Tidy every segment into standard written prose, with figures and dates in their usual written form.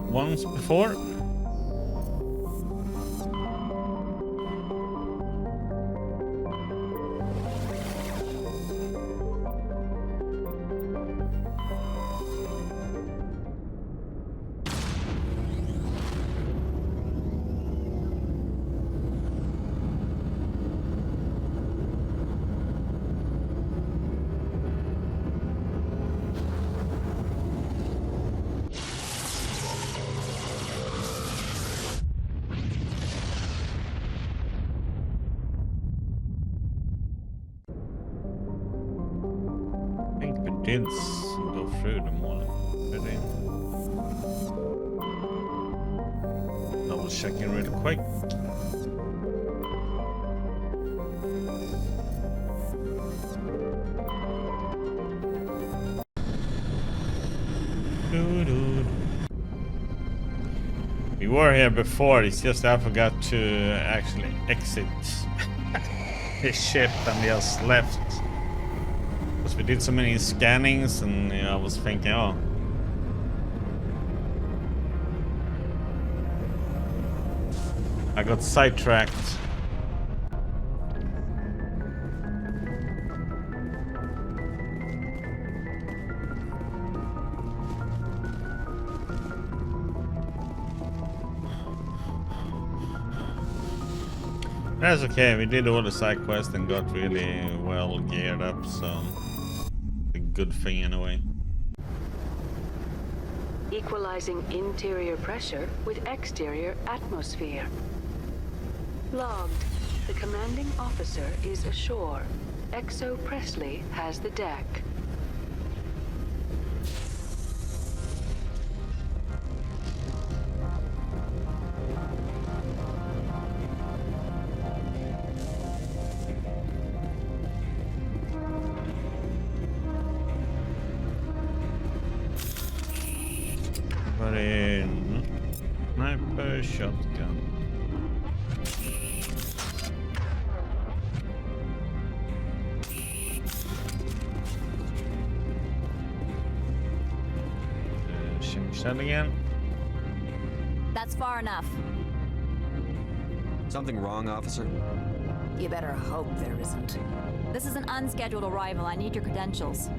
once before. Did go through them all already. Double checking real quick. We were here before, it's just I forgot to actually exit his ship and just left. We did so many scannings, and I was thinking, oh. I got sidetracked. That's okay, we did all the side quests and got really well geared up, so good thing in a way. Equalizing interior pressure with exterior atmosphere. Logged. The commanding officer is ashore. Exo Presley has the deck. Sniper shotgun. Change that again. That's far enough. Something wrong, officer? You better hope there isn't. This is an unscheduled arrival. I need your credentials.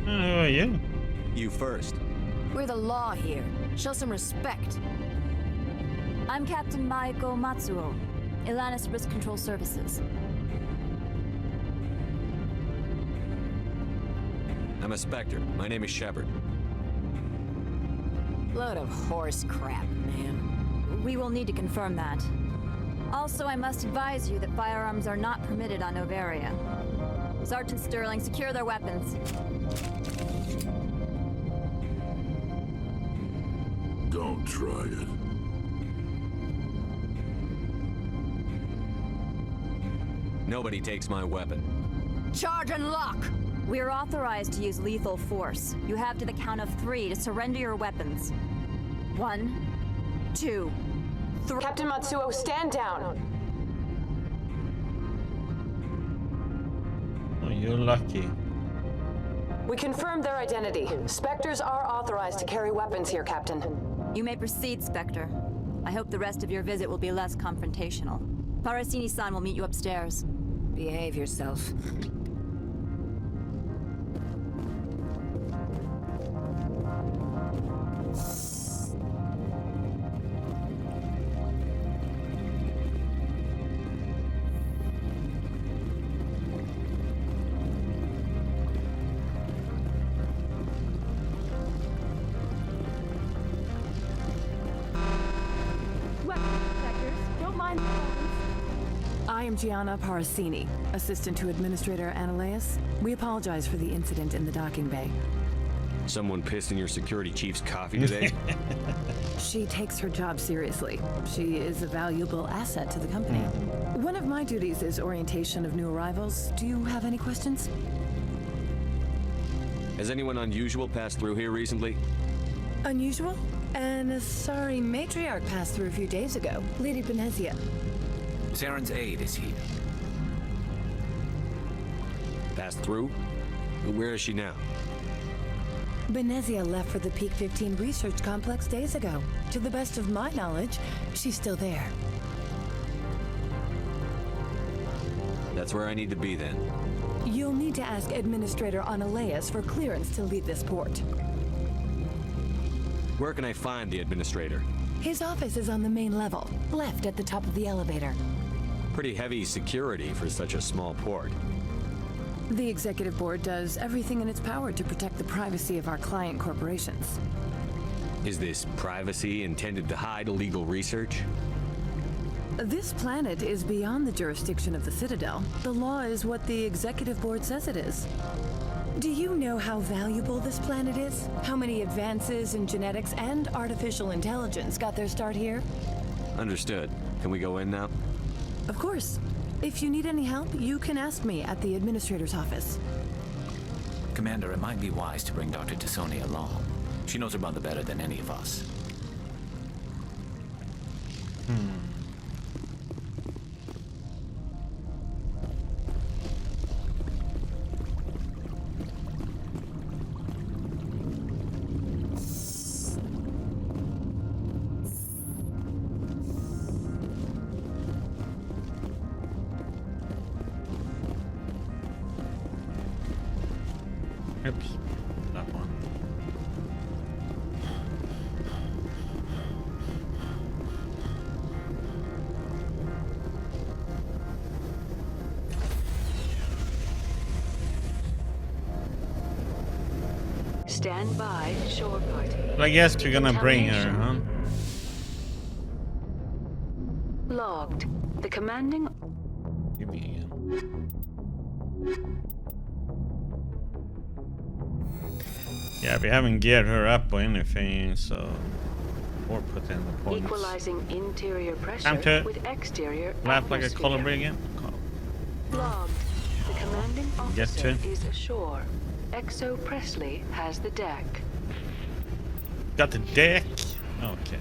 Who are you? You first. We're the law here. Show some respect. I'm Captain Maiko Matsuo, Ilanis Risk Control Services. I'm a Spectre. My name is Shepard. Load of horse crap, man. We will need to confirm that. Also, I must advise you that firearms are not permitted on Noveria. Sergeant Sterling, secure their weapons. Don't try it. Nobody takes my weapon. Charge and lock! We are authorized to use lethal force. You have to the count of 3 to surrender your weapons. 1, 2, 3. Captain Matsuo, stand down! Oh, you're lucky. We confirmed their identity. Spectres are authorized to carry weapons here, Captain. You may proceed, Spectre. I hope the rest of your visit will be less confrontational. Parasini-san will meet you upstairs. Behave yourself. I am Gianna Parasini, assistant to Administrator Ananias. We apologize for the incident in the docking bay. Someone pissed in your security chief's coffee today? She takes her job seriously. She is a valuable asset to the company. One of my duties is orientation of new arrivals. Do you have any questions? Has anyone unusual passed through here recently? Unusual? An Asari matriarch passed through a few days ago. Lady Benezia. Saren's aide is here. Passed through? Where is she now? Benezia left for the Peak 15 research complex days ago. To the best of my knowledge, she's still there. That's where I need to be then. You'll need to ask Administrator Analeas for clearance to leave this port. Where can I find the administrator? His office is on the main level, left at the top of the elevator. Pretty heavy security for such a small port. The Executive Board does everything in its power to protect the privacy of our client corporations. Is this privacy intended to hide illegal research? This planet is beyond the jurisdiction of the Citadel. The law is what the Executive Board says it is. Do you know how valuable this planet is? How many advances in genetics and artificial intelligence got their start here? Understood. Can we go in now? Of course. If you need any help, you can ask me at the Administrator's office. Commander, it might be wise to bring Dr. T'Soni along. She knows her mother better than any of us. Oops, that one. Stand by, shore party. Well, I guess we're gonna bring her, huh? Logged. The commanding... Give me again. Yeah, we haven't geared her up or anything, so... Or put in the points. Equalizing interior Time pressure to with exterior laugh like a atmosphere. colibri again. Logged. The commanding Get officer to. is ashore. Exo Presley has the deck. Got the deck. Okay.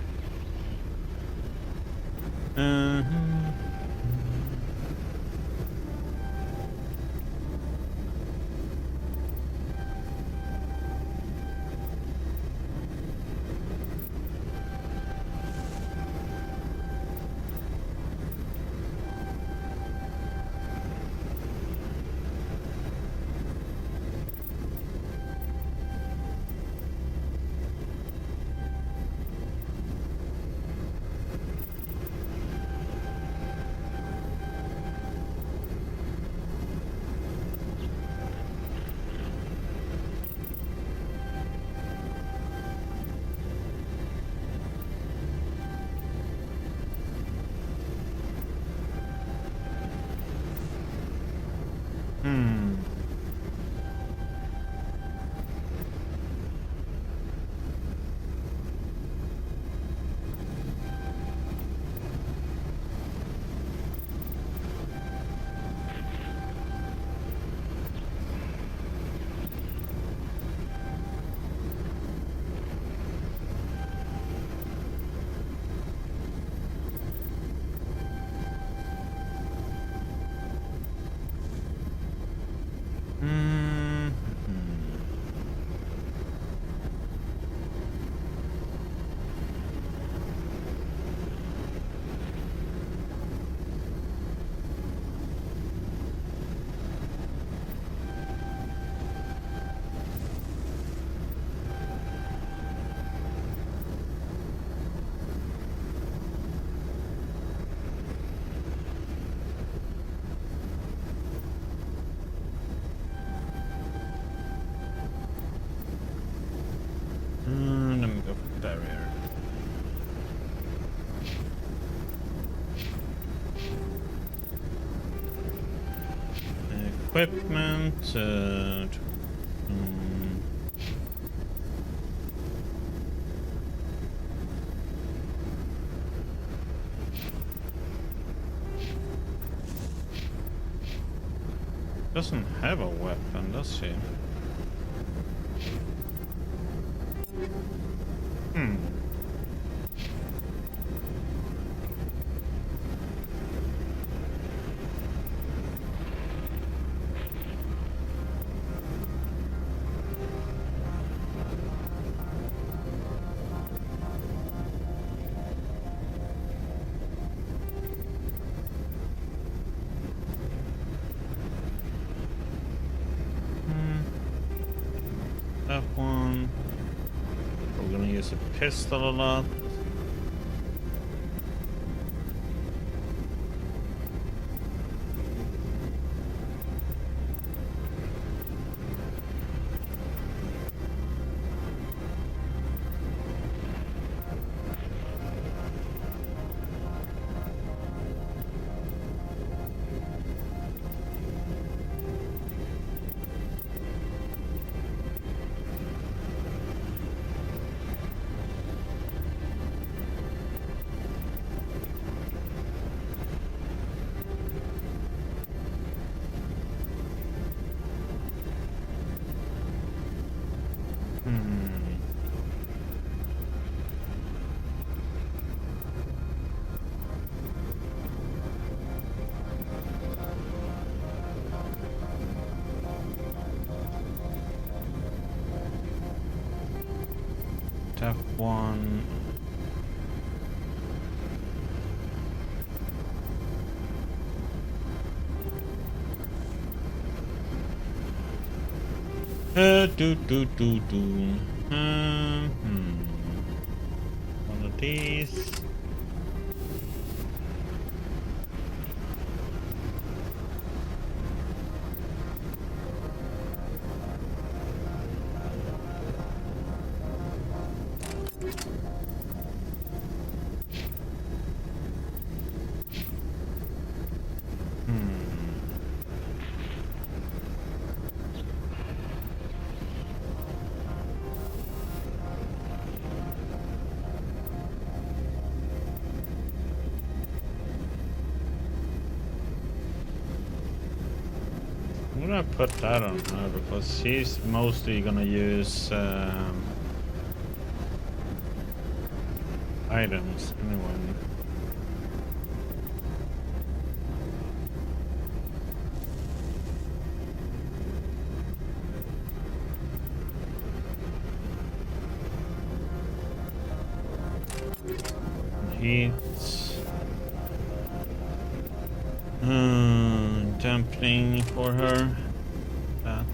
Let me go for barrier. Equipment. Doesn't have a weapon, does she? use a pistol a lot. That one. One of these. I'm gonna put that on her because she's mostly gonna use items anyway. Heat. Dampening for her. That.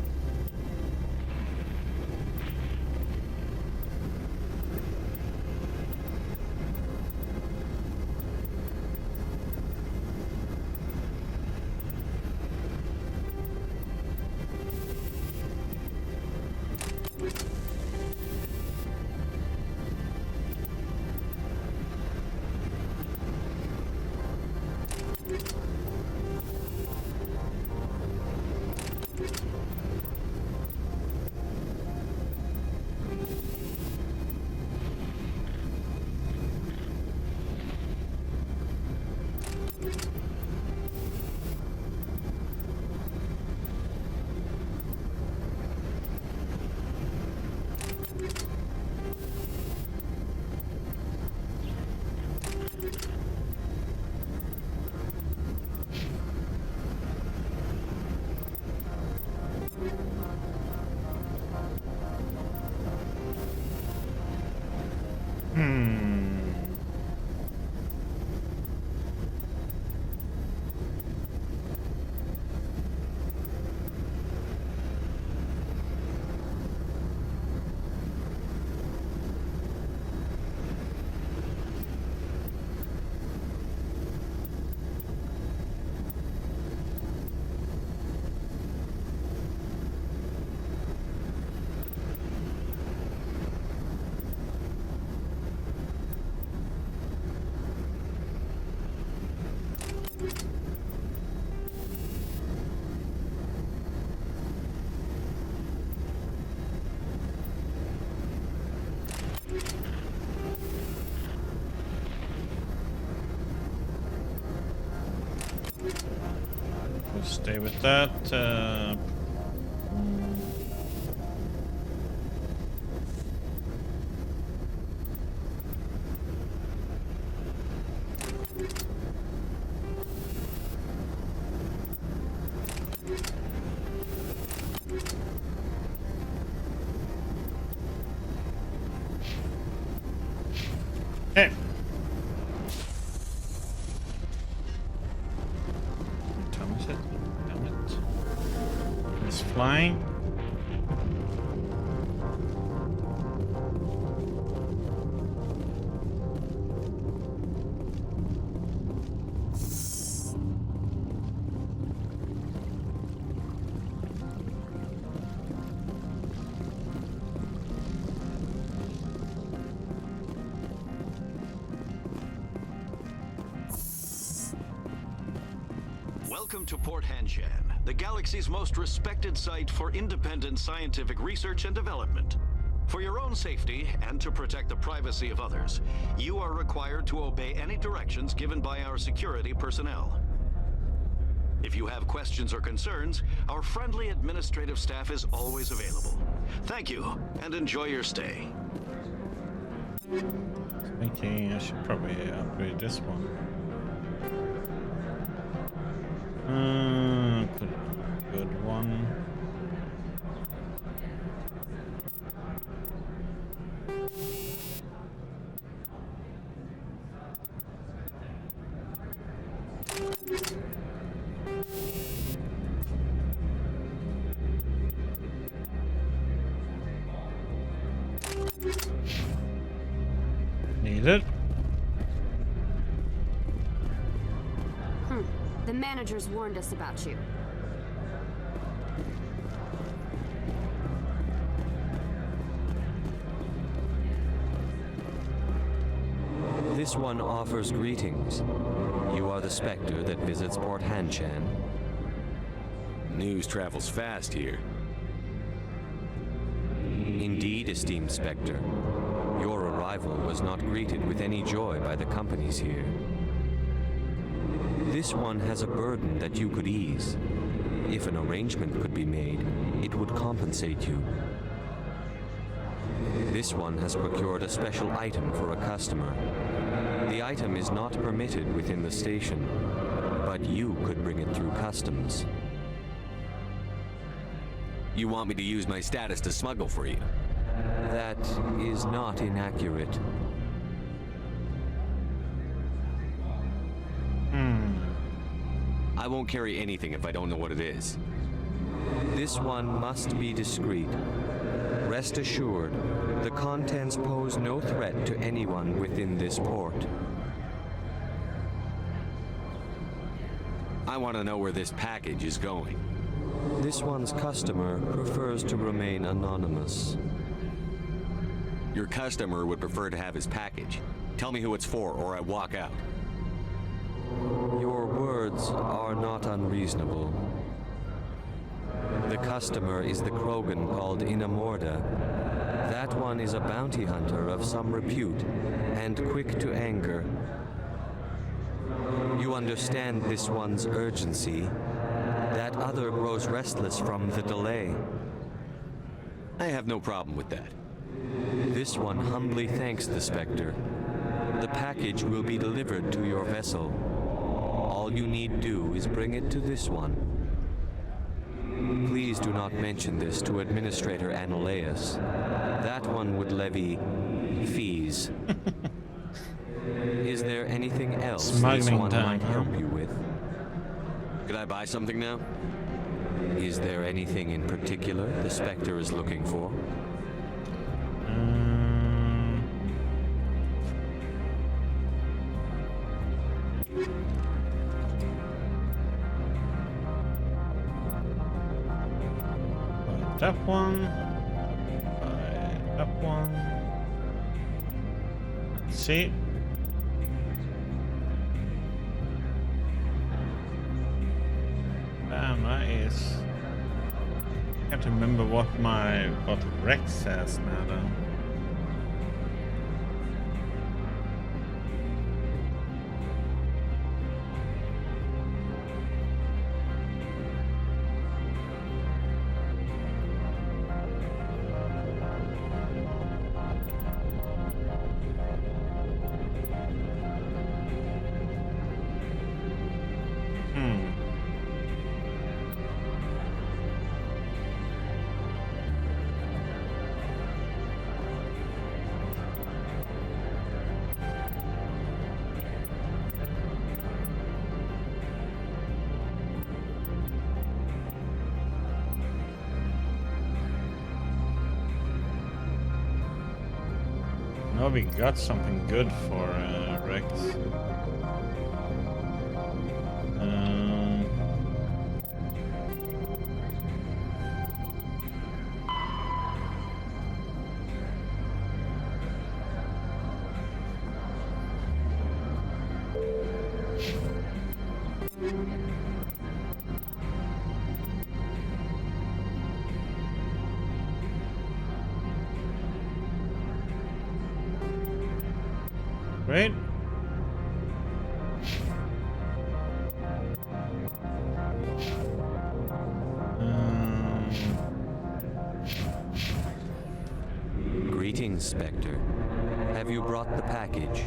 We'll stay with that. Hey. Thomas it. Damn it. It's flying. Welcome to Port Hanshan, the galaxy's most respected site for independent scientific research and development. For your own safety and to protect the privacy of others, you are required to obey any directions given by our security personnel. If you have questions or concerns, our friendly administrative staff is always available. Thank you, and enjoy your stay. Thinking I should probably upgrade this one. Good one. Need it. The managers warned us about you. This one offers greetings. You are the Spectre that visits Port Hanshan. News travels fast here. Indeed, esteemed Spectre. Your arrival was not greeted with any joy by the companies here. This one has a burden that you could ease. If an arrangement could be made, it would compensate you. This one has procured a special item for a customer. The item is not permitted within the station, but you could bring it through customs. You want me to use my status to smuggle for you? That is not inaccurate. I won't carry anything if I don't know what it is. This one must be discreet. Rest assured, the contents pose no threat to anyone within this port. I want to know where this package is going. This one's customer prefers to remain anonymous. Your customer would prefer to have his package. Tell me who it's for, or I walk out. Your words are not unreasonable. The customer is the Krogan called Inamorda. That one is a bounty hunter of some repute, and quick to anger. You understand this one's urgency. That other grows restless from the delay. I have no problem with that. This one humbly thanks the Spectre. The package will be delivered to your vessel. All you need do is bring it to this one. Please do not mention this to Administrator Analeus. That one would levy fees. Is there anything else this one might help you with? Could I buy something now? Is there anything in particular the Spectre is looking for? That one. That one. Let's see. Damn, that is. I can't remember what Rex says now though. Oh, we got something good for Rex. Right? Greetings, Spectre. Have you brought the package?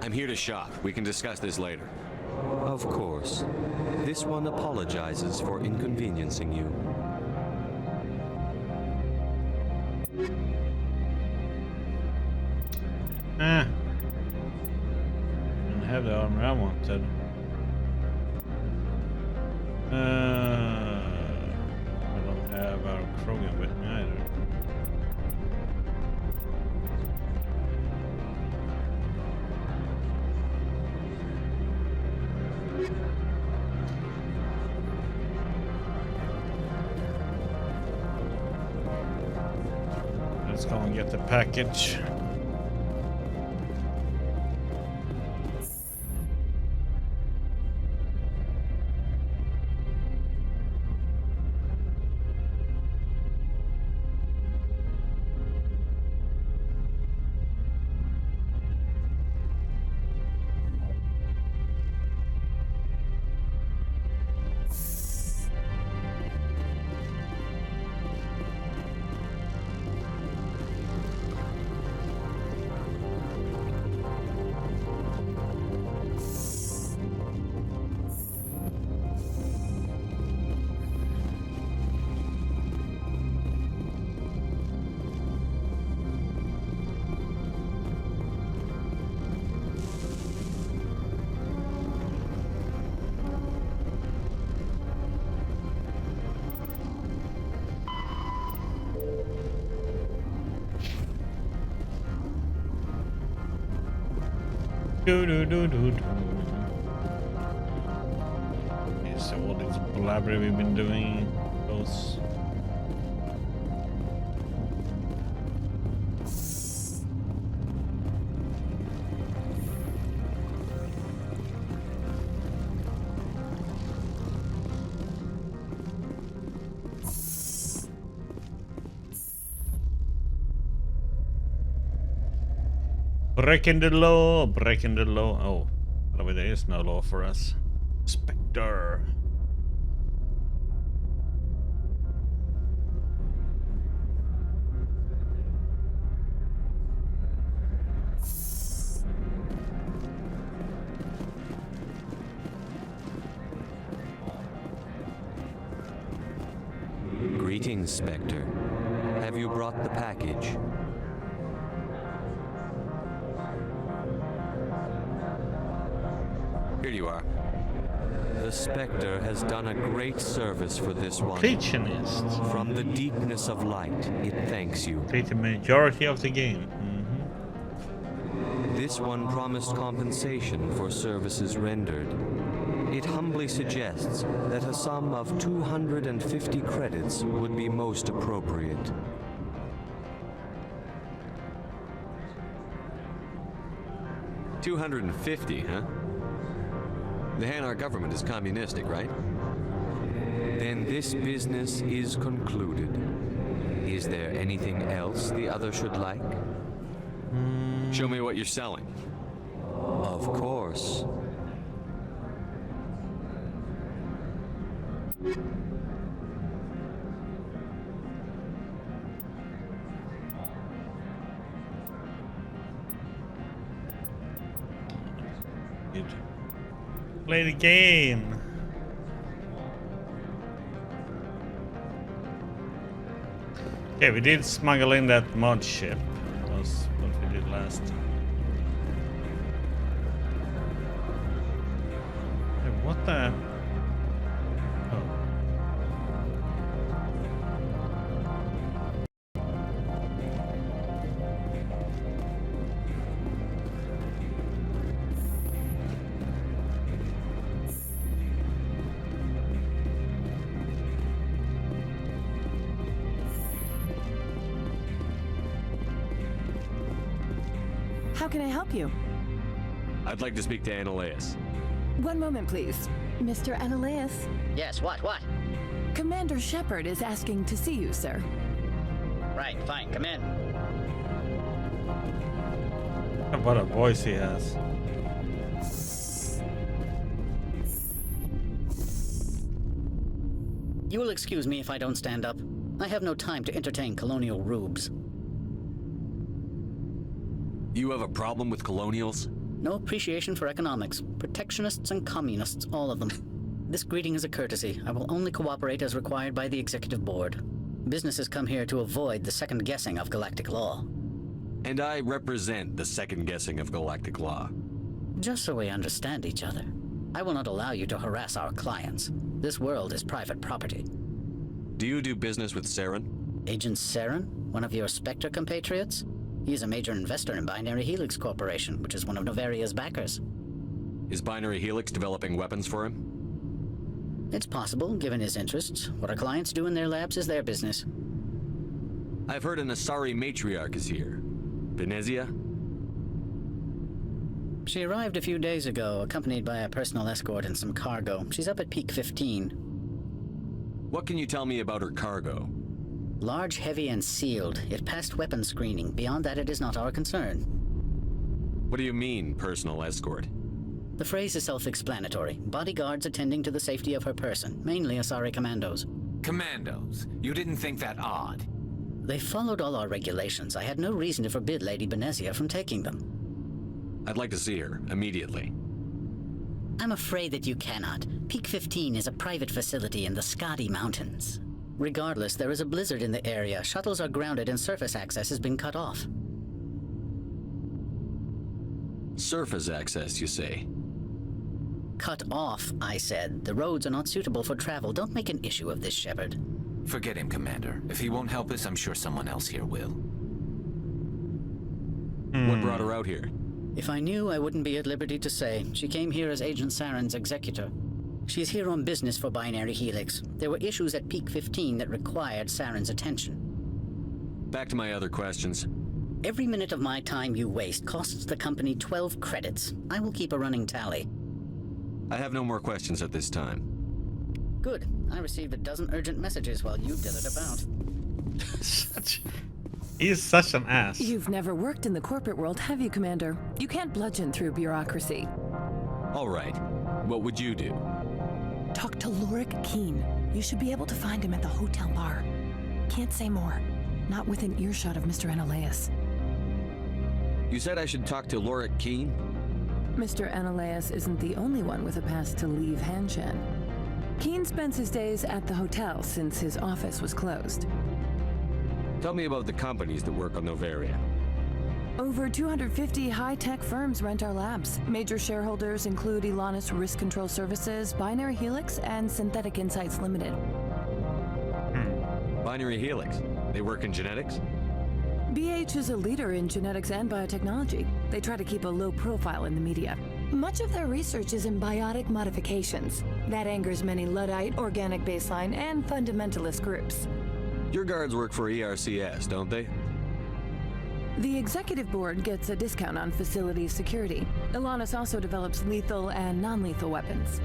I'm here to shop. We can discuss this later. Of course. This one apologizes for inconveniencing you. Didn't have the armor I wanted. I don't have our Krogan with me either. Let's go and get the package. Okay, so what is blabber we've been doing? Those. Breaking the law, breaking the law. Oh, by the way, there is no law for us. Spectre. Greetings, Spectre. Have you brought the package? Here you are. The Spectre has done a great service for this one. Completionist. From the deepness of light, it thanks you. Complete the majority of the game. This one promised compensation for services rendered. It humbly suggests that a sum of 250 credits would be most appropriate. $250, huh? The Hanar government is communistic, right? Then this business is concluded. Is there anything else the other should like? Show me what you're selling. Of course. Play the game. Okay, we did smuggle in that mod ship. That was what we did last time. Hey, what the? Oh. How can I help you? I'd like to speak to Annaleus. One moment, please. Mr. Annaleus? Yes, what? Commander Shepard is asking to see you, sir. Right, fine, come in. What a voice he has. You will excuse me if I don't stand up. I have no time to entertain colonial rubes. You have a problem with colonials? No appreciation for economics. Protectionists and communists, all of them. This greeting is a courtesy. I will only cooperate as required by the Executive Board. Businesses come here to avoid the second guessing of galactic law. And I represent the second guessing of galactic law. Just so we understand each other. I will not allow you to harass our clients. This world is private property. Do you do business with Saren? Agent Saren? One of your Spectre compatriots? He is a major investor in Binary Helix Corporation, which is one of Noveria's backers. Is Binary Helix developing weapons for him? It's possible, given his interests. What our clients do in their labs is their business. I've heard an Asari matriarch is here. Venezia? She arrived a few days ago, accompanied by a personal escort and some cargo. She's up at Peak 15. What can you tell me about her cargo? Large, heavy, and sealed. It passed weapons screening. Beyond that, it is not our concern. What do you mean, personal escort? The phrase is self-explanatory. Bodyguards attending to the safety of her person, mainly Asari commandos. Commandos? You didn't think that odd? They followed all our regulations. I had no reason to forbid Lady Venezia from taking them. I'd like to see her, immediately. I'm afraid that you cannot. Peak 15 is a private facility in the Scotty Mountains. Regardless, there is a blizzard in the area. Shuttles are grounded and surface access has been cut off. Surface access, you say? Cut off, I said. The roads are not suitable for travel. Don't make an issue of this, Shepard. Forget him, Commander. If he won't help us, I'm sure someone else here will. What brought her out here? If I knew, I wouldn't be at liberty to say. She came here as Agent Saren's executor. She's here on business for Binary Helix. There were issues at Peak 15 that required Saren's attention. Back to my other questions. Every minute of my time you waste costs the company 12 credits. I will keep a running tally. I have no more questions at this time. Good. I received a dozen urgent messages while you dithered about. He's such an ass. You've never worked in the corporate world, have you, Commander? You can't bludgeon through bureaucracy. All right. What would you do? Talk to Lorik Keen. You should be able to find him at the hotel bar. Can't say more. Not within earshot of Mr. Analaeus. You said I should talk to Lorik Keen? Mr. Analaeus isn't the only one with a pass to leave Hanshan. Keen spends his days at the hotel since his office was closed. Tell me about the companies that work on Noveria. Over 250 high-tech firms rent our labs. Major shareholders include Elanus Risk Control Services, Binary Helix, and Synthetic Insights Limited. Binary Helix? They work in genetics? BH is a leader in genetics and biotechnology. They try to keep a low profile in the media. Much of their research is in biotic modifications. That angers many Luddite, organic baseline, and fundamentalist groups. Your guards work for ERCS, don't they? The executive board gets a discount on facility security. Elanus also develops lethal and non-lethal weapons.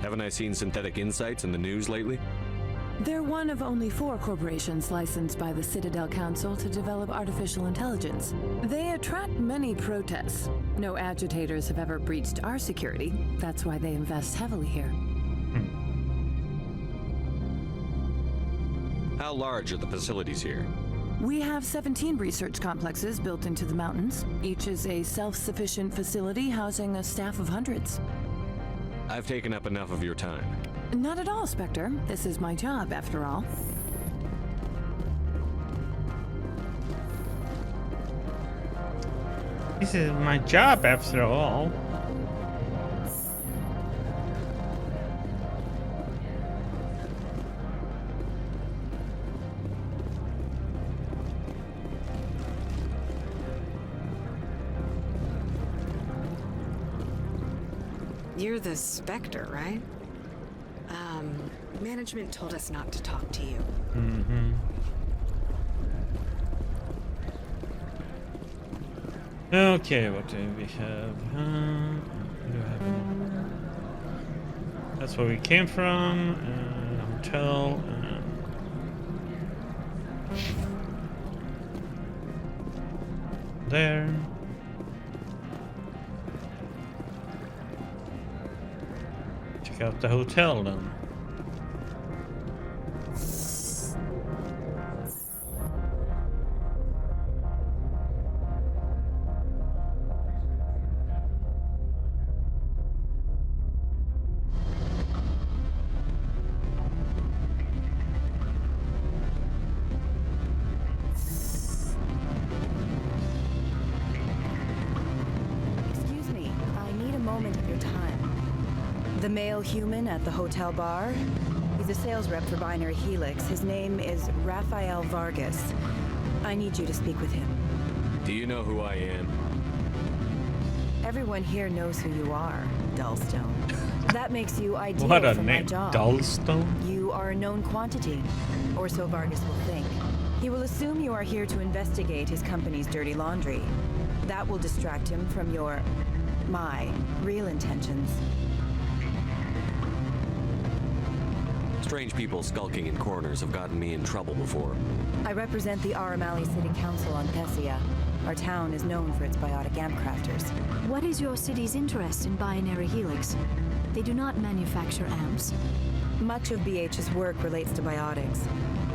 Haven't I seen Synthetic Insights in the news lately? They're one of only 4 corporations licensed by the Citadel Council to develop artificial intelligence. They attract many protests. No agitators have ever breached our security. That's why they invest heavily here. How large are the facilities here? We have 17 research complexes built into the mountains. Each is a self-sufficient facility housing a staff of hundreds. I've taken up enough of your time. Not at all, Spectre. This is my job, after all. This is my job, after all. You're the Spectre, right? Management told us not to talk to you. Mm-hmm. Okay, what do we have? We do have that's where we came from. Hotel. There. check out the hotel then. The male human at the hotel bar? He's a sales rep for Binary Helix. His name is Rafael Vargas. I need you to speak with him. Do you know who I am? Everyone here knows who you are, Dullstone. That makes you ideal What a for my name, job. Dullstone? You are a known quantity, or so Vargas will think. He will assume you are here to investigate his company's dirty laundry. That will distract him from my real intentions. Strange people skulking in corners have gotten me in trouble before. I represent the Aramali City Council on Thessia. Our town is known for its biotic amp crafters. What is your city's interest in Binary Helix? They do not manufacture amps. Much of BH's work relates to biotics.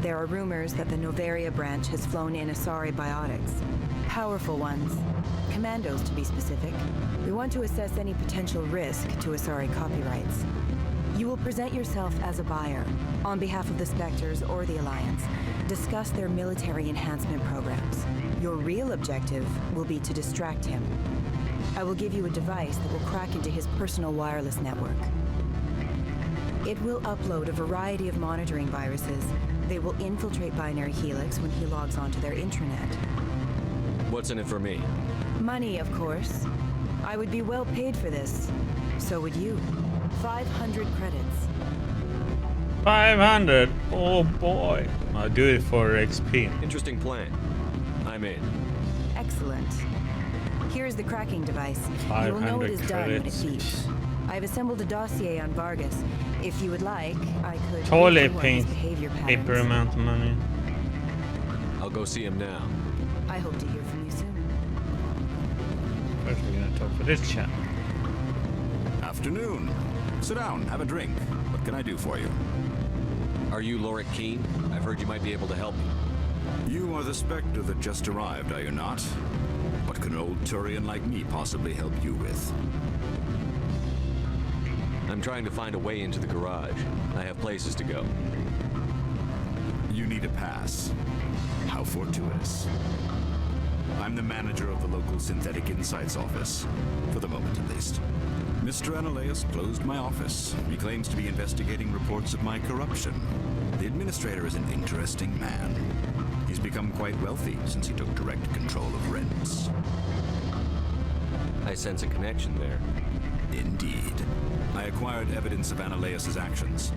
There are rumors that the Noveria branch has flown in Asari biotics. Powerful ones. Commandos, to be specific. We want to assess any potential risk to Asari copyrights. You will present yourself as a buyer, on behalf of the Spectres or the Alliance. Discuss their military enhancement programs. Your real objective will be to distract him. I will give you a device that will crack into his personal wireless network. It will upload a variety of monitoring viruses. They will infiltrate Binary Helix when he logs onto their intranet. What's in it for me? Money, of course. I would be well paid for this. So would you. 500 credits. 500? Oh boy. I'll do it for XP. Interesting plan. I'm in. Excellent. Here's the cracking device. You will know it is done when it beeps. I've assembled a dossier on Vargas. If you would like, I could Toilet review paint. his behavior Paper patterns. amount of money. I'll go see him now. I hope to hear from you soon. First we're gonna talk for this chat. Afternoon. Sit down, have a drink. What can I do for you? Are you Lorik Keen? I've heard you might be able to help me. You are the Spectre that just arrived, are you not? What can an old Turian like me possibly help you with? I'm trying to find a way into the garage. I have places to go. You need a pass. How fortuitous. I'm the manager of the local Synthetic Insights office. For the moment, at least. Mr. Analeus closed my office. He claims to be investigating reports of my corruption. The administrator is an interesting man. He's become quite wealthy since he took direct control of rents. I sense a connection there. Indeed. I acquired evidence of Analeus' actions.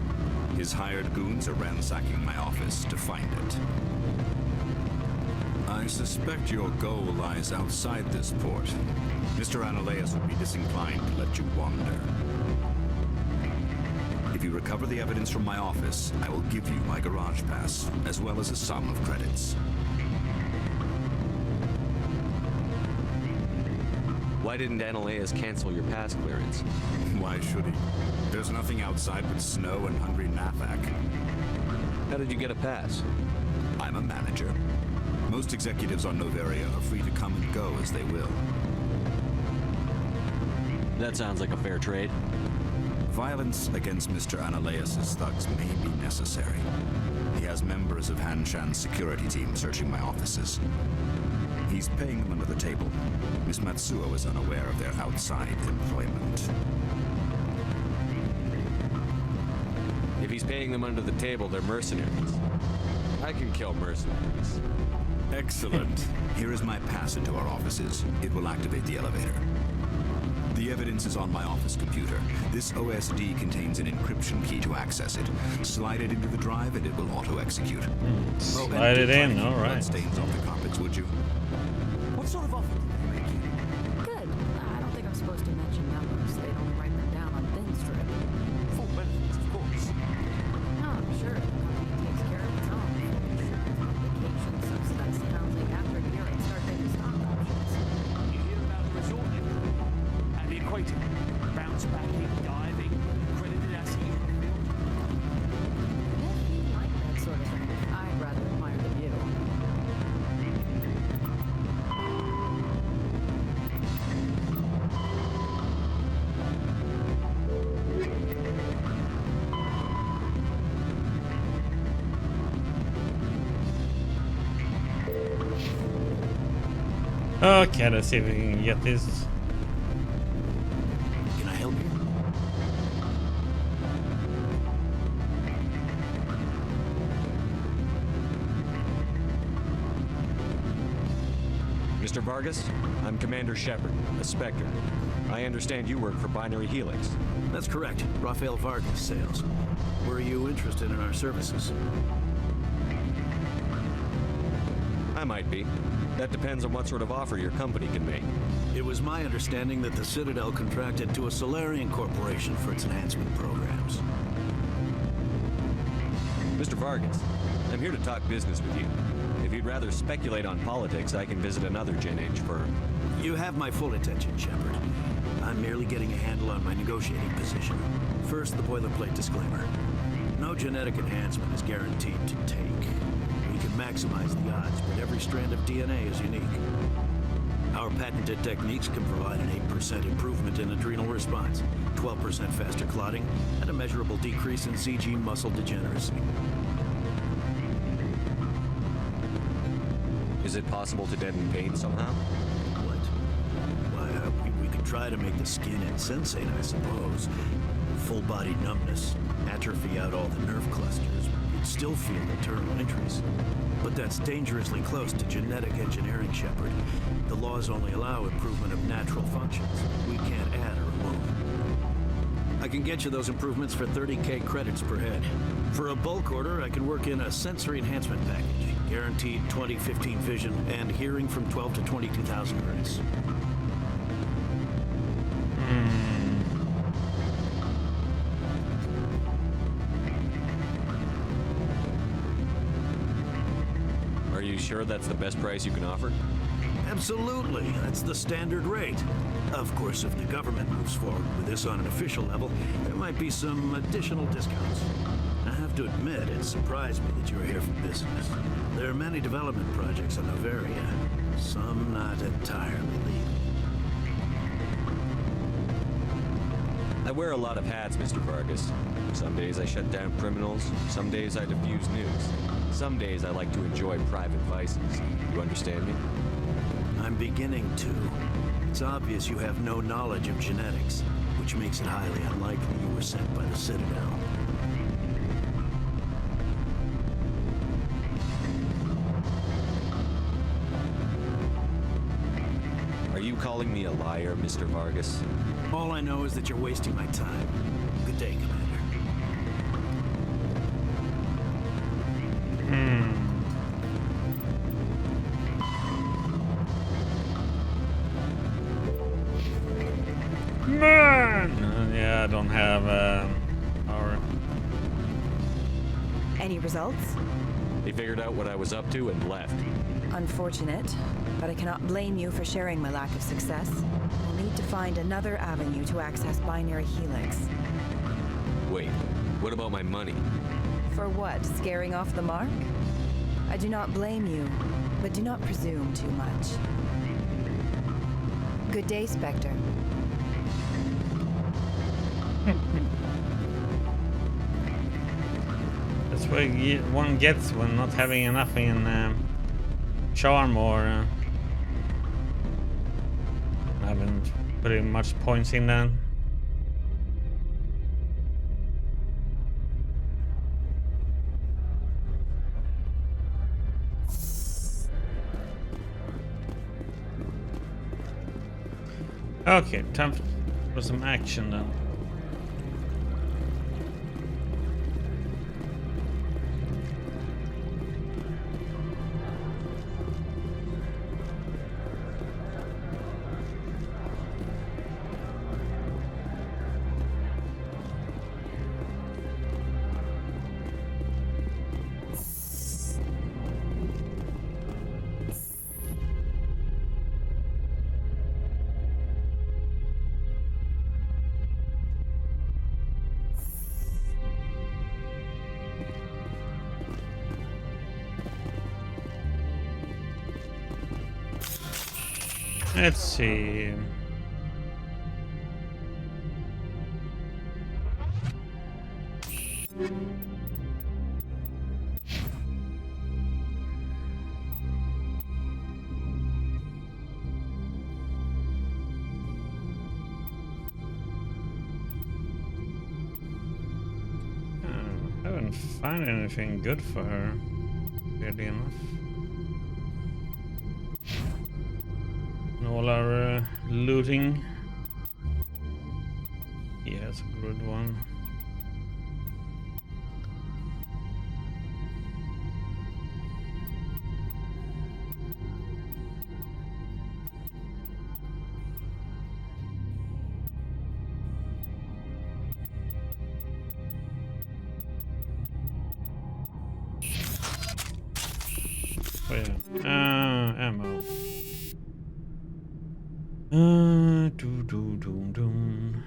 His hired goons are ransacking my office to find it. I suspect your goal lies outside this port. Mr. Analeus would be disinclined to let you wander. If you recover the evidence from my office, I will give you my garage pass, as well as a sum of credits. Why didn't Analeus cancel your pass clearance? Why should he? There's nothing outside but snow and hungry Nathak. How did you get a pass? I'm a manager. Most executives on Noveria are free to come and go as they will. That sounds like a fair trade. Violence against Mr. Analeus' thugs may be necessary. He has members of Hanshan's security team searching my offices. He's paying them under the table. Miss Matsuo is unaware of their outside employment. If he's paying them under the table, they're mercenaries. I can kill mercenaries. Excellent. Here is my pass into our offices. It will activate the elevator. The evidence is on my office computer. This OSD contains an encryption key to access it. Slide it into the drive and it will auto-execute. Slide it in, all right. Stains off the carpets, would you? What sort of offer did they make you? Good. I don't think I'm supposed to mention numbers. They only write them down on thin strip. Full benefits, of course. No, I'm sure the company takes care of its own. Insurance, vacation, subsidized housing. After a year, I start getting stock options. You hear about the resort and the equator. Bounce backing, diving, credited Okay, let's see if we can get this. Can I help you? Mr. Vargas, I'm Commander Shepard, a Spectre. I understand you work for Binary Helix. That's correct. Rafael Vargas, sales. Were you interested in our services? I might be. That depends on what sort of offer your company can make. It was my understanding that the Citadel contracted to a Solarian corporation for its enhancement programs. Mr. Vargas, I'm here to talk business with you. If you'd rather speculate on politics, I can visit another Gen Age firm. You have my full attention, Shepard. I'm merely getting a handle on my negotiating position. First, the boilerplate disclaimer. No genetic enhancement is guaranteed to take. We can maximize the odds, but every strand of DNA is unique. Our patented techniques can provide an 8% improvement in adrenal response, 12% faster clotting, and a measurable decrease in CG muscle degeneracy. Is it possible to deaden pain somehow? What? Why, we could try to make the skin insensate, I suppose. Full body numbness, atrophy out all the nerve clusters. You'd still feel internal injuries. But that's dangerously close to genetic engineering, Shepard. The laws only allow improvement of natural functions. We can't add or remove. I can get you those improvements for 30K credits per head. For a bulk order, I can work in a sensory enhancement package. Guaranteed 20/15 vision and hearing from 12 to 22,000 hertz. Are you sure that's the best price you can offer? Absolutely. That's the standard rate. Of course, if the government moves forward with this on an official level, there might be some additional discounts. I have to admit, it surprised me that you were here for business. There are many development projects on Noveria, some not entirely legal. I wear a lot of hats, Mr. Vargas. Some days I shut down criminals, some days I defuse nukes. Some days I like to enjoy private vices. You understand me? I'm beginning to. It's obvious you have no knowledge of genetics, which makes it highly unlikely you were sent by the Citadel. Are you calling me a liar, Mr. Vargas? All I know is that you're wasting my time. Good day, Commander. Yeah, I don't have our... Any results? They figured out what I was up to and left. Unfortunate, but I cannot blame you for sharing my lack of success. We'll need to find another avenue to access Binary Helix. Wait, what about my money? For what? Scaring off the mark? I do not blame you, but do not presume too much. Good day, Spectre. That's what one gets when not having enough in charm or haven't put much points in that. Okay, time for some action then. Let's see. didn't find anything good for her, weirdly enough. And all our looting. Yeah, it's a good one. Oh yeah. Ammo. Doom.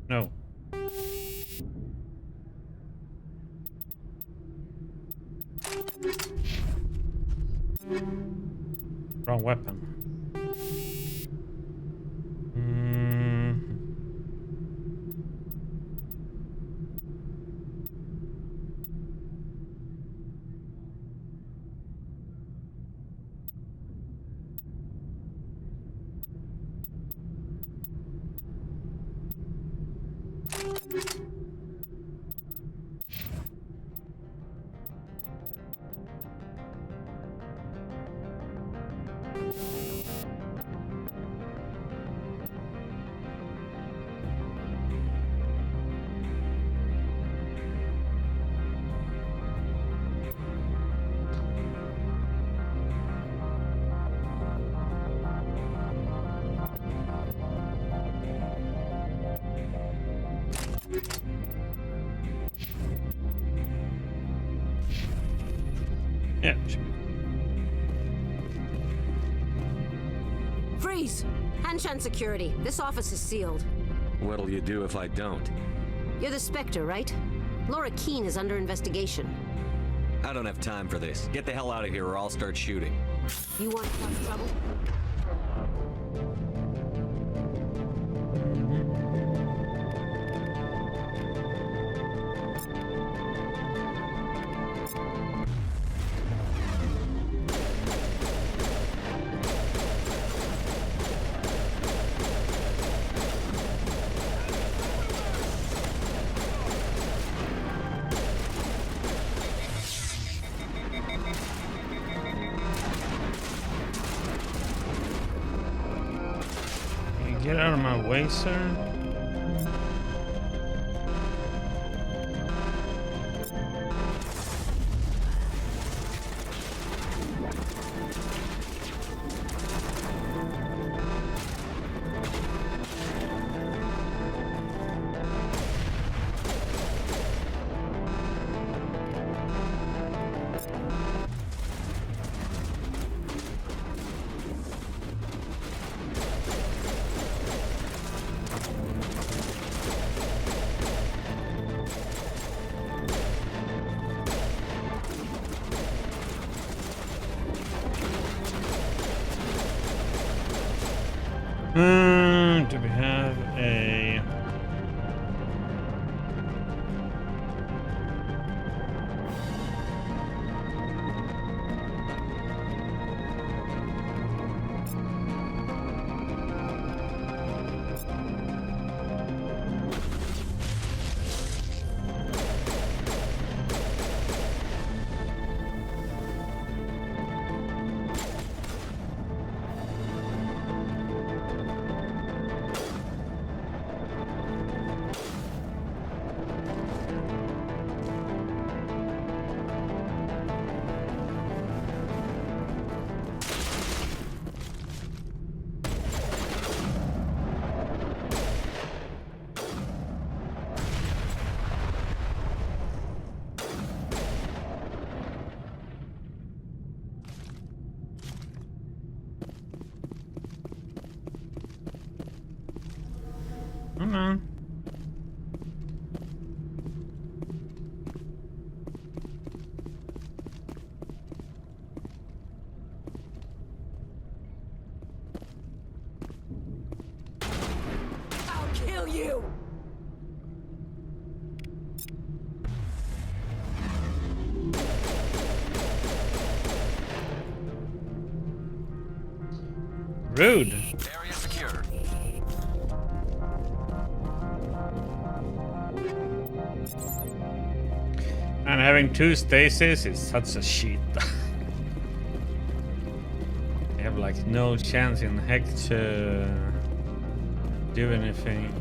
No. Wrong weapon. Yeah. Freeze! Hanshan security. This office is sealed. What'll you do if I don't? You're the Spectre, right? Laura Keene is under investigation. I don't have time for this. Get the hell out of here or I'll start shooting. You want to cause trouble? Get out of my way, sir. Do we have a... Come on. I'll kill you! Rude. Area secure. And having 2 stasis is such a shit. You have like no chance in heck to do anything.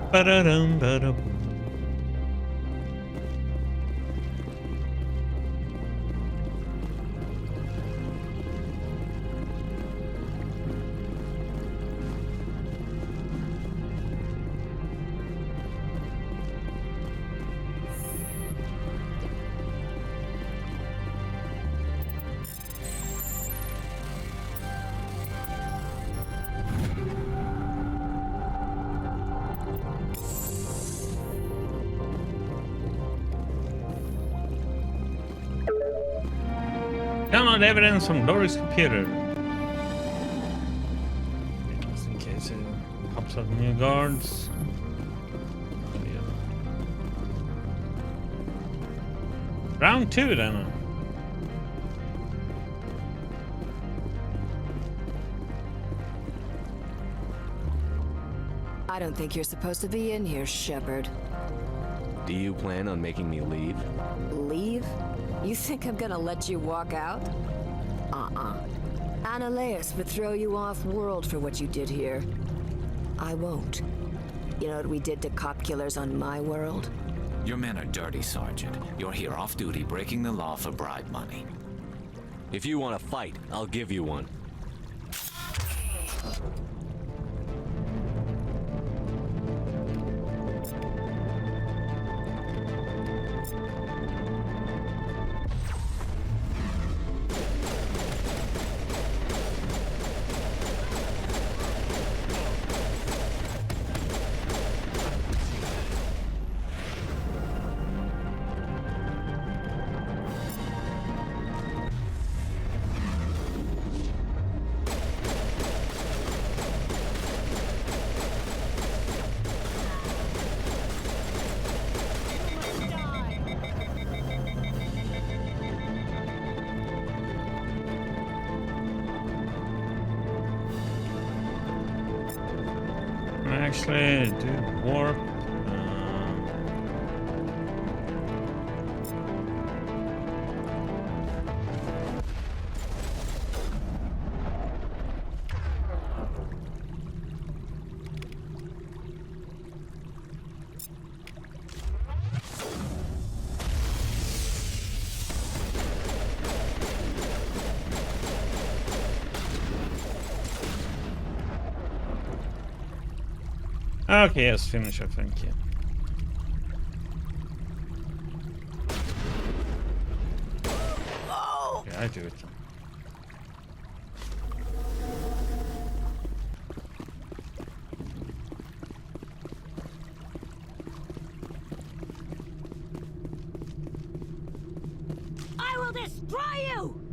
Ba-da-dum, ba-da-boom. Download evidence from Dory's computer. Just in case it pops up new guards. Round 2 then. I don't think you're supposed to be in here, Shepard. Do you plan on making me leave? Leave? You think I'm gonna let you walk out? Annaleus would throw you off world for what you did here. I won't. You know what we did to cop killers on my world? Your men are dirty, Sergeant. You're here off duty, breaking the law for bribe money. If you want to fight, I'll give you one. Actually, do warp. Okay, yes, finish, I think, yeah. Yeah, I do it. I will destroy you!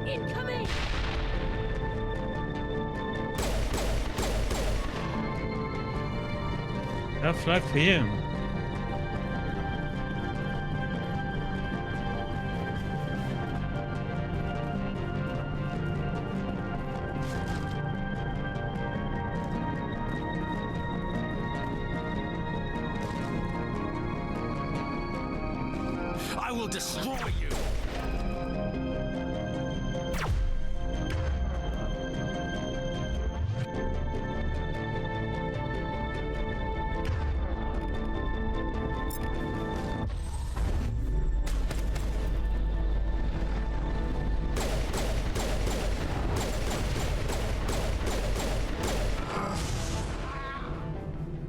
Incoming! Tough luck for you. I will destroy you!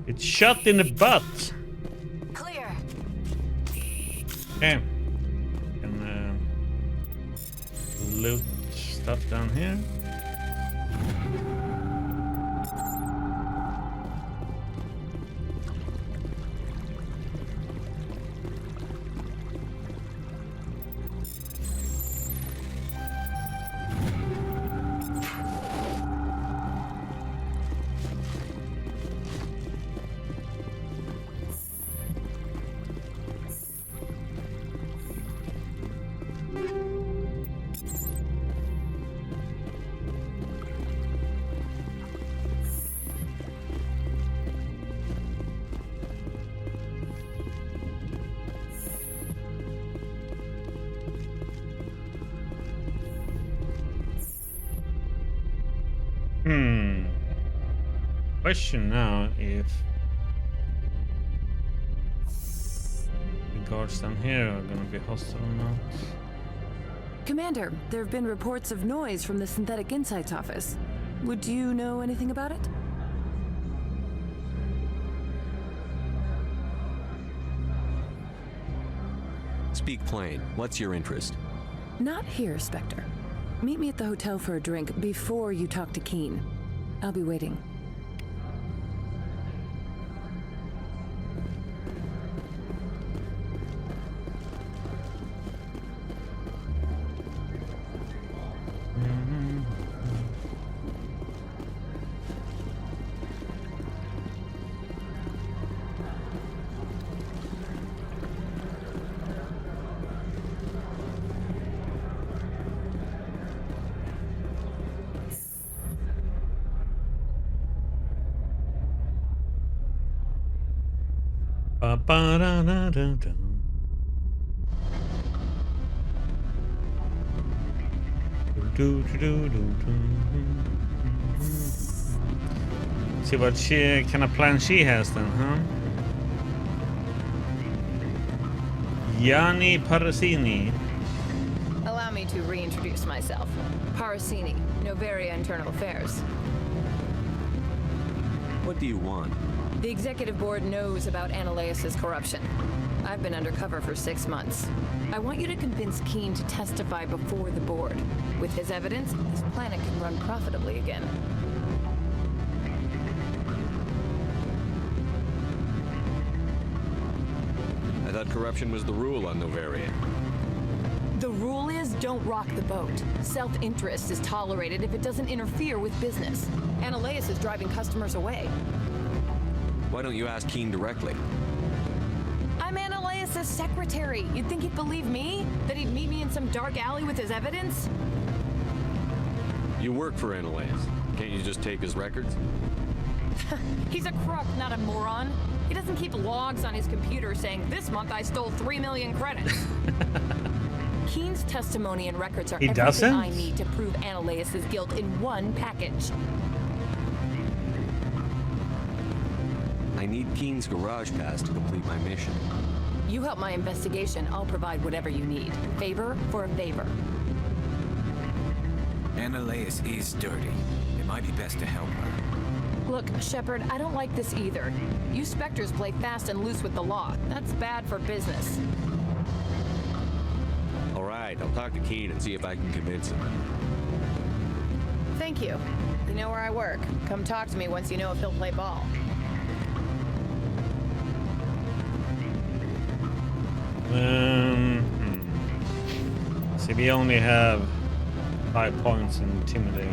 It's shot in the butt. Clear. Okay. Can loot stuff down here. Question now if the guards down here are gonna be hostile or not. Commander, there have been reports of noise from the Synthetic Insights office. Would you know anything about it? Speak plain. What's your interest? Not here, Spectre. Meet me at the hotel for a drink before you talk to Keen. I'll be waiting. See what kind of plan she has then, huh? Yanni Parasini. Allow me to reintroduce myself. Parasini, Noveria Internal Affairs. What do you want? The executive board knows about Ananias's corruption. I've been undercover for 6 months. I want you to convince Keen to testify before the board. With his evidence, this planet can run profitably again. I thought corruption was the rule on Noveria. The rule is don't rock the boat. Self-interest is tolerated if it doesn't interfere with business. Ananias is driving customers away. Why don't you ask Keen directly? I'm Ananias' secretary. You'd think he'd believe me? That he'd meet me in some dark alley with his evidence? You work for Ananias. Can't you just take his records? He's a crook, not a moron. He doesn't keep logs on his computer saying, this month I stole 3 million credits. Keen's testimony and records are everything I need to prove Ananias' guilt in one package. I need Keen's garage pass to complete my mission. You help my investigation, I'll provide whatever you need. Favor for a favor. Ananias is dirty. It might be best to help her. Look, Shepard, I don't like this either. You Spectres play fast and loose with the law. That's bad for business. All right, I'll talk to Keen and see if I can convince him. Thank you. You know where I work. Come talk to me once you know if he'll play ball. See, we only have 5 points in Intimidate.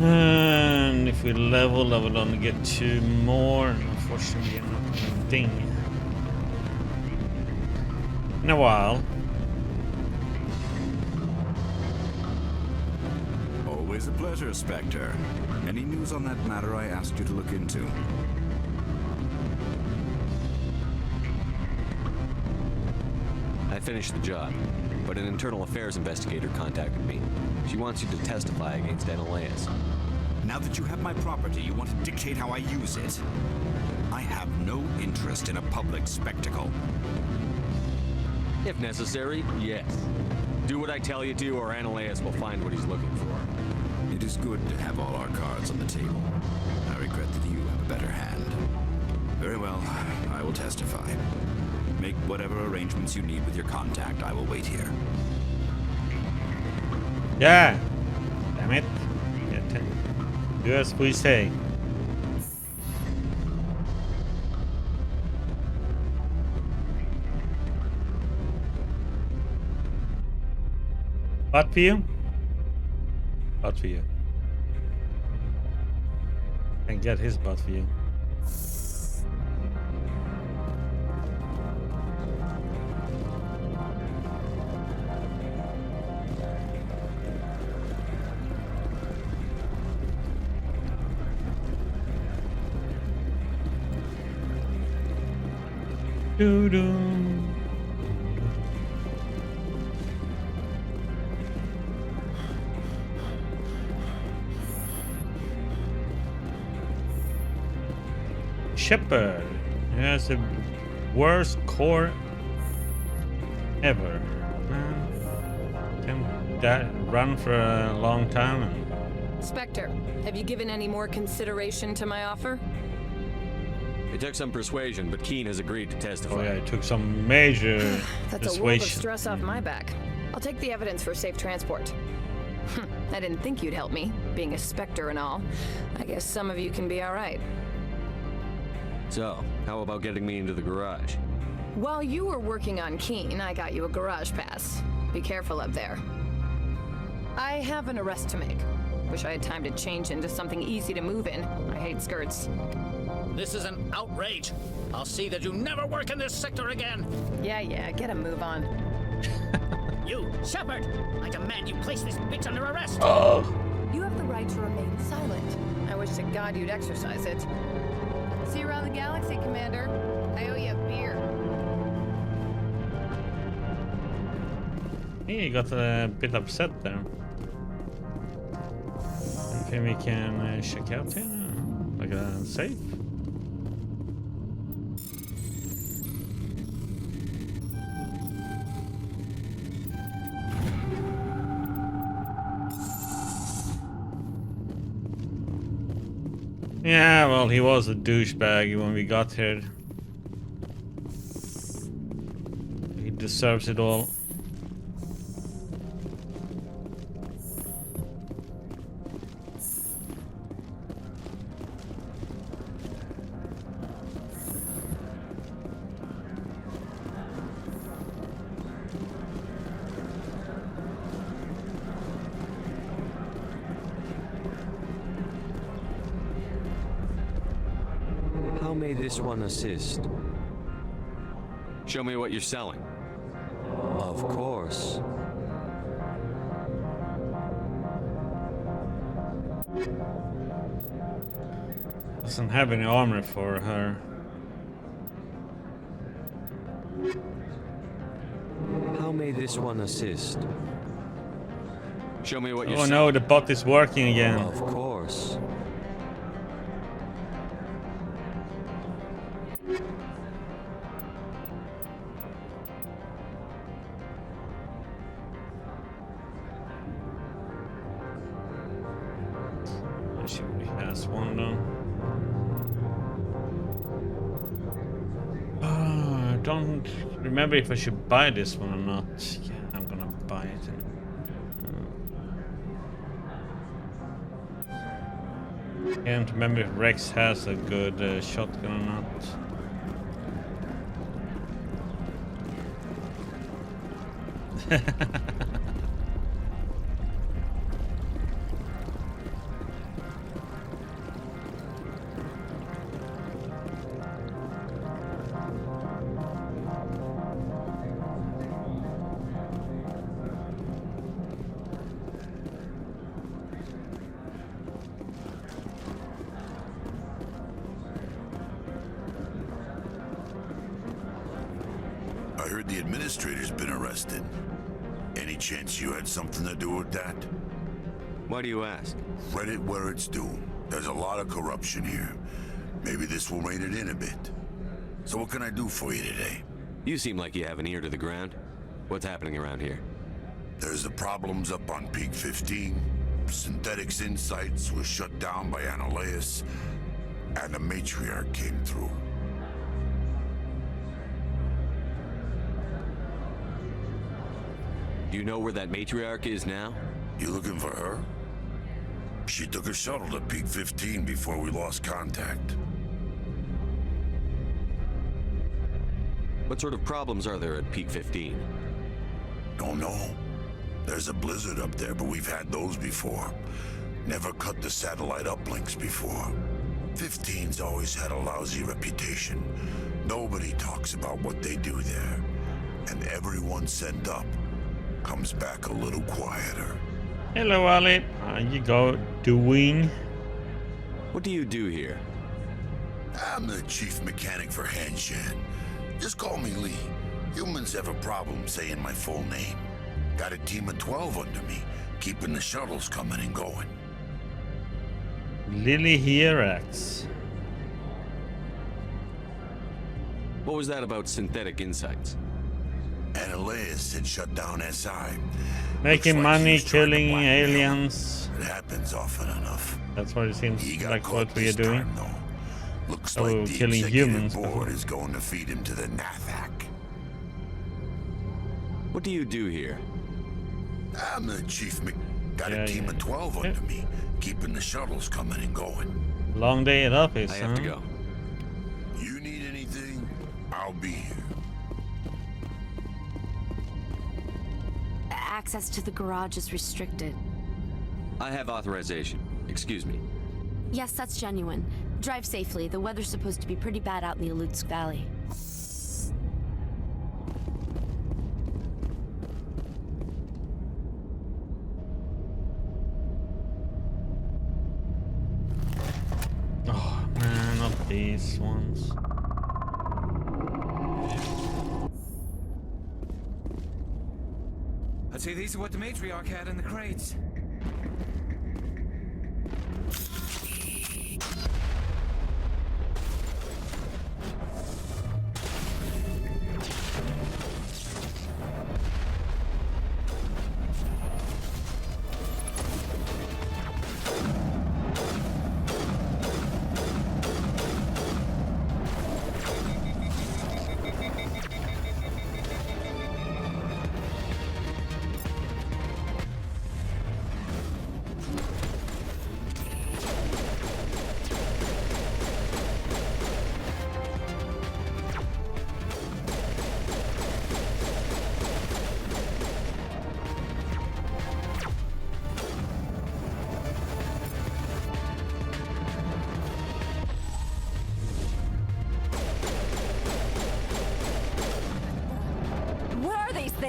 And if we level, I will only get 2 more. And unfortunately, I'm not gonna ding. In a while. Always a pleasure, Spectre. Any news on that matter I asked you to look into? I finished the job, but an internal affairs investigator contacted me. She wants you to testify against Ananias. Now that you have my property, you want to dictate how I use it? I have no interest in a public spectacle. If necessary, yes. Do what I tell you to, or Ananias will find what he's looking for. It is good to have all our cards on the table. I regret that you have a better hand. Very well, I will testify. Make whatever arrangements you need with your contact. I will wait here. Yeah. Damn it. Do as we say. Butt for you? Butt for you. And get his butt for you. Doo-doo. Shepard. He has the worst core ever. Can that run for a long time? Spectre, have you given any more consideration to my offer? It took some persuasion, but Keen has agreed to testify. Oh yeah, it took some major That's a world of stress off my back. I'll take the evidence for safe transport. I didn't think you'd help me, being a Spectre and all. I guess some of you can be alright. So, how about getting me into the garage? While you were working on Keen, I got you a garage pass. Be careful up there. I have an arrest to make. Wish I had time to change into something easy to move in. I hate skirts. This is an outrage. I'll see that you never work in this sector again. Yeah, get a move on. You, Shepard! I demand you place this bitch under arrest! Oh! You have the right to remain silent. I wish to God you'd exercise it. See you around the galaxy, Commander. I owe you a beer. He got a bit upset there. Anything we can check out here? Like a safe? Yeah, well, he was a douchebag when we got here. He deserves it all. How may this one assist? Show me what you're selling. Of course. Doesn't have any armor for her. How may this one assist? Show me what you're Oh selling. no, the bot is working again. Of course. She has one though. I don't remember if I should buy this one or not. Yeah, I'm gonna buy it. Can't remember if Rex has a good shotgun or not. I heard the administrator's been arrested. Any chance you had something to do with that? Why do you ask? Read it where it's due. There's a lot of corruption here. Maybe this will rein it in a bit. So what can I do for you today? You seem like you have an ear to the ground. What's happening around here? There's the problems up on Peak 15. Synthetics Insights was shut down by Annihilus, and the Matriarch came through. Do you know where that Matriarch is now? You looking for her? She took a shuttle to Peak 15 before we lost contact. What sort of problems are there at Peak 15? Don't know. There's a blizzard up there, but we've had those before. Never cut the satellite uplinks before. 15's always had a lousy reputation. Nobody talks about what they do there. And everyone sent up comes back a little quieter. Hello, Ali. How you doing? What do you do here? I'm the chief mechanic for Hanshan. Just call me Lee. Humans have a problem saying my full name. Got a team of 12 under me, keeping the shuttles coming and going. Lily here, X. What was that about synthetic insights? Analyst had shut down SI. Making money, killing aliens. It happens often enough. That's what it seems like what we are doing. Looks Oh, like the killing humans executive board before. is going to feed him to the Nathak. What do you do here? I'm the chief. Got Yeah, a team yeah. of 12 under me, keeping the shuttles coming and going. Long day at office, I have to go. You need anything? I'll be here. Access to the garage is restricted. I have authorization. Excuse me. Yes, that's genuine. Drive safely. The weather's supposed to be pretty bad out in the Alutsk Valley. Oh man, not these ones. I'd say these are what the matriarch had in the crates.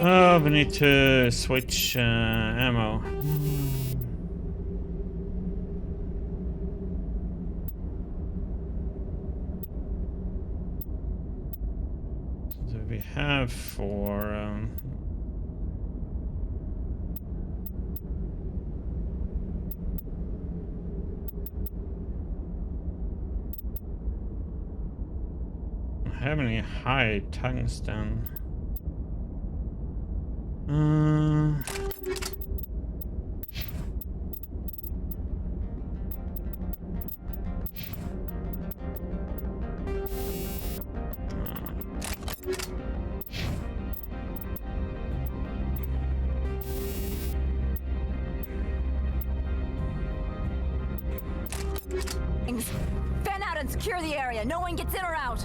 Oh, we need to switch ammo. So we have for have any high tungsten? Fan out and secure the area. No one gets in or out.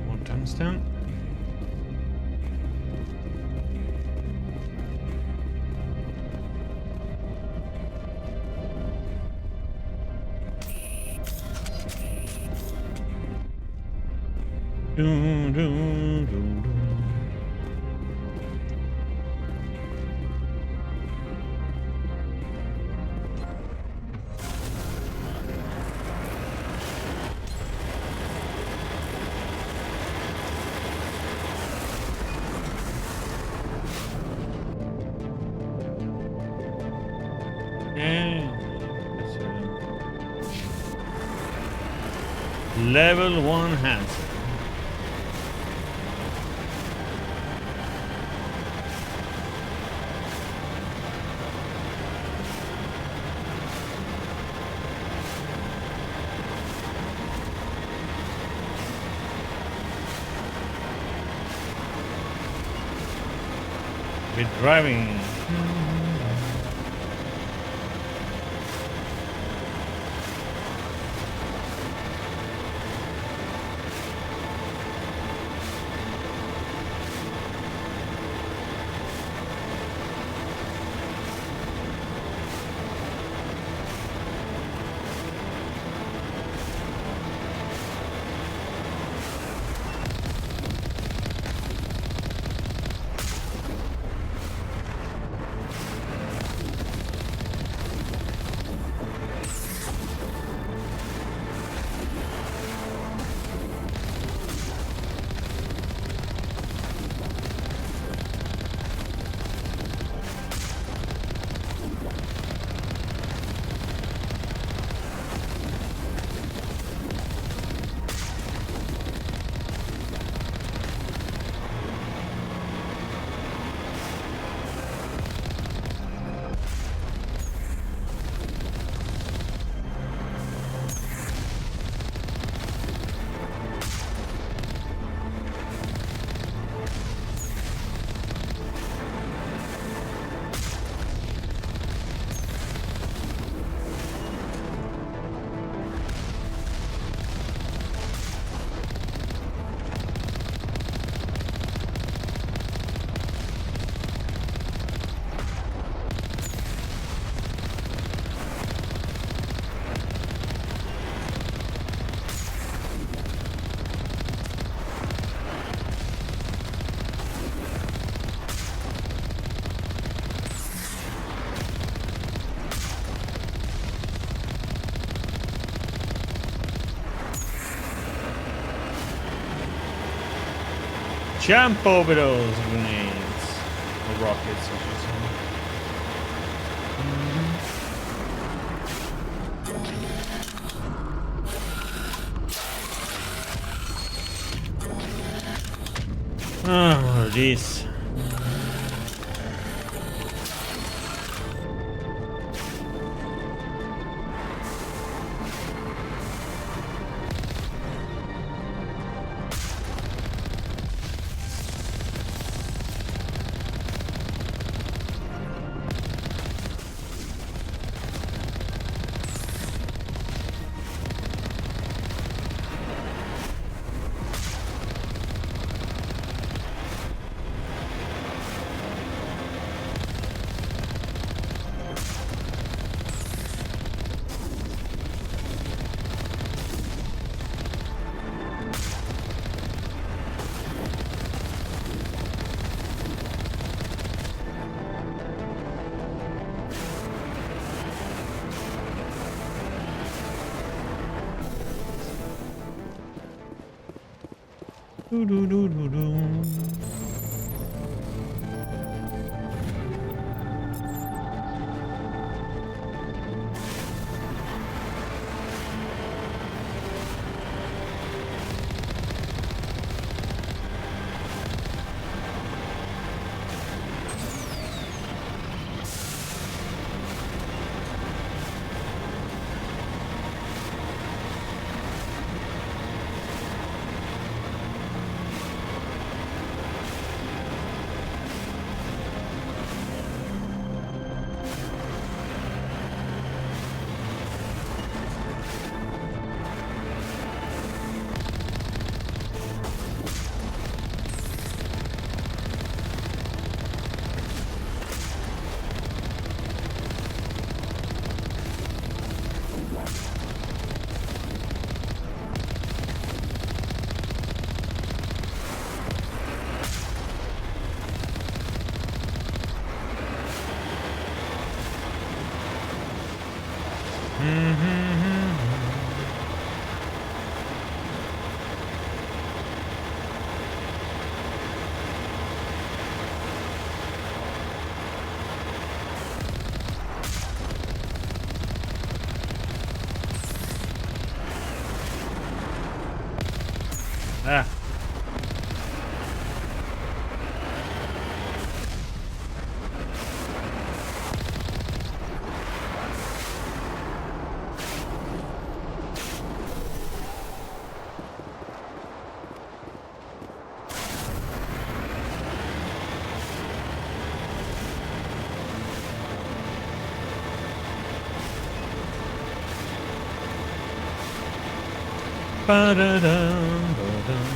One tungsten. Doo, doo, doo, doo. Level 1 hands. We're driving. Jump over those grenades. Or rockets, I should say. Oh, jeez. Ah. Ba-da-dum, ba-dum.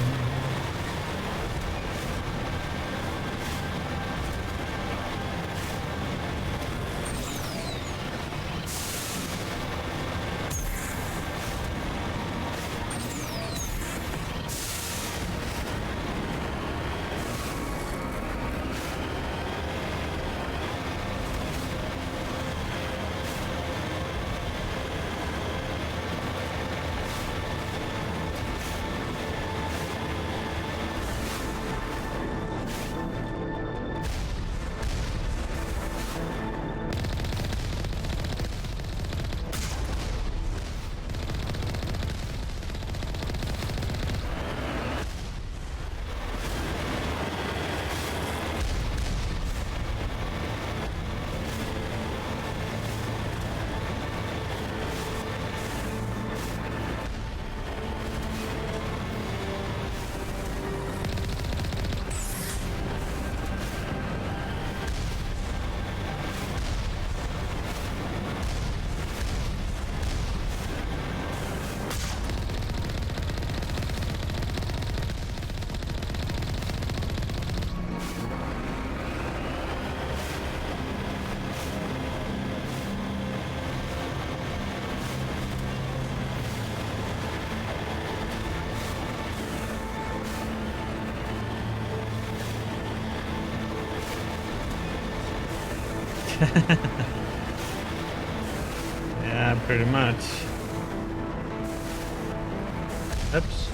Yeah, pretty much. Oops.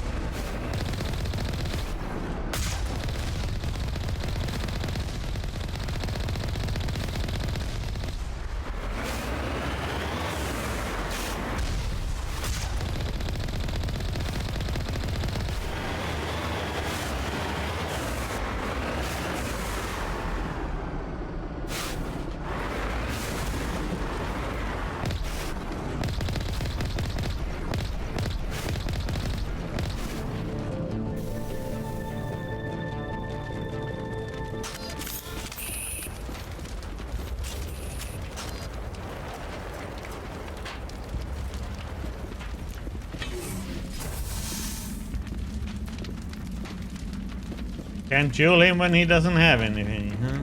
Can't duel him when he doesn't have anything, huh?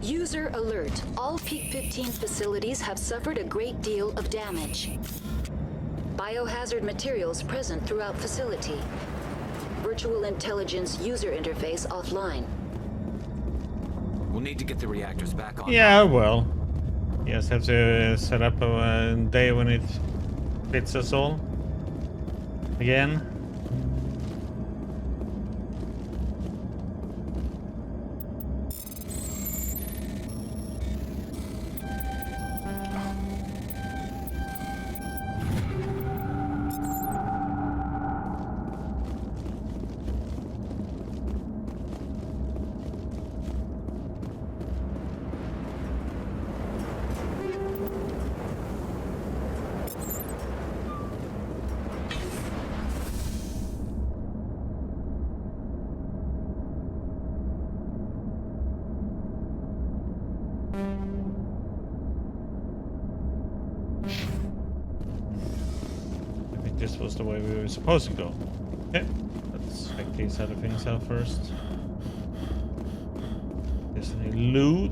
User alert. All Peak 15 facilities have suffered a great deal of damage. Biohazard materials present throughout facility. Virtual intelligence user interface offline. We'll need to get the reactors back on. Yeah, well. You just have to set up a day when it fits us all. Again. This was the way we were supposed to go. Okay, let's check these other things out first. There's any loot.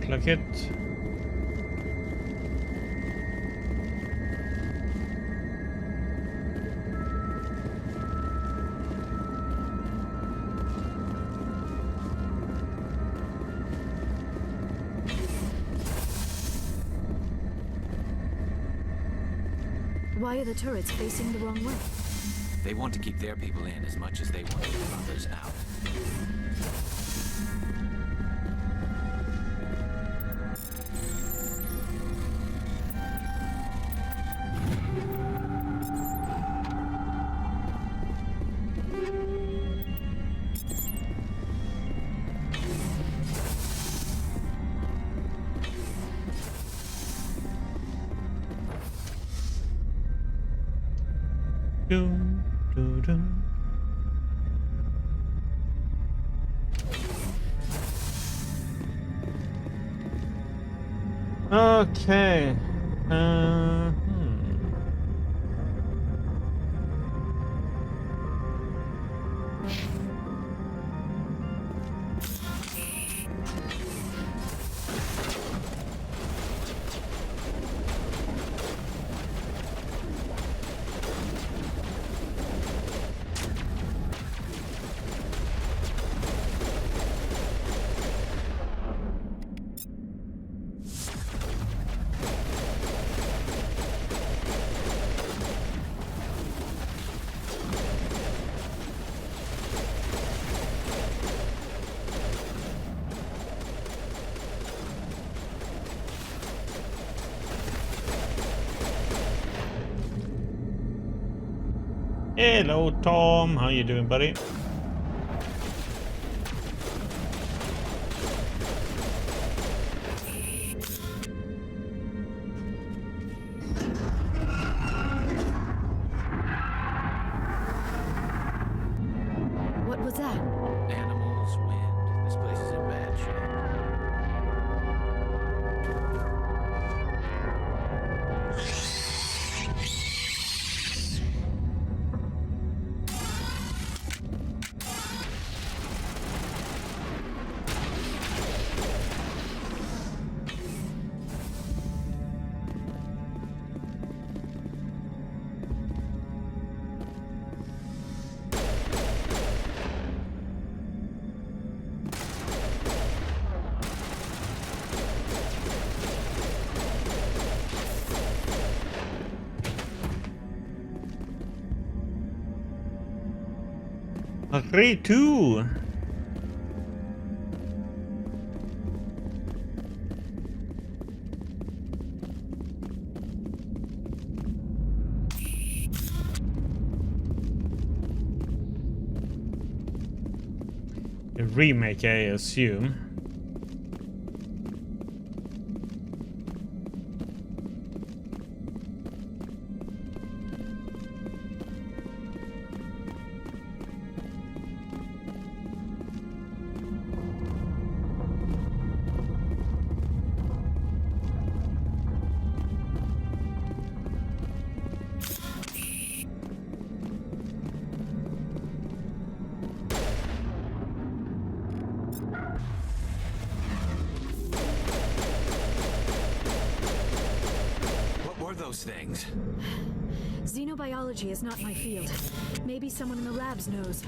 Like it. Why are the turrets facing the wrong way? They want to keep their people in as much as they want to keep others out. Dun, dun, dun. Okay. Hello, Tom. How you doing, buddy? What was that? Animals, wind. This place is in bad shape. Agree too. A remake, I assume. Those things. Xenobiology is not my field. Maybe someone in the labs knows.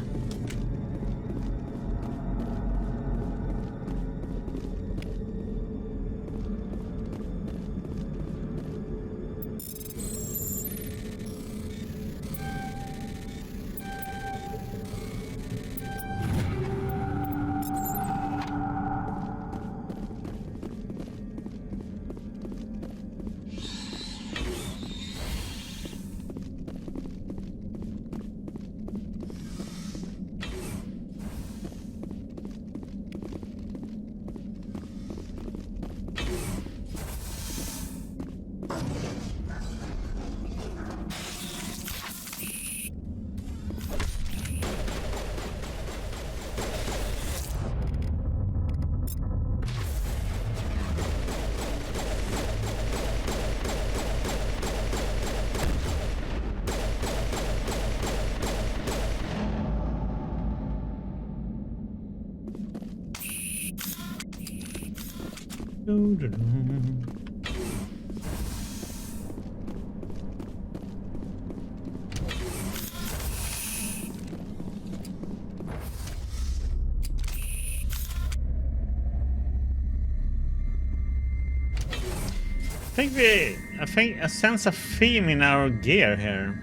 I think I sense a theme in our gear here.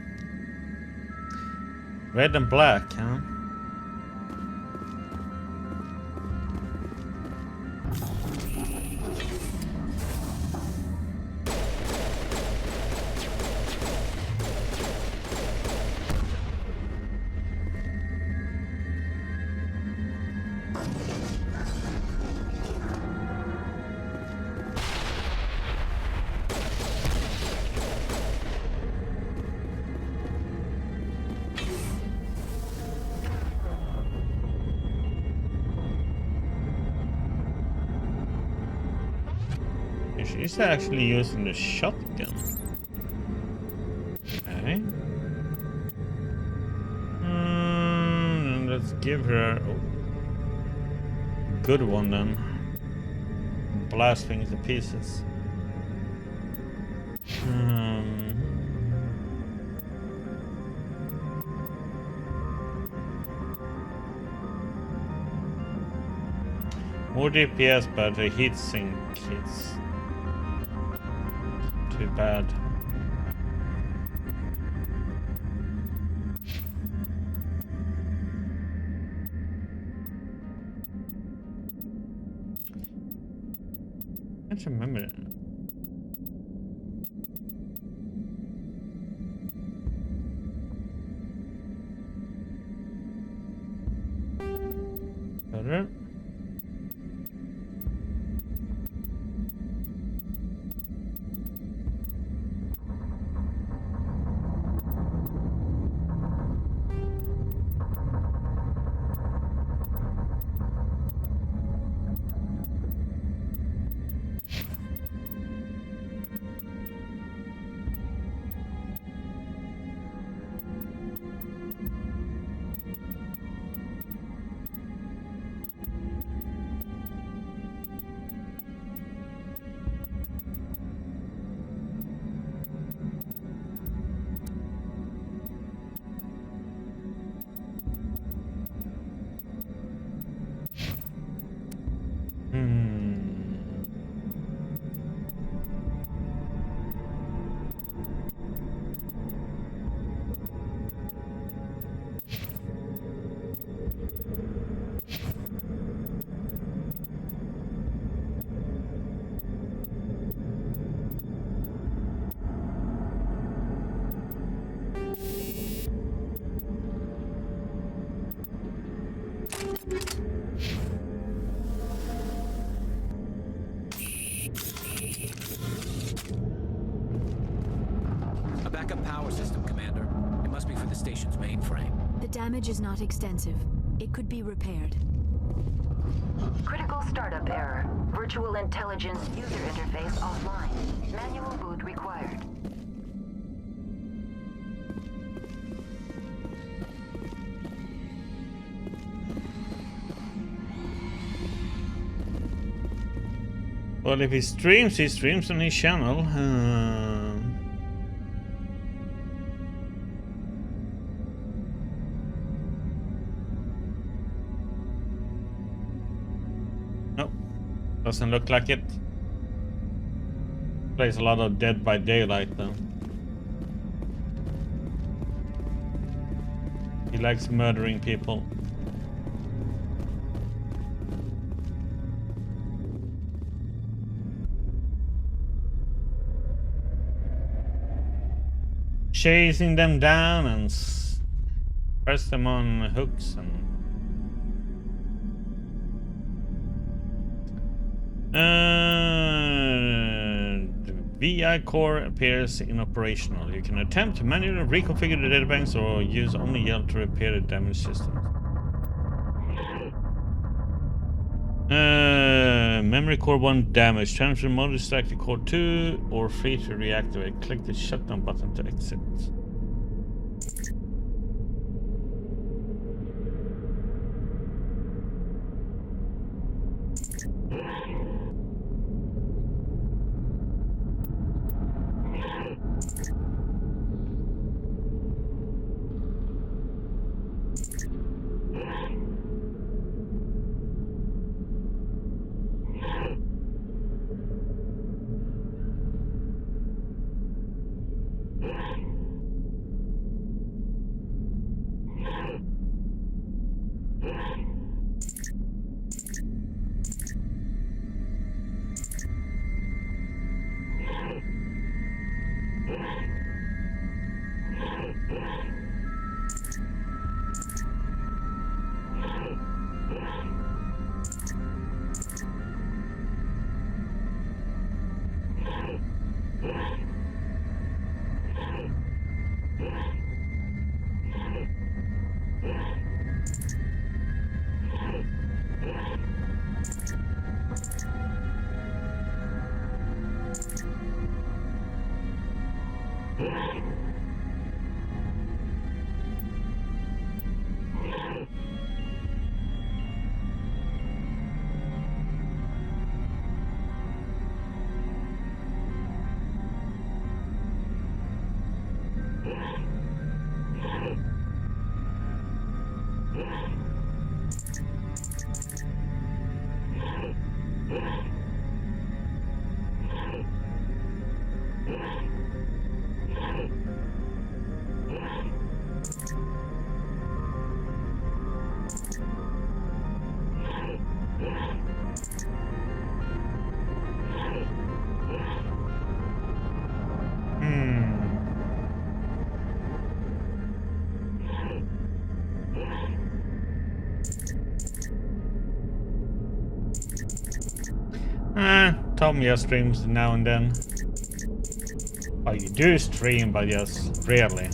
Red and black, huh? She's actually using the shotgun. Okay. Let's give her a good one then. Blast things to pieces. More DPS, but the heat sink is too bad. I can't remember it. Roger. A backup power system, Commander. It must be for the station's mainframe. The damage is not extensive. It could be repaired. Critical startup error. Virtual intelligence user interface offline. Manual boot required. Well, if he streams on his channel. No, doesn't look like it. Plays a lot of Dead by Daylight though. He likes murdering people. Chasing them down and press them on hooks and the VI core appears inoperational. You can attempt to manually reconfigure the databanks or use only Yell to repair the damaged system. Memory core 1 damaged. Transfer mode is select core 2 or free to reactivate. Click the shutdown button to exit. Tom just streams now and then. Oh, you do stream, but just rarely.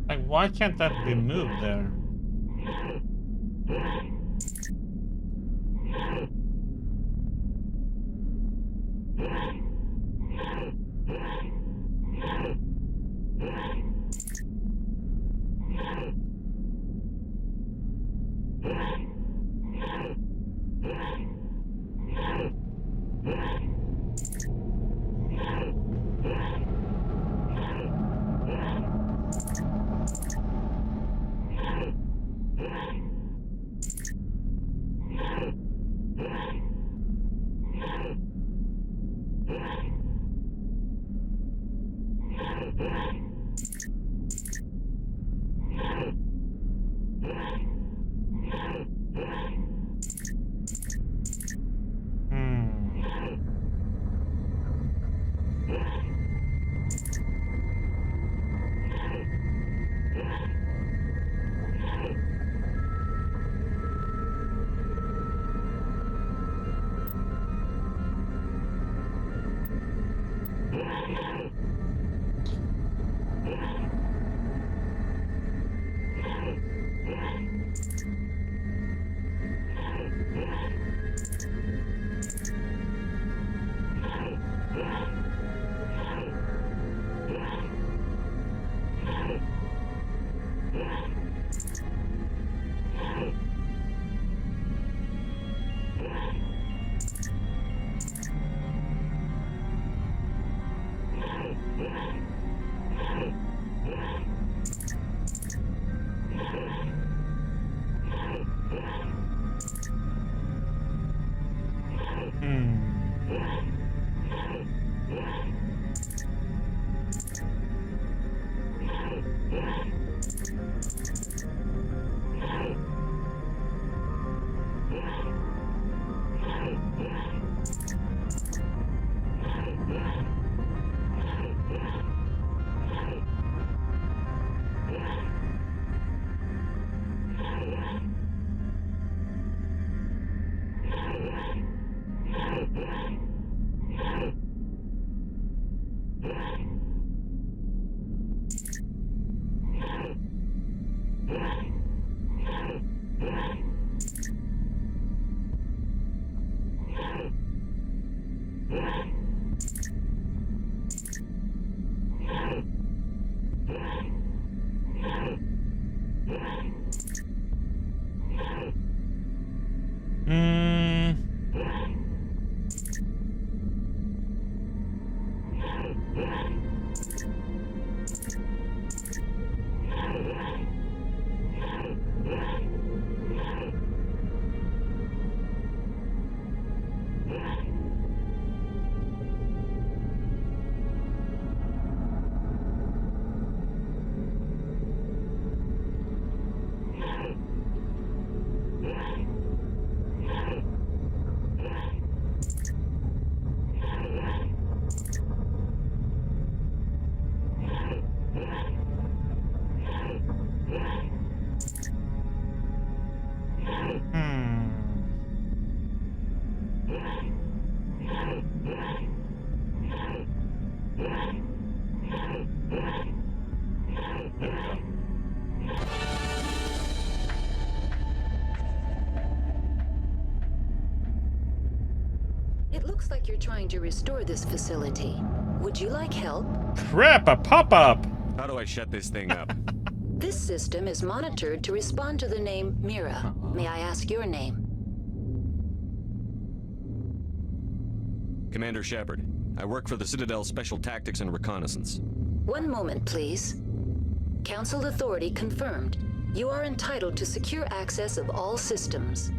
Like, why can't that be moved there? It looks like you're trying to restore this facility. Would you like help? Crap, a pop-up! How do I shut this thing up? This system is monitored to respond to the name Mira. May I ask your name? Commander Shepard. I work for the Citadel Special Tactics and Reconnaissance. One moment, please. Council authority confirmed. You are entitled to secure access of all systems.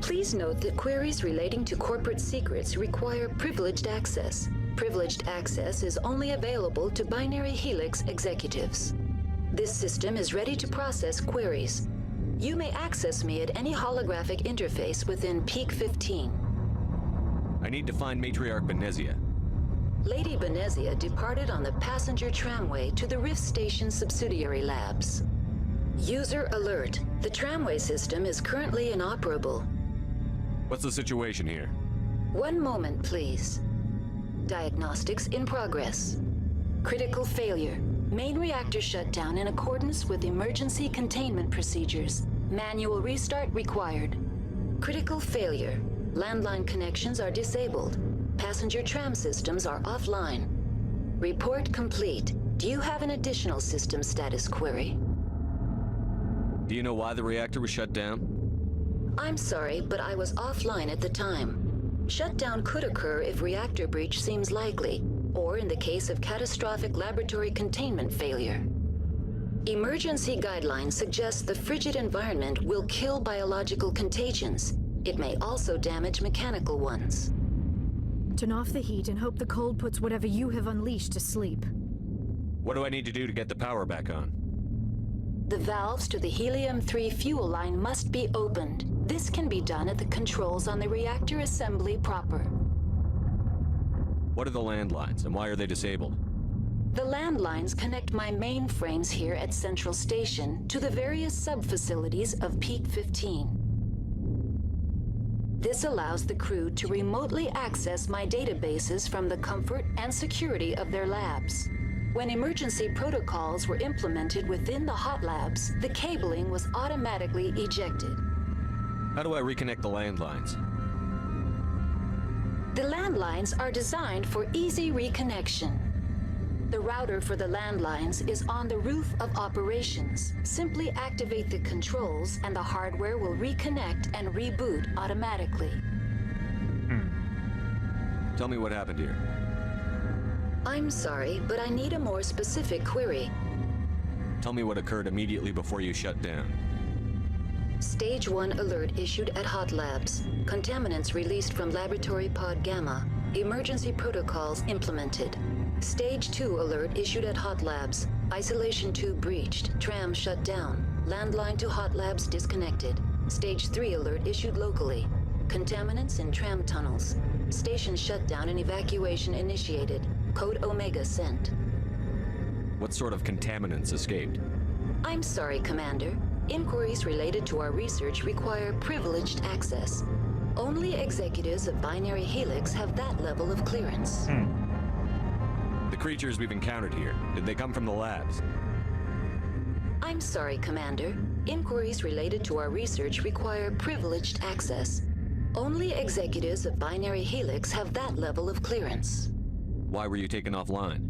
Please note that queries relating to corporate secrets require privileged access. Privileged access is only available to Binary Helix executives. This system is ready to process queries. You may access me at any holographic interface within Peak 15. I need to find Matriarch Benezia. Lady Benezia departed on the passenger tramway to the Rift Station subsidiary labs. User alert. The tramway system is currently inoperable. What's the situation here? One moment, please. Diagnostics in progress. Critical failure. Main reactor shut down in accordance with emergency containment procedures. Manual restart required. Critical failure. Landline connections are disabled. Passenger tram systems are offline. Report complete. Do you have an additional system status query? Do you know why the reactor was shut down? I'm sorry, but I was offline at the time. Shutdown could occur if reactor breach seems likely, or in the case of catastrophic laboratory containment failure. Emergency guidelines suggest the frigid environment will kill biological contagions. It may also damage mechanical ones. Turn off the heat and hope the cold puts whatever you have unleashed to sleep. What do I need to do to get the power back on? The valves to the helium-3 fuel line must be opened. This can be done at the controls on the reactor assembly proper. What are the landlines, and why are they disabled? The landlines connect my mainframes here at Central Station to the various sub-facilities of Peak 15. This allows the crew to remotely access my databases from the comfort and security of their labs. When emergency protocols were implemented within the hot labs, the cabling was automatically ejected. How do I reconnect the landlines? The landlines are designed for easy reconnection. The router for the landlines is on the roof of operations. Simply activate the controls and the hardware will reconnect and reboot automatically. Tell me what happened here. I'm sorry, but I need a more specific query. Tell me what occurred immediately before you shut down. Stage 1 alert issued at Hot Labs. Contaminants released from Laboratory Pod Gamma. Emergency protocols implemented. Stage 2 alert issued at Hot Labs. Isolation tube breached. Tram shut down. Landline to Hot Labs disconnected. Stage 3 alert issued locally. Contaminants in tram tunnels. Station shutdown and evacuation initiated. Code Omega sent. What sort of contaminants escaped? I'm sorry, Commander. Inquiries related to our research require privileged access. Only executives of Binary Helix have that level of clearance. The creatures we've encountered here, did they come from the labs? I'm sorry, Commander. Inquiries related to our research require privileged access. Only executives of Binary Helix have that level of clearance. Why were you taken offline?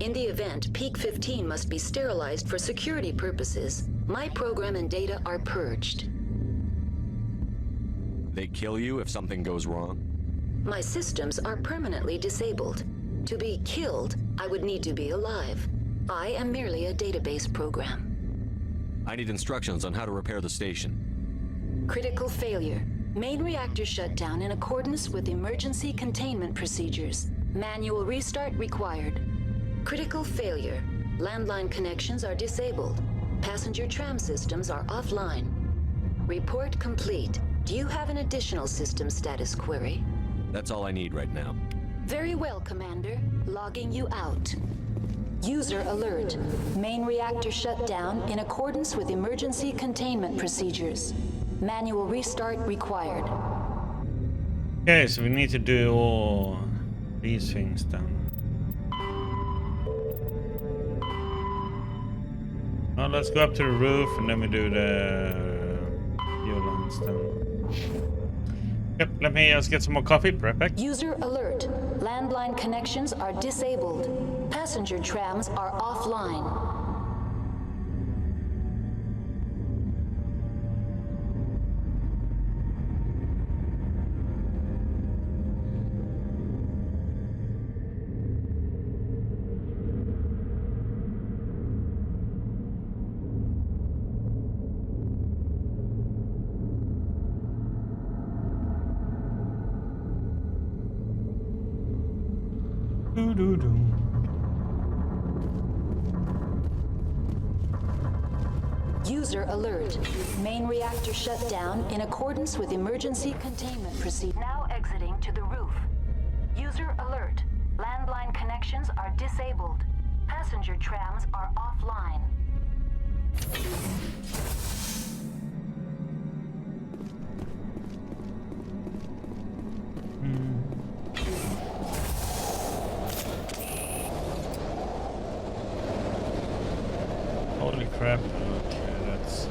In the event, Peak 15 must be sterilized for security purposes. My program and data are purged. They kill you if something goes wrong? My systems are permanently disabled. To be killed, I would need to be alive. I am merely a database program. I need instructions on how to repair the station. Critical failure. Main reactor shut down in accordance with emergency containment procedures. Manual restart required. Critical failure. Landline connections are disabled. Passenger tram systems are offline. Report complete. Do you have an additional system status query? That's all I need right now. Very well, Commander. Logging you out. User alert. Main reactor shut down in accordance with emergency containment procedures. Manual restart required. Okay, so we need to do all these things then. Well, let's go up to the roof and then we do the fuel lines then. Yep, let me just get some more coffee. Right back. User alert. Landline connections are disabled. Passenger trams are offline. User alert. Main reactor shut down in accordance with emergency containment procedures. Now exiting to the roof. User alert. Landline connections are disabled. Passenger trams are offline. Holy crap. Okay, that's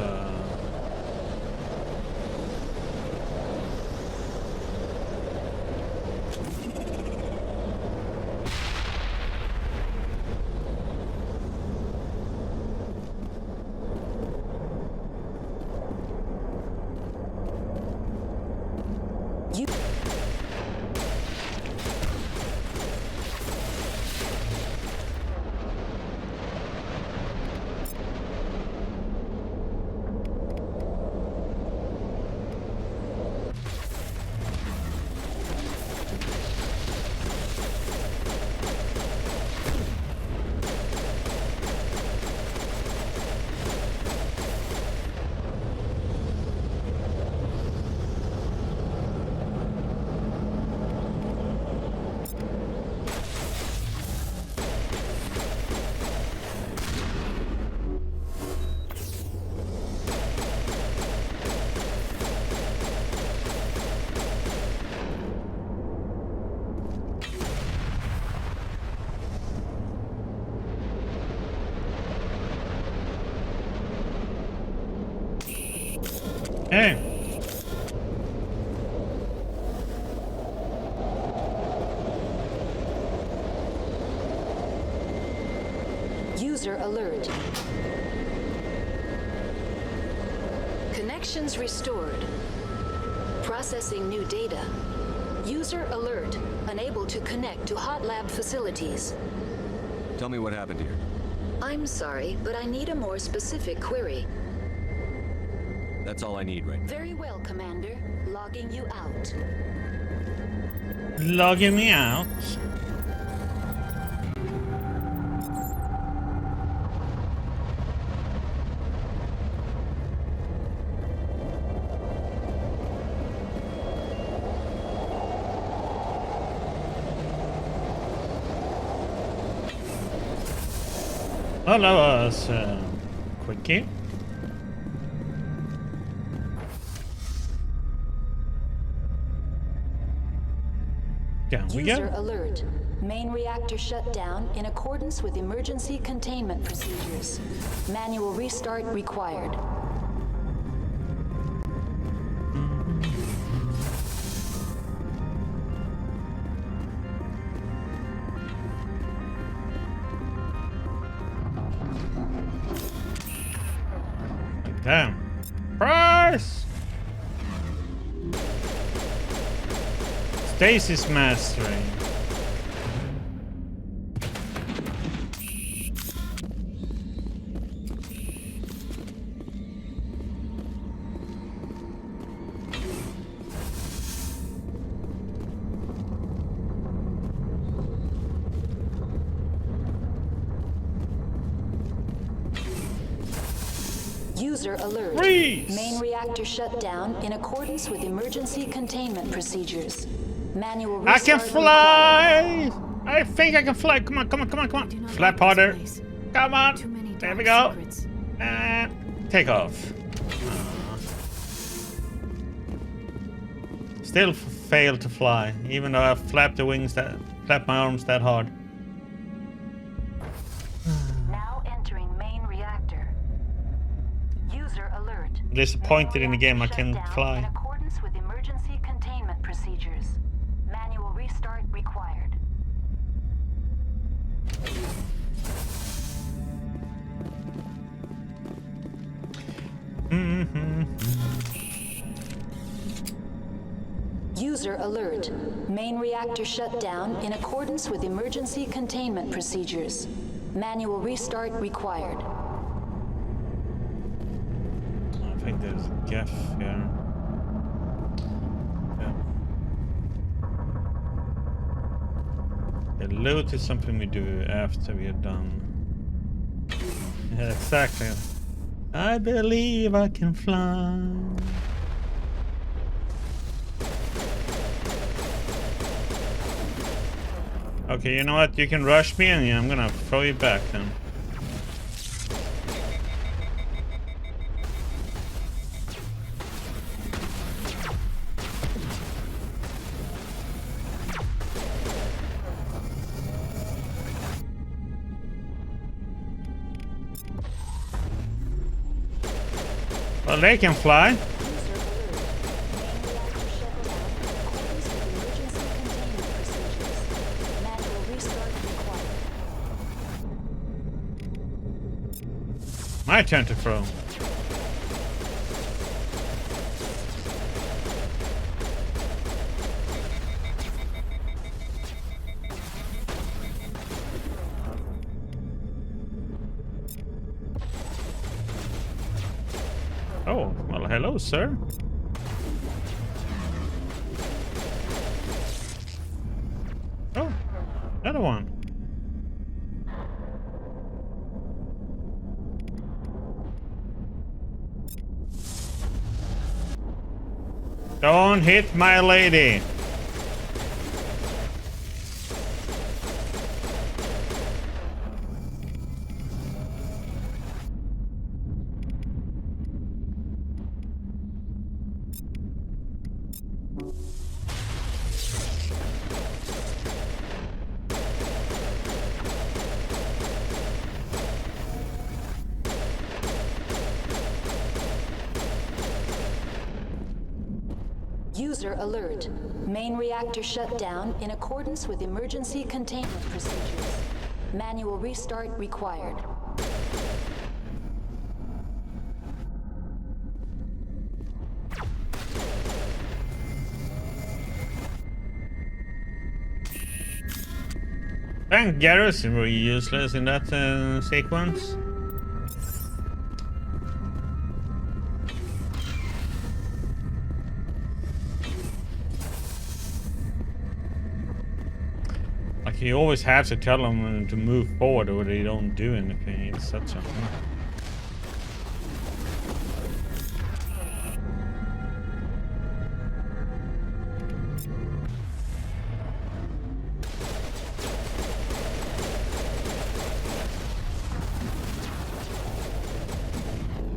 hey. User alert. Connections restored. Processing new data. User alert. Unable to connect to hot lab facilities. Tell me what happened here. I'm sorry, but I need a more specific query. That's all I need right now. Very well, Commander. Logging you out. Logging me out. Well, that was quickie. Down we User go. alert. Main reactor shut down in accordance with emergency containment procedures. Manual restart required. Damn. Price! Stasis mastering. User alert. Freeze! Main reactor shut down in accordance with emergency containment procedures. Manual I restart can fly! I think I can fly. Come on, come on, come on, come on. Flap harder. Come on. There we go. And take off. Still failed to fly, even though I flapped the wings flapped my arms that hard. Now entering main reactor. User alert. Disappointed in the game I can't In fly. accordance with emergency containment procedures. Manual restart required. User alert. Main reactor shut down in accordance with emergency containment procedures. Manual restart required. I think there's a gaff here. Yeah. The loot is something we do after we are done. Yeah, exactly. I believe I can fly. Okay, you know what? You can rush me and I'm gonna throw you back then. Well, they can fly. My turn to throw. Oh, well, hello, sir. Oh, another one. Don't hit my lady. User alert. Main reactor shut down in accordance with emergency containment procedures. Manual restart required. Thank Garrus, were useless in that sequence. Like you always have to tell them to move forward or they don't do anything. It's such a...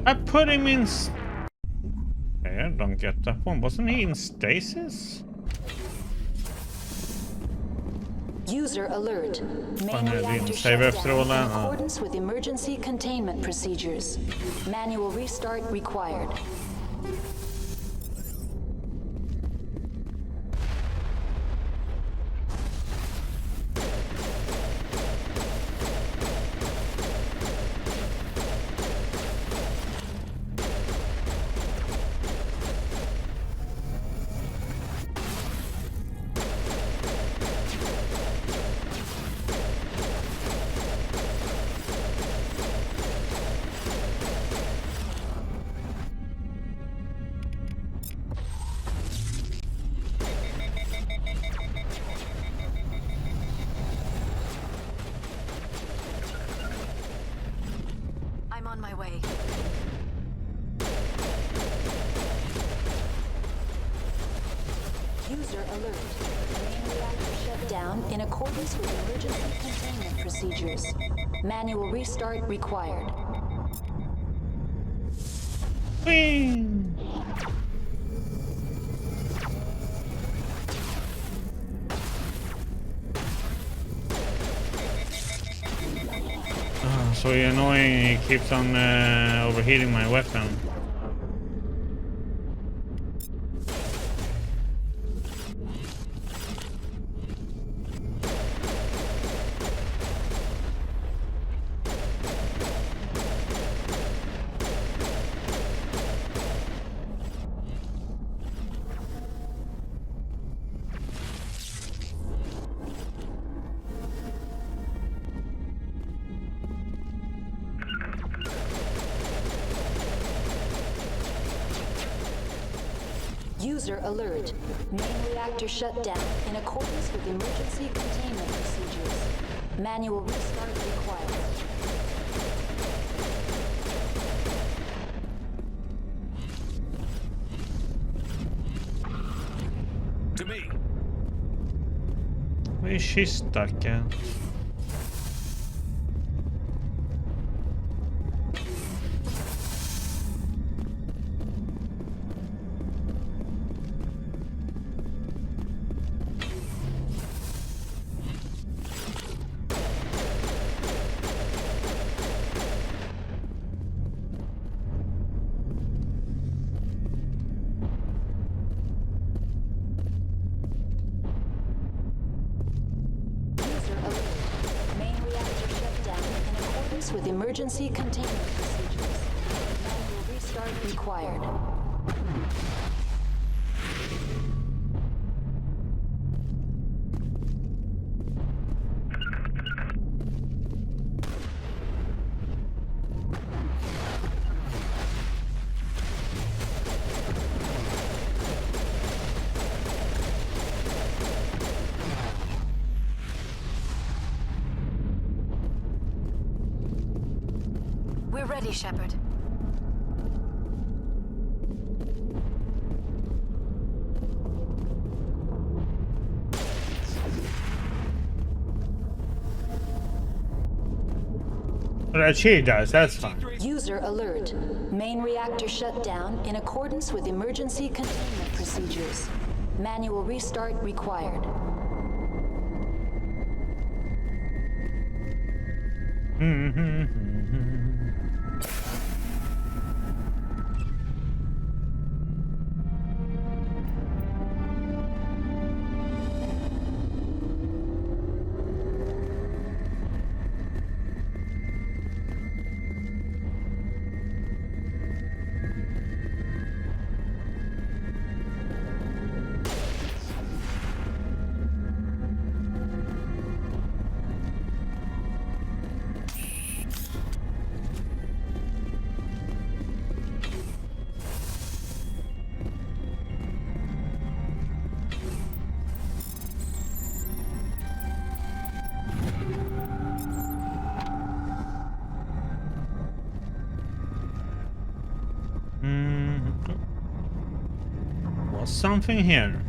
I put him in... Okay, I don't get that one. Wasn't he in stasis? User alert. Main Fan, är reactor din shut save down efter in rollen? Ja. accordance with emergency containment procedures. Manual restart required. I'm on my way. User alert. Main reactor shut down in accordance with emergency containment procedures. Manual restart required. So annoying, he keeps on overheating my weapon. User alert. Main reactor shut down in accordance with emergency containment procedures. Manual restart required. To me. Where is she stuck at? With emergency containment procedures. Manual restart required. We're ready, Shepard. But she does, that's fine. User alert. Main reactor shut down in accordance with emergency containment procedures. Manual restart required. Was something here?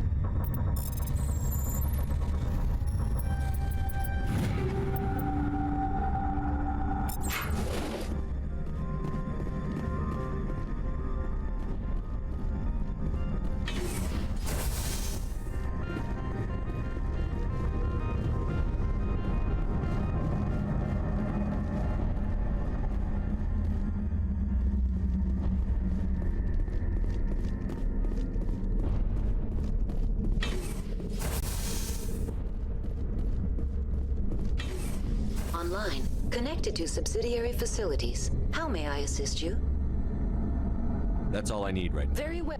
Online, connected to subsidiary facilities. How may I assist you? That's all I need right now. Very well.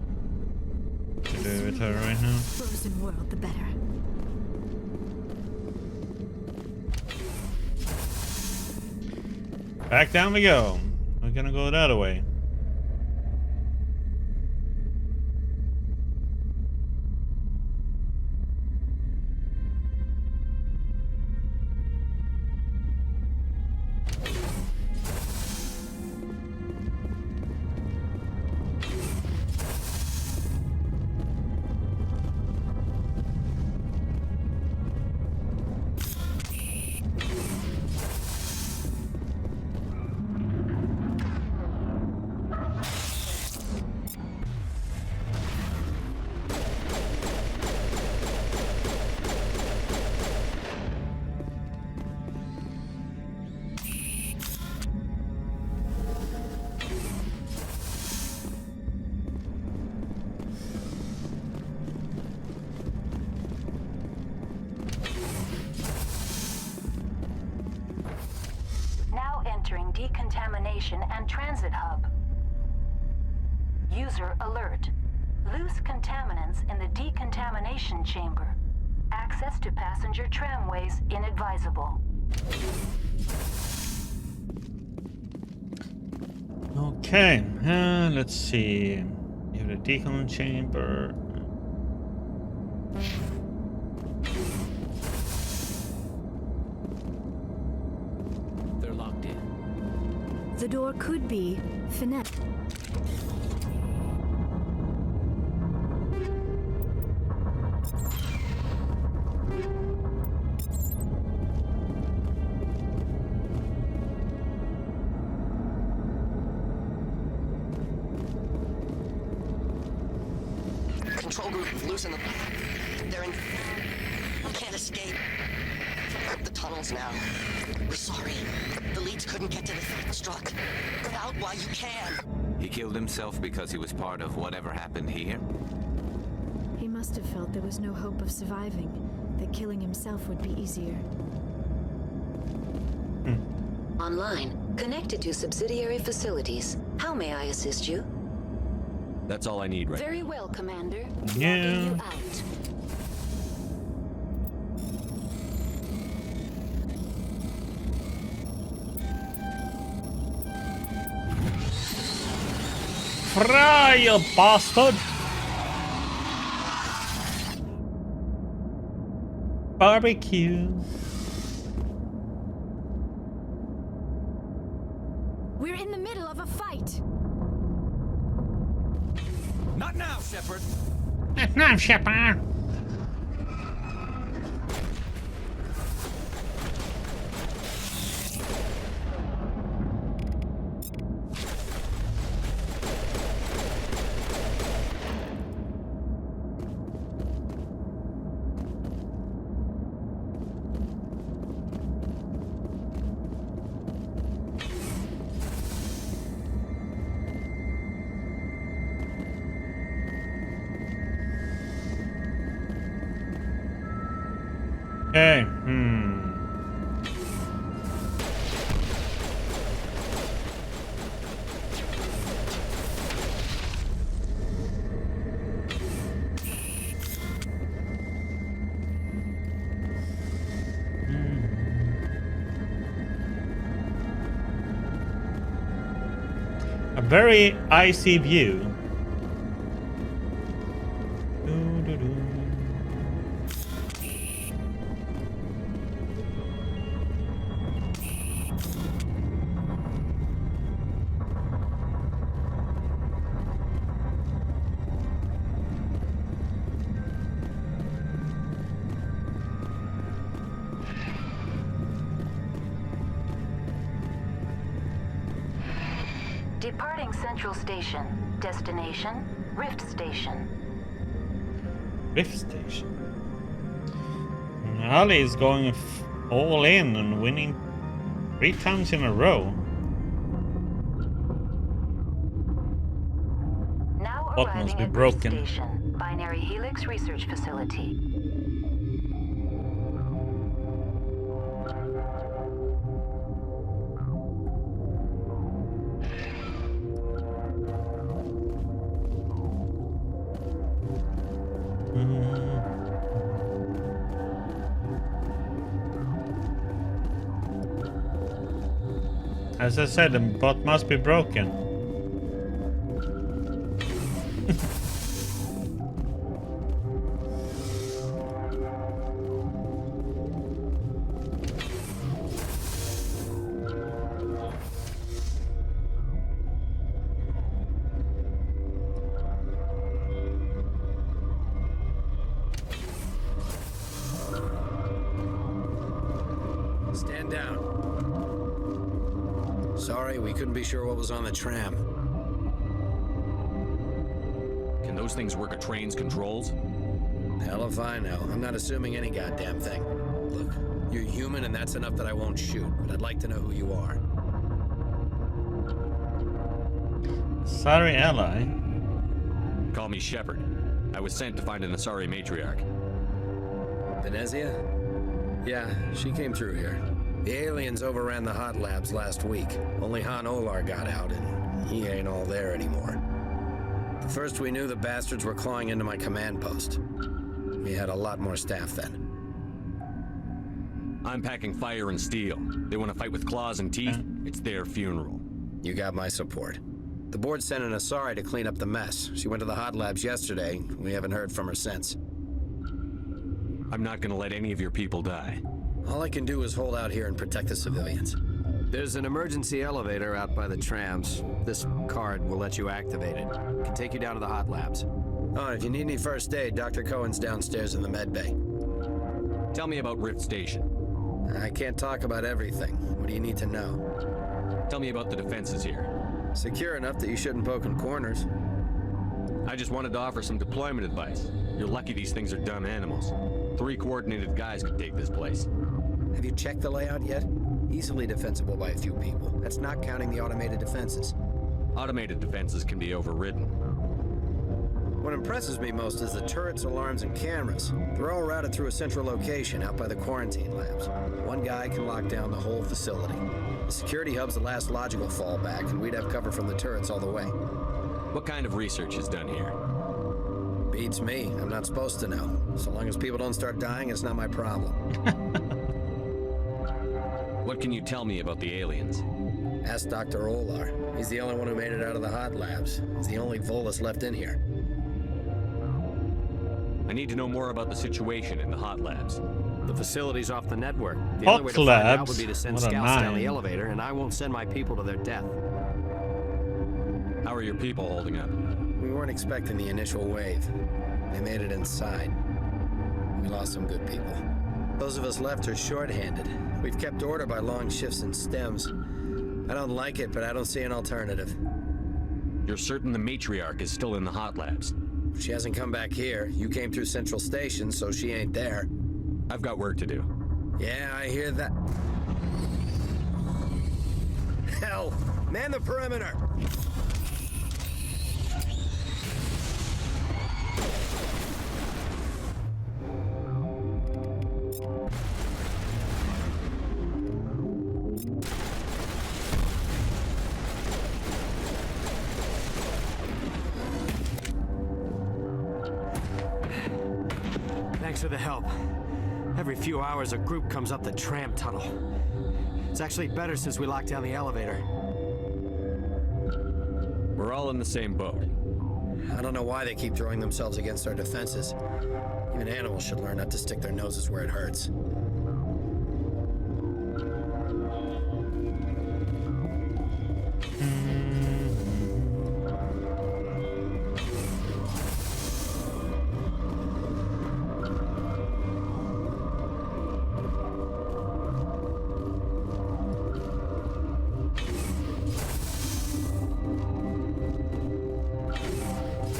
To do with her right now. Frozen world, the better. Back down we go. We're gonna go the other way. Entering decontamination and transit hub. User alert. Loose contaminants in the decontamination chamber. Access to passenger tramways inadvisable. Okay, let's see. You have the decon chamber. The door could be finesse. Control group, loosen them. They're in. We can't escape. The tunnels now. We're sorry. The leads couldn't get to the struck. Get out while you can. He killed himself because he was part of whatever happened here? He must have felt there was no hope of surviving, that killing himself would be easier. Online, connected to subsidiary facilities. How may I assist you? That's all I need right Very well, Commander. Yeah. Logging you out. Fry, you bastard! Barbecue. We're in the middle of a fight. Not now, Shepard. Not now, Shepard. Okay, A very icy view. Departing Central Station. Destination, Rift Station. Rift Station. Ali is going all in and winning 3 times in a row. Now What arriving must be at broken? Rift Station, Binary Helix Research Facility. As I said, the bot must be broken. Stand down. Sorry, we couldn't be sure what was on the tram. Can those things work a train's controls? Hell if I know. I'm not assuming any goddamn thing. Look, you're human and that's enough that I won't shoot, but I'd like to know who you are. Sorry, ally. Call me Shepard. I was sent to find an Asari matriarch. Venezia? Yeah, she came through here. The aliens overran the hot labs last week. Only Han Olar got out, and he ain't all there anymore. First we knew the bastards were clawing into my command post. We had a lot more staff then. I'm packing fire and steel. They want to fight with claws and teeth? It's their funeral. You got my support. The board sent an Asari to clean up the mess. She went to the hot labs yesterday. We haven't heard from her since. I'm not gonna let any of your people die. All I can do is hold out here and protect the civilians. There's an emergency elevator out by the trams. This card will let you activate it. It can take you down to the hot labs. Oh, if you need any first aid, Dr. Cohen's downstairs in the med bay. Tell me about Rift Station. I can't talk about everything. What do you need to know? Tell me about the defenses here. Secure enough that you shouldn't poke in corners. I just wanted to offer some deployment advice. You're lucky these things are dumb animals. 3 coordinated guys could take this place. Have you checked the layout yet? Easily defensible by a few people. That's not counting the automated defenses. Automated defenses can be overridden. What impresses me most is the turrets, alarms, and cameras. They're all routed through a central location out by the quarantine labs. One guy can lock down the whole facility. The security hub's the last logical fallback, and we'd have cover from the turrets all the way. What kind of research is done here? Beats me. I'm not supposed to know. So long as people don't start dying, it's not my problem. What can you tell me about the aliens? Ask Dr. Olar. He's the only one who made it out of the hot labs. He's the only Volus left in here. I need to know more about the situation in the hot labs. The facility's off the network. The Hot only way to find out labs? would be to send What a scouts down the nine. elevator, and I won't send my people to their death. How are your people holding up? We weren't expecting the initial wave. They made it inside. We lost some good people. Those of us left are short-handed. We've kept order by long shifts and stems. I don't like it, but I don't see an alternative. You're certain the matriarch is still in the hot labs? She hasn't come back here. You came through Central Station, so she ain't there. I've got work to do. Yeah, I hear that. Hell! Man the perimeter! Thanks for the help. Every few hours, a group comes up the tram tunnel. It's actually better since we locked down the elevator. We're all in the same boat. I don't know why they keep throwing themselves against our defenses. Even animals should learn not to stick their noses where it hurts.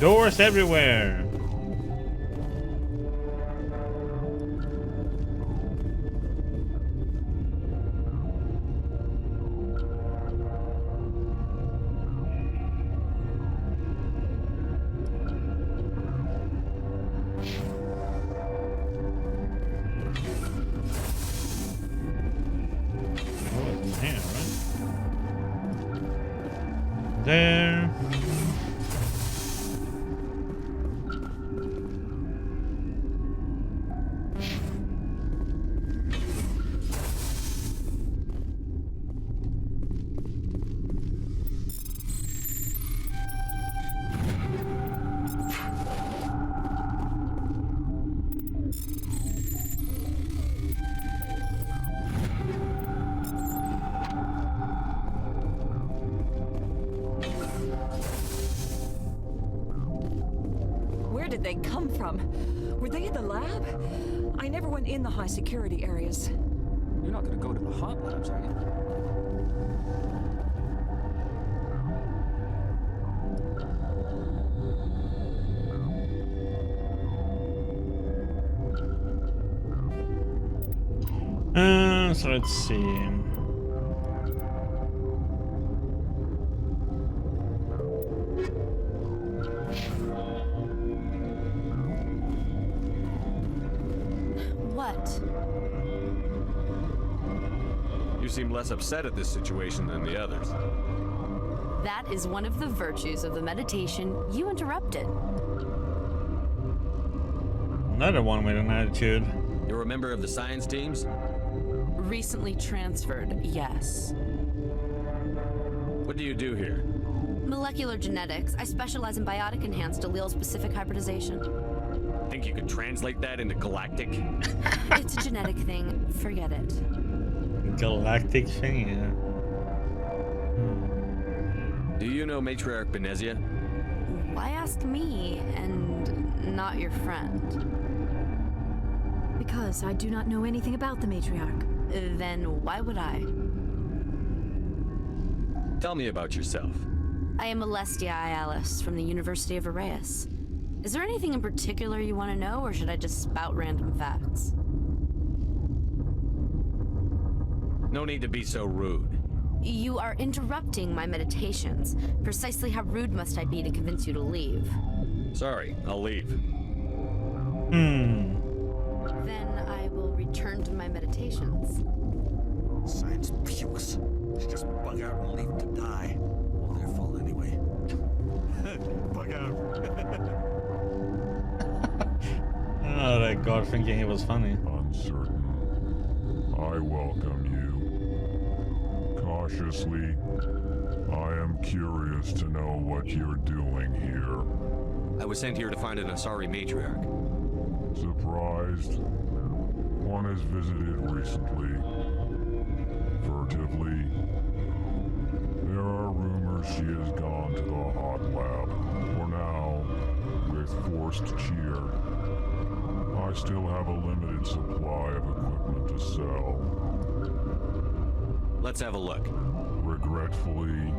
Doors everywhere. There. Where did they come from? Were they in the lab? I never went in the high security areas. You're not gonna go to the hot labs, are you? So let's see. What? You seem less upset at this situation than the others. That is one of the virtues of the meditation you interrupted. Another one with an attitude. You're a member of the science teams? Recently transferred, yes. What do you do here? Molecular genetics. I specialize in biotic enhanced allele-specific hybridization. Think you could translate that into galactic? It's a genetic thing. Forget it. Galactic thing, yeah. Do you know Matriarch Benezia? Why ask me and not your friend? Because I do not know anything about the matriarch. Then why would I? Tell me about yourself. I am Alestia Ialis from the University of Arraeus. Is there anything in particular you want to know, or should I just spout random facts? No need to be so rude. You are interrupting my meditations. Precisely how rude must I be to convince you to leave? Sorry, I'll leave. Then I will return to my meditations. Science pukes. Just bug out and leave them to die. All their fault anyway. Bug out. Oh, that god thinking he was funny. Uncertain. I welcome you. Cautiously, I am curious to know what you're doing here. I was sent here to find an Asari matriarch. Surprised? One has visited recently. Furtively. There are rumors she has gone to the hot lab. For now, with forced cheer. I still have a limited supply of equipment to sell. Let's have a look. Regretfully,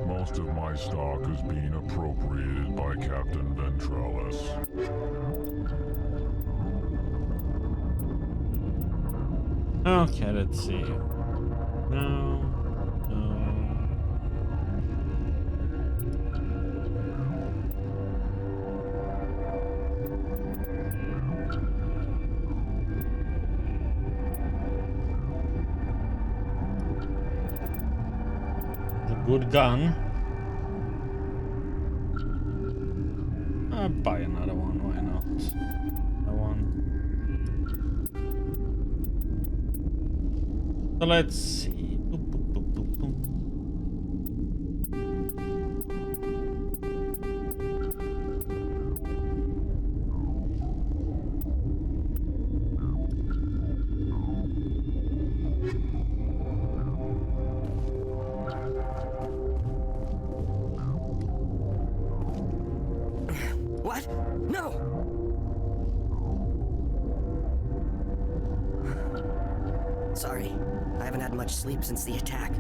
most of my stock is being appropriated by Captain Ventralis. Okay, let's see. No. Good gun. I'll buy another one, why not? That one. So let's see. Boop, boop, boop, boop, boop. What? No! Sorry, I haven't had much sleep since the attack.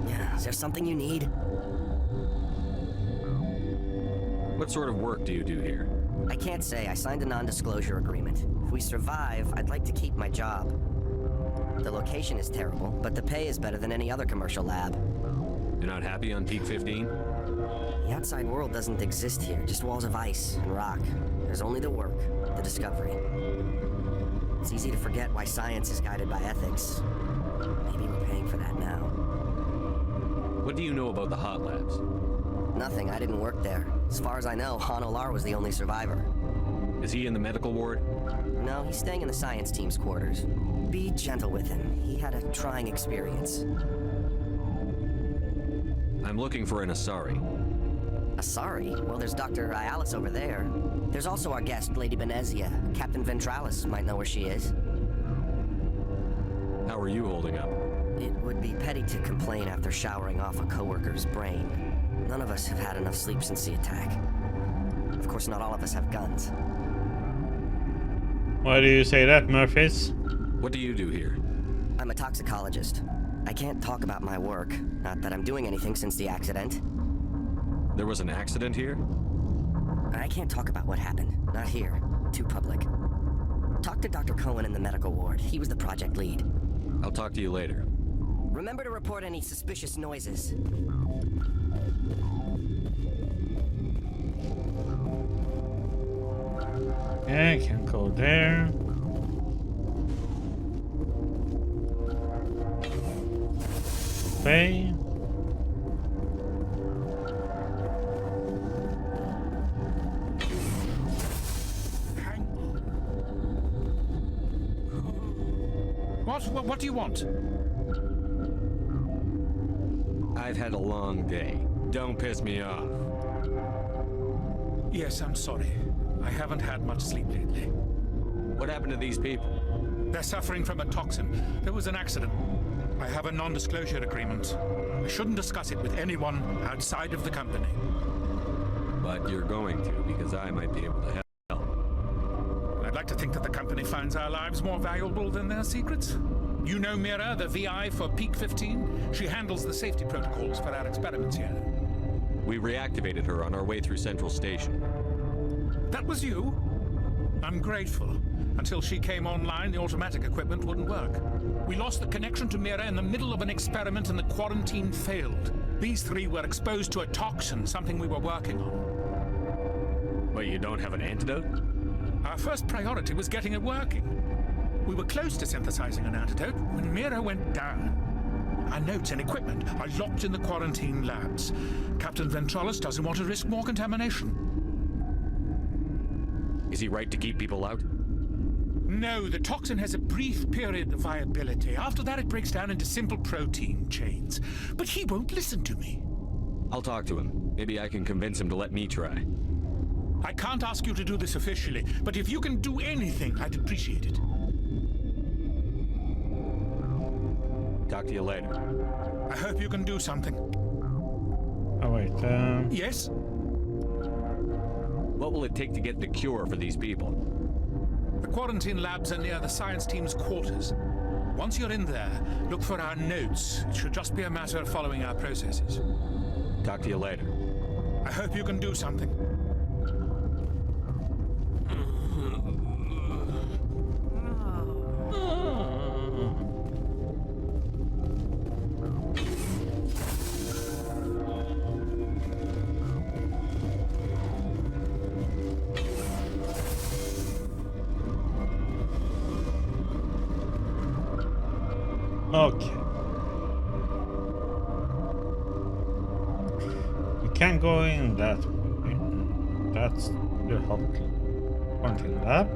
Yeah, is there something you need? What sort of work do you do here? I can't say. I signed a non-disclosure agreement. If we survive, I'd like to keep my job. The location is terrible, but the pay is better than any other commercial lab. You're not happy on Peak 15? The outside world doesn't exist here, just walls of ice and rock. There's only the work, the discovery. It's easy to forget why science is guided by ethics. Maybe we're paying for that now. What do you know about the hot labs? Nothing, I didn't work there. As far as I know, Han Olar was the only survivor. Is he in the medical ward? No, he's staying in the science team's quarters. Be gentle with him. He had a trying experience. I'm looking for an Asari. Sorry? Well, there's Dr. Ayalis over there. There's also our guest, Lady Benezia. Captain Ventralis might know where she is. How are you holding up? It would be petty to complain after showering off a coworker's brain. None of us have had enough sleep since the attack. Of course, not all of us have guns. Why do you say that, Murphys? What do you do here? I'm a toxicologist. I can't talk about my work. Not that I'm doing anything since the accident. There was an accident here? I can't talk about what happened. Not here. Too public. Talk to Dr. Cohen in the medical ward. He was the project lead. I'll talk to you later. Remember to report any suspicious noises. Yeah, I can go there. Okay. What do you want? I've had a long day. Don't piss me off. Yes, I'm sorry. I haven't had much sleep lately. What happened to these people? They're suffering from a toxin. There was an accident. I have a non-disclosure agreement. I shouldn't discuss it with anyone outside of the company. But you're going to, because I might be able to help. I'd like to think that the company finds our lives more valuable than their secrets. You know Mira, the VI for Peak 15? She handles the safety protocols for our experiments here. We reactivated her on our way through Central Station. That was you? I'm grateful. Until she came online, the automatic equipment wouldn't work. We lost the connection to Mira in the middle of an experiment and the quarantine failed. These three were exposed to a toxin, something we were working on. But you don't have an antidote? Our first priority was getting it working. We were close to synthesizing an antidote when Mira went down. Our notes and equipment are locked in the quarantine labs. Captain Ventralis doesn't want to risk more contamination. Is he right to keep people out? No, the toxin has a brief period of viability. After that, it breaks down into simple protein chains. But he won't listen to me. I'll talk to him. Maybe I can convince him to let me try. I can't ask you to do this officially, but if you can do anything, I'd appreciate it. Talk to you later. I hope you can do something. Oh, wait, Yes? What will it take to get the cure for these people? The quarantine labs are near the science team's quarters. Once you're in there, look for our notes. It should just be a matter of following our processes. Talk to you later. I hope you can do something. Okay. You can't go in that way. That's the hunting lab.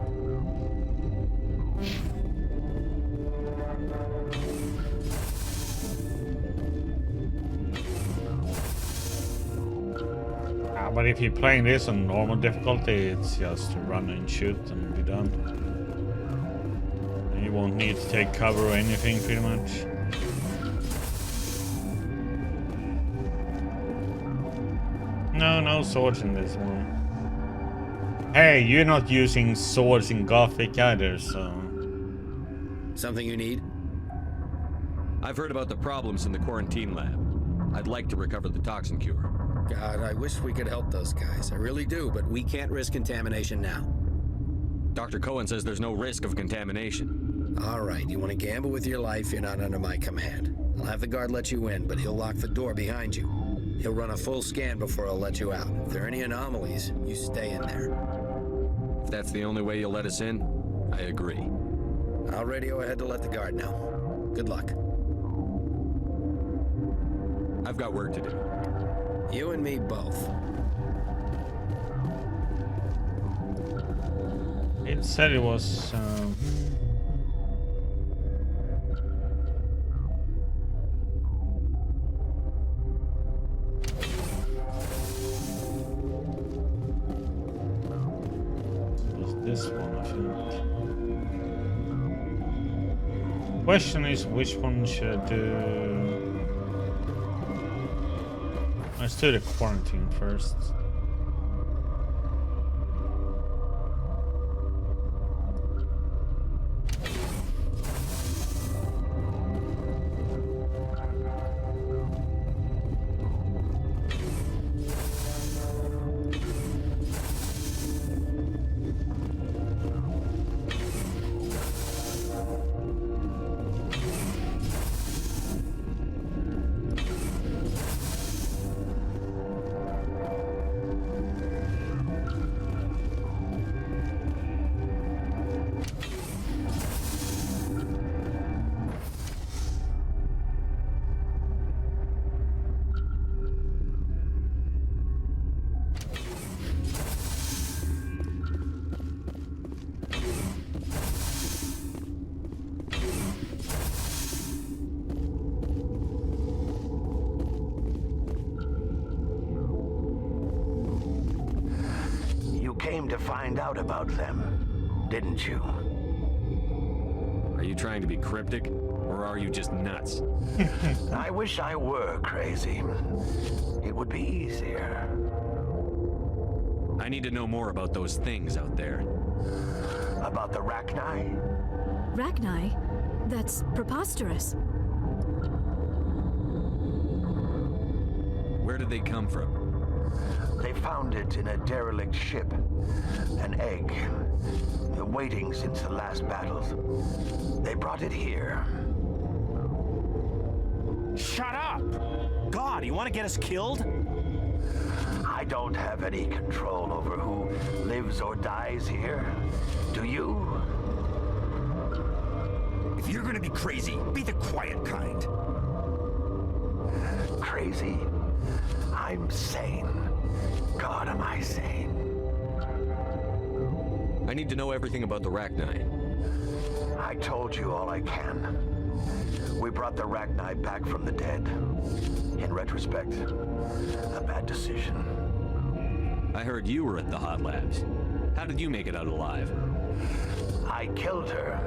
But if you're playing this on normal difficulty, it's just to run and shoot and be done. You won't need to take cover or anything, pretty much. No swords in this one. Hey, you're not using swords in Gothic either, so... Something you need? I've heard about the problems in the quarantine lab. I'd like to recover the toxin cure. God, I wish we could help those guys. I really do, but we can't risk contamination now. Dr. Cohen says there's no risk of contamination. All right, you want to gamble with your life, you're not under my command. I'll have the guard let you in, but he'll lock the door behind you. He'll run a full scan before he'll let you out. If there are any anomalies, you stay in there. If that's the only way you'll let us in, I agree. I'll radio ahead to let the guard know. Good luck. I've got work to do. You and me both. It said it was... Question is, which one should I do? Let's do the quarantine first. Came to find out about them, didn't you? Are you trying to be cryptic, or are you just nuts? I wish I were crazy. It would be easier. I need to know more about those things out there. About the Rachni? Rachni? That's preposterous. Where did they come from? They found it in a derelict ship. An egg. Waiting since the last battles. They brought it here. Shut up! God, you want to get us killed? I don't have any control over who lives or dies here. Do you? If you're gonna be crazy, be the quiet kind. Crazy? I'm sane. God, am I sane? I need to know everything about the Rachni. I told you all I can. We brought the Rachni back from the dead. In retrospect, a bad decision. I heard you were at the hot labs. How did you make it out alive? I killed her.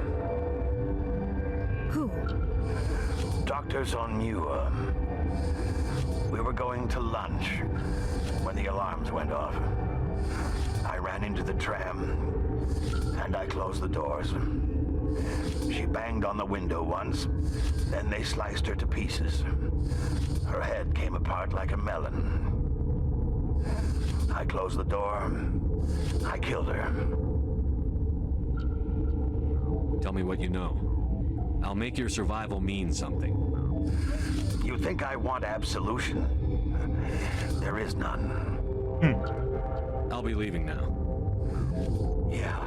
Who? Doctors on Muir. We were going to lunch when the alarms went off. I ran into the tram, and I closed the doors. She banged on the window once, then they sliced her to pieces. Her head came apart like a melon. I closed the door. I killed her. Tell me what you know. I'll make your survival mean something. You think I want absolution? There is none. I'll be leaving now. Yeah.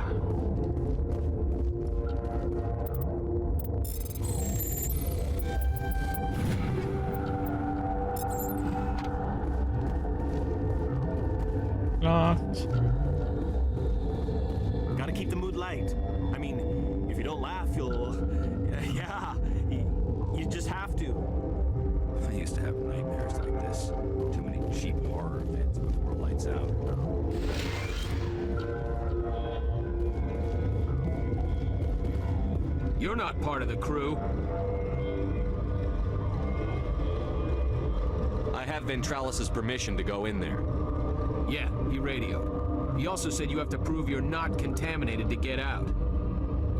Locked. Gotta keep the mood light. I mean, if you don't laugh, you'll... yeah, you just have to. I used to have nightmares like this. Too many cheap horror events before lights out. You're not part of the crew. I have Ventralis's permission to go in there. Yeah, he radioed. He also said you have to prove you're not contaminated to get out.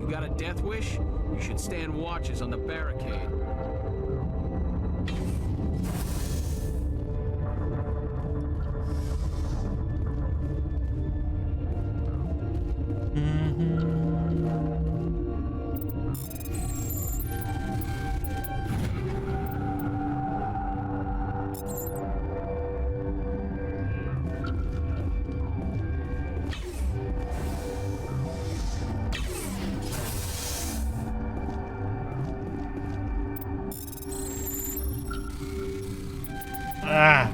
You got a death wish? You should stand watches on the barricade. Ah.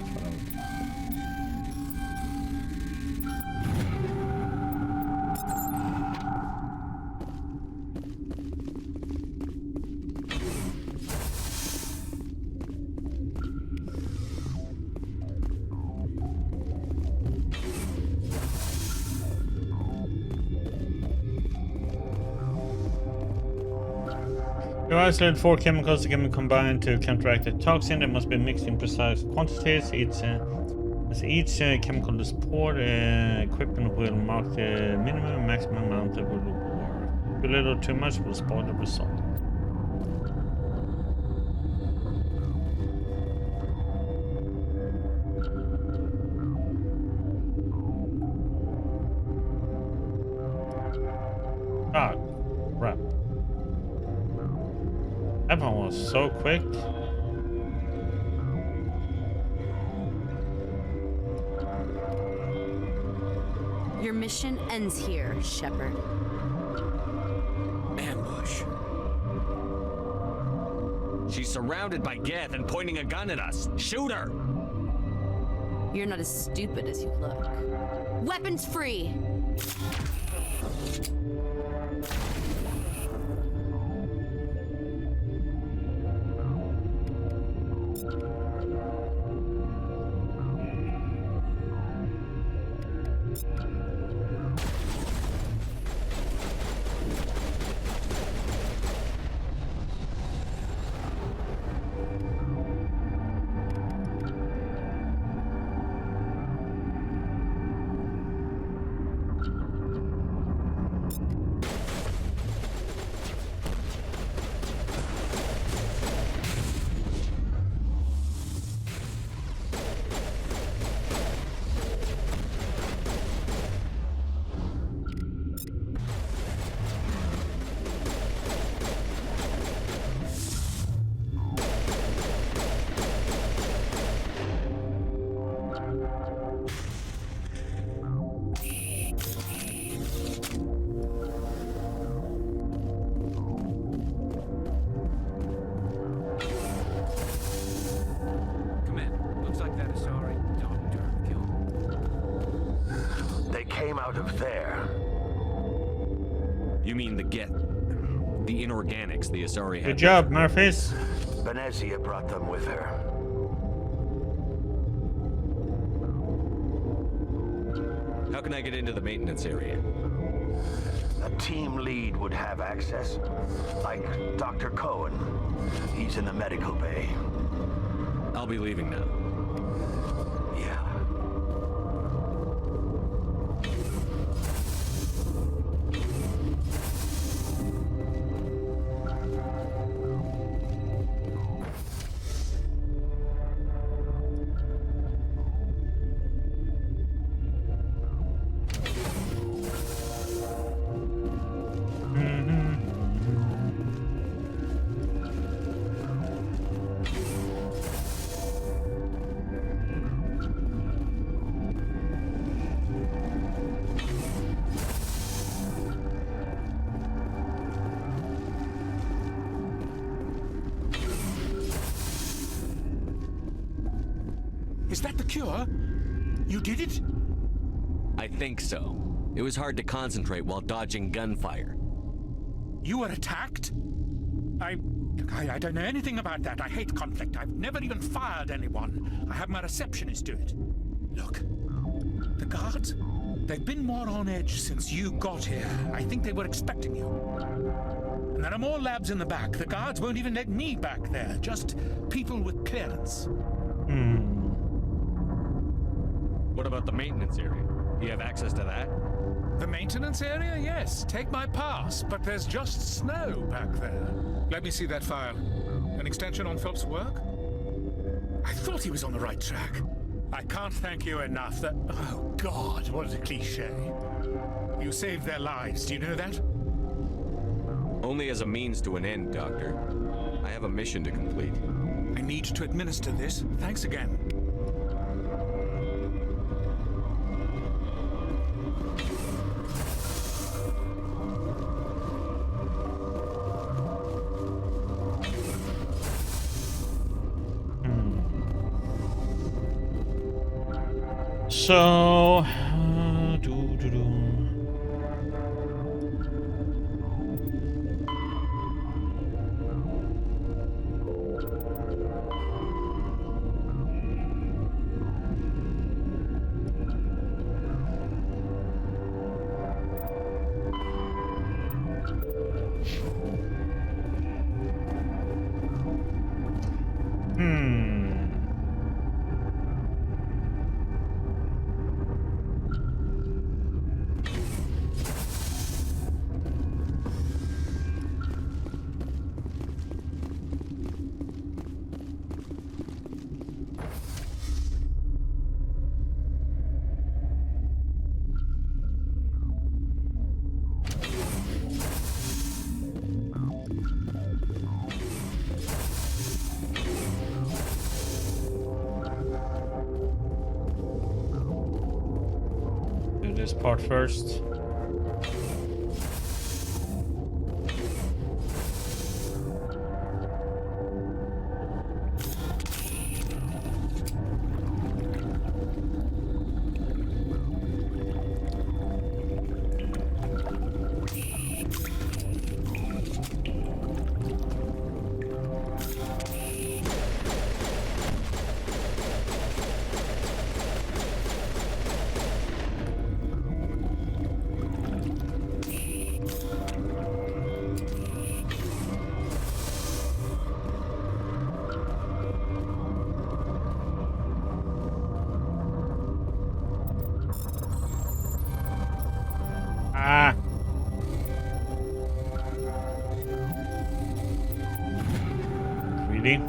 To isolate 4 chemicals that can be combined to counteract a toxin, they must be mixed in precise quantities. As each chemical is poured, equipment will mark the minimum and maximum amount that will work. Too little or too much will spoil the result. Ah, crap. That one was so quick. Your mission ends here, Shepard. Ambush. She's surrounded by Geth and pointing a gun at us. Shoot her! You're not as stupid as you look. Weapons free! Out of there. You mean the Geth? The inorganics the Asari had. Good job, Murphys. Venezia brought them with her. How can I get into the maintenance area? A team lead would have access, like Dr. Cohen. He's in the medical bay. I'll be leaving now. Yeah. Is that the cure? You did it? I think so. It was hard to concentrate while dodging gunfire. You were attacked? I don't know anything about that. I hate conflict. I've never even fired anyone. I have my receptionist do it. Look, the guards, they've been more on edge since you got here. I think they were expecting you. And there are more labs in the back. The guards won't even let me back there. Just people with clearance. What about the maintenance area? Do you have access to that? The maintenance area? Yes. Take my pass, but there's just snow back there. Let me see that file. An extension on Phelps' work? I thought he was on the right track. I can't thank you enough that... Oh, God, what a cliche. You saved their lives, do you know that? Only as a means to an end, Doctor. I have a mission to complete. I need to administer this. Thanks again. So, part first. Ah. Really?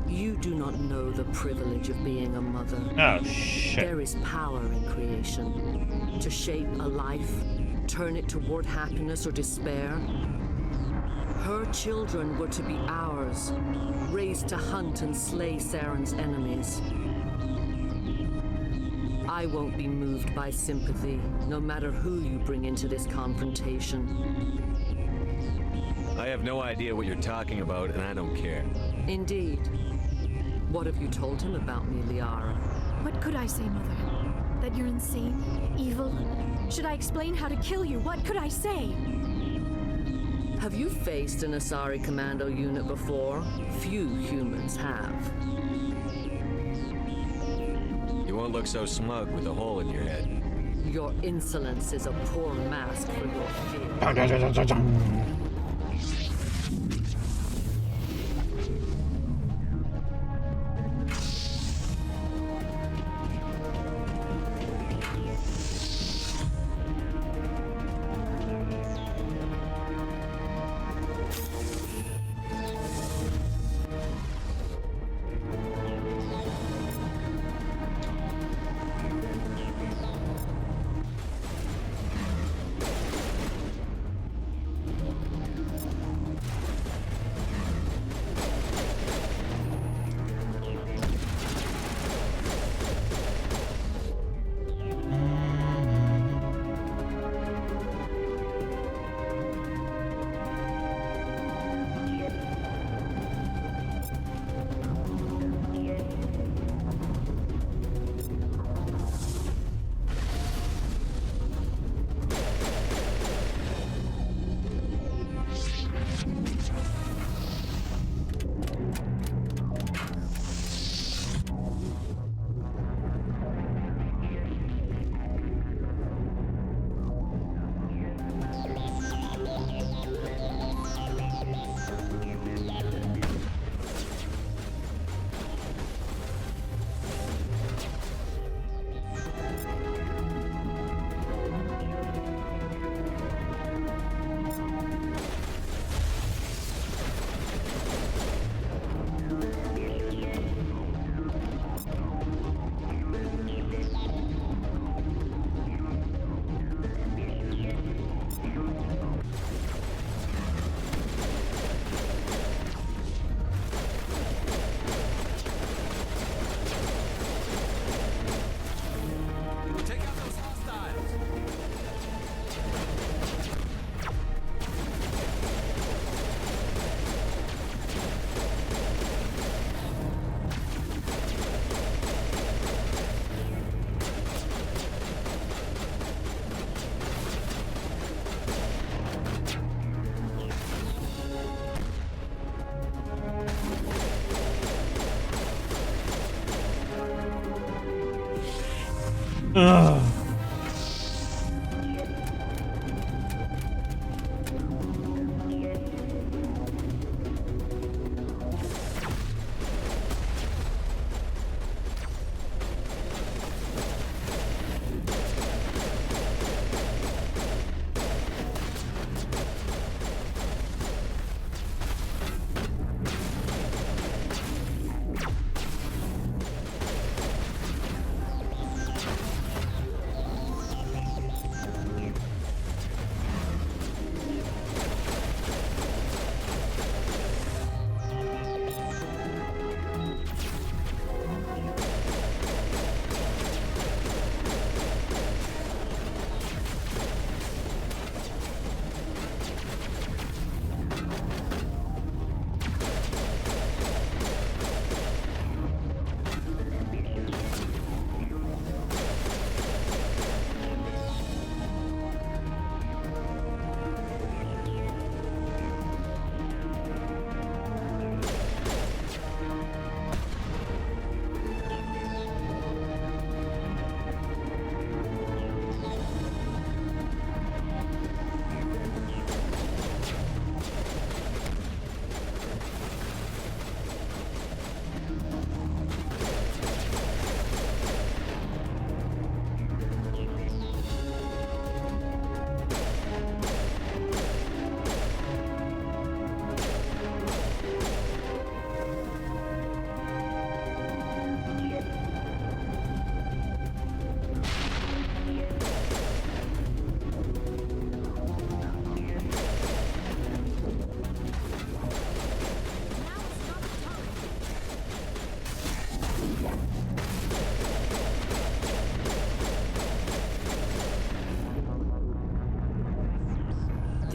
You do not know the privilege of being a mother. Oh, shit. There is power in creation. To shape a life, turn it toward happiness or despair. Her children were to be ours, raised to hunt and slay Saren's enemies. I won't be moved by sympathy, no matter who you bring into this confrontation. I have no idea what you're talking about, and I don't care. Indeed. What have you told him about me, Liara? What could I say, Mother? That you're insane? Evil? Should I explain how to kill you? What could I say? Have you faced an Asari commando unit before? Few humans have. You won't look so smug with a hole in your head. Your insolence is a poor mask for your fear. Ugh.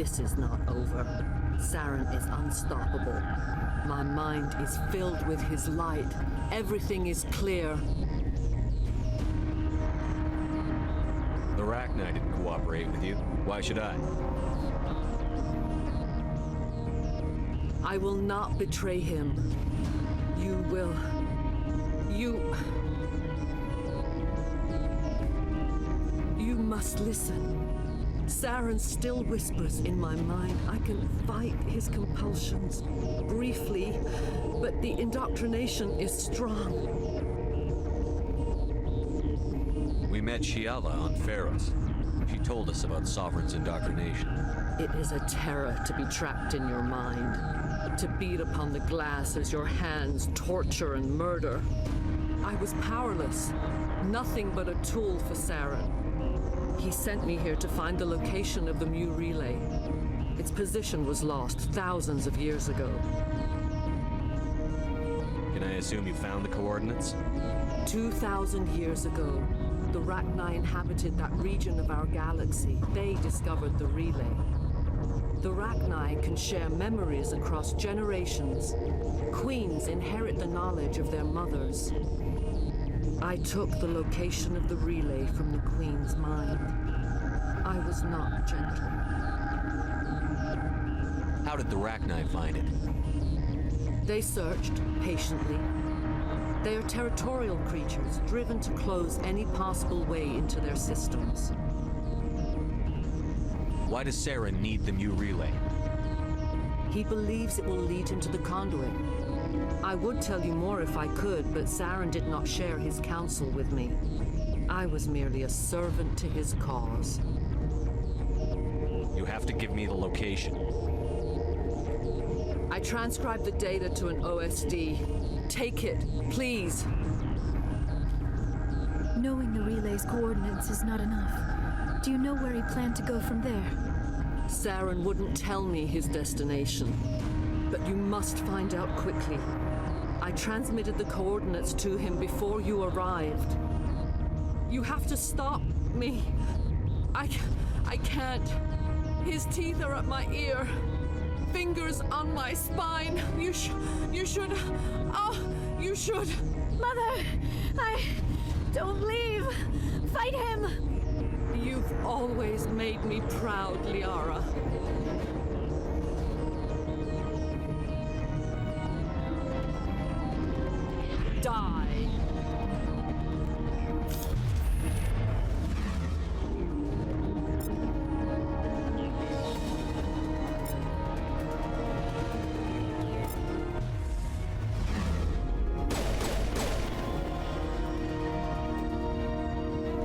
This is not over. Saren is unstoppable. My mind is filled with his light. Everything is clear. The Rachni didn't cooperate with you. Why should I? I will not betray him. You will. You must listen. Saren still whispers in my mind. I can fight his compulsions briefly, but the indoctrination is strong. We met Shiala on Pharos. She told us about Sovereign's indoctrination. It is a terror to be trapped in your mind, to beat upon the glass as your hands torture and murder. I was powerless, nothing but a tool for Saren. He sent me here to find the location of the Mu relay. Its position was lost thousands of years ago. Can I assume you found the coordinates? 2,000 years ago, the Rachni inhabited that region of our galaxy. They discovered the relay. The Rachni can share memories across generations. Queens inherit the knowledge of their mothers. I took the location of the relay from the Queen's mind. I was not gentle. How did the Rachni find it? They searched patiently. They are territorial creatures, driven to close any possible way into their systems. Why does Saren need the Mu relay? He believes it will lead him to the conduit. I would tell you more if I could, but Saren did not share his counsel with me. I was merely a servant to his cause. You have to give me the location. I transcribed the data to an OSD. Take it, please. Knowing the relay's coordinates is not enough. Do you know where he planned to go from there? Saren wouldn't tell me his destination, but you must find out quickly. I transmitted the coordinates to him before you arrived. You have to stop me. I can't. His teeth are at my ear. Fingers on my spine. You should. You should. Mother! Don't leave! Fight him! You've always made me proud, Liara. Die.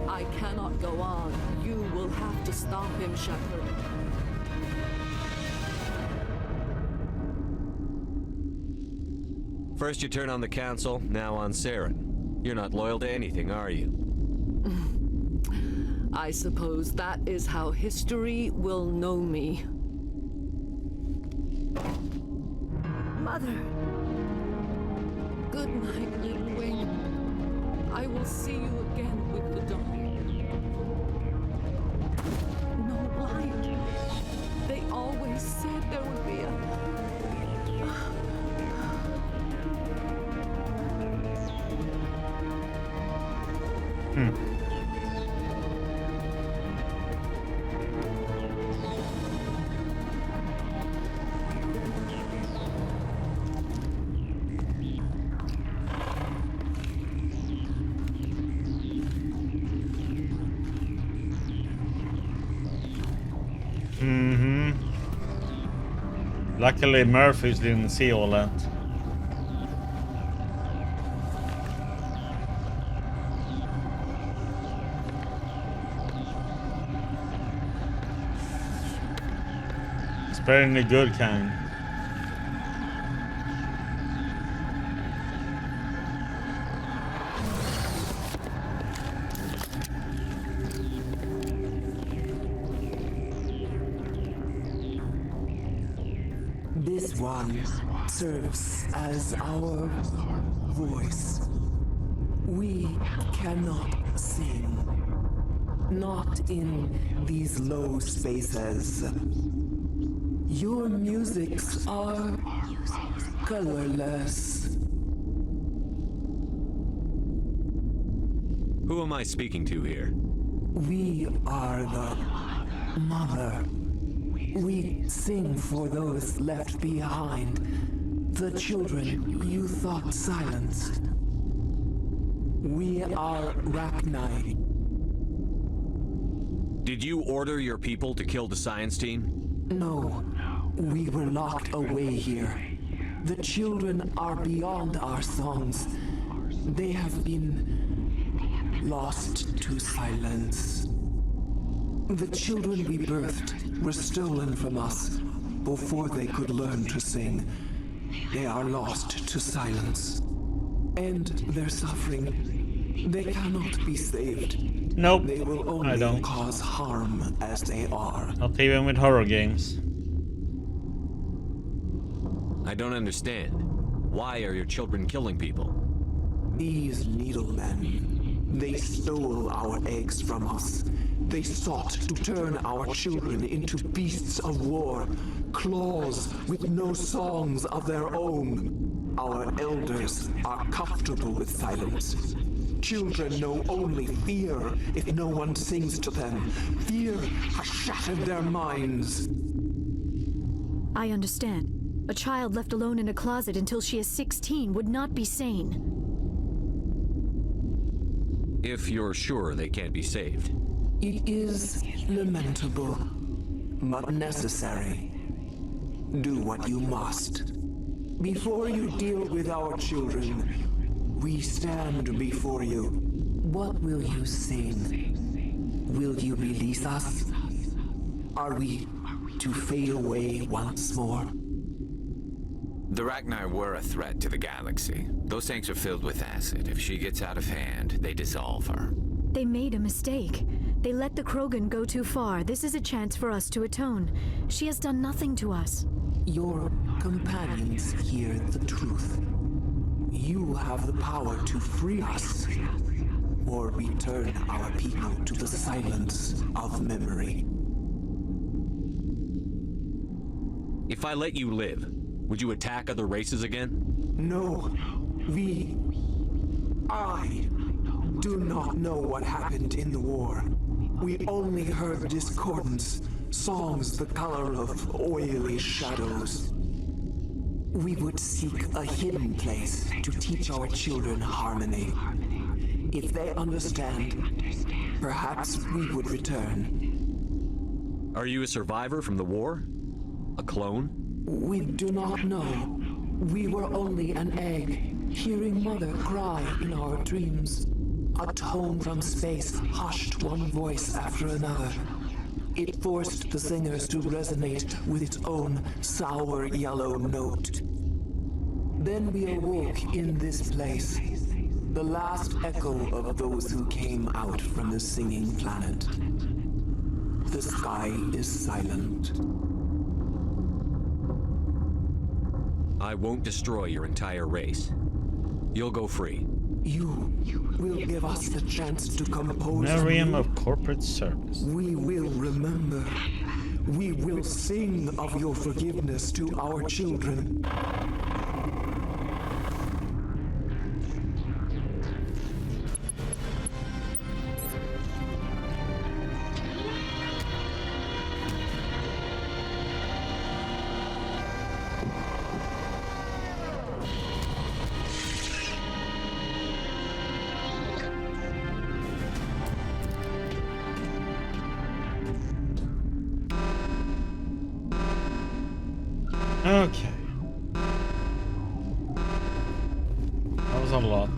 I cannot go on. You will have to stop him, Shepard. First you turn on the Council, now on Saren. You're not loyal to anything, are you? I suppose that is how history will know me. Mother! Good night, little wing. I will see you again with the dawn. No light. They always said there would be a... Luckily Murphys didn't see all that. Sparing the good kind. This one serves as our voice. We cannot sing. Not in these low spaces. Your musics are colorless. Who am I speaking to here? We are the Mother. We sing for those left behind, the children you thought silenced. We are Rachni. Did you order your people to kill the science team? No, we were locked away here. The children are beyond our songs. They have been lost to silence. The children we birthed were stolen from us before they could learn to sing. They are lost to silence. And their suffering, they cannot be saved. Nope, they will only I don't. cause harm as they are. Not even with horror games. I don't understand. Why are your children killing people? These needlemen, they stole our eggs from us. They sought to turn our children into beasts of war, claws with no songs of their own. Our elders are comfortable with silence. Children know only fear if no one sings to them. Fear has shattered their minds. I understand. A child left alone in a closet until she is 16 would not be sane. If you're sure they can't be saved. It is lamentable, but necessary. Do what you must. Before you deal with our children, we stand before you. What will you sing? Will you release us? Are we to fade away once more? The Rachni were a threat to the galaxy. Those tanks are filled with acid. If she gets out of hand, they dissolve her. They made a mistake. They let the Krogan go too far. This is a chance for us to atone. She has done nothing to us. Your companions hear the truth. You have the power to free us, or return our people to the silence of memory. If I let you live, would you attack other races again? No, I do not know what happened in the war. We only heard discordance, songs the color of oily shadows. We would seek a hidden place to teach our children harmony. If they understand, perhaps we would return. Are you a survivor from the war? A clone? We do not know. We were only an egg, hearing Mother cry in our dreams. A tone from space hushed one voice after another. It forced the singers to resonate with its own sour yellow note. Then we awoke in this place, the last echo of those who came out from the singing planet. The sky is silent. I won't destroy your entire race. You'll go free. You will give us the chance to compose. Noveria of corporate service. We will remember. We will sing of your forgiveness to our children. Okay. That was a lot.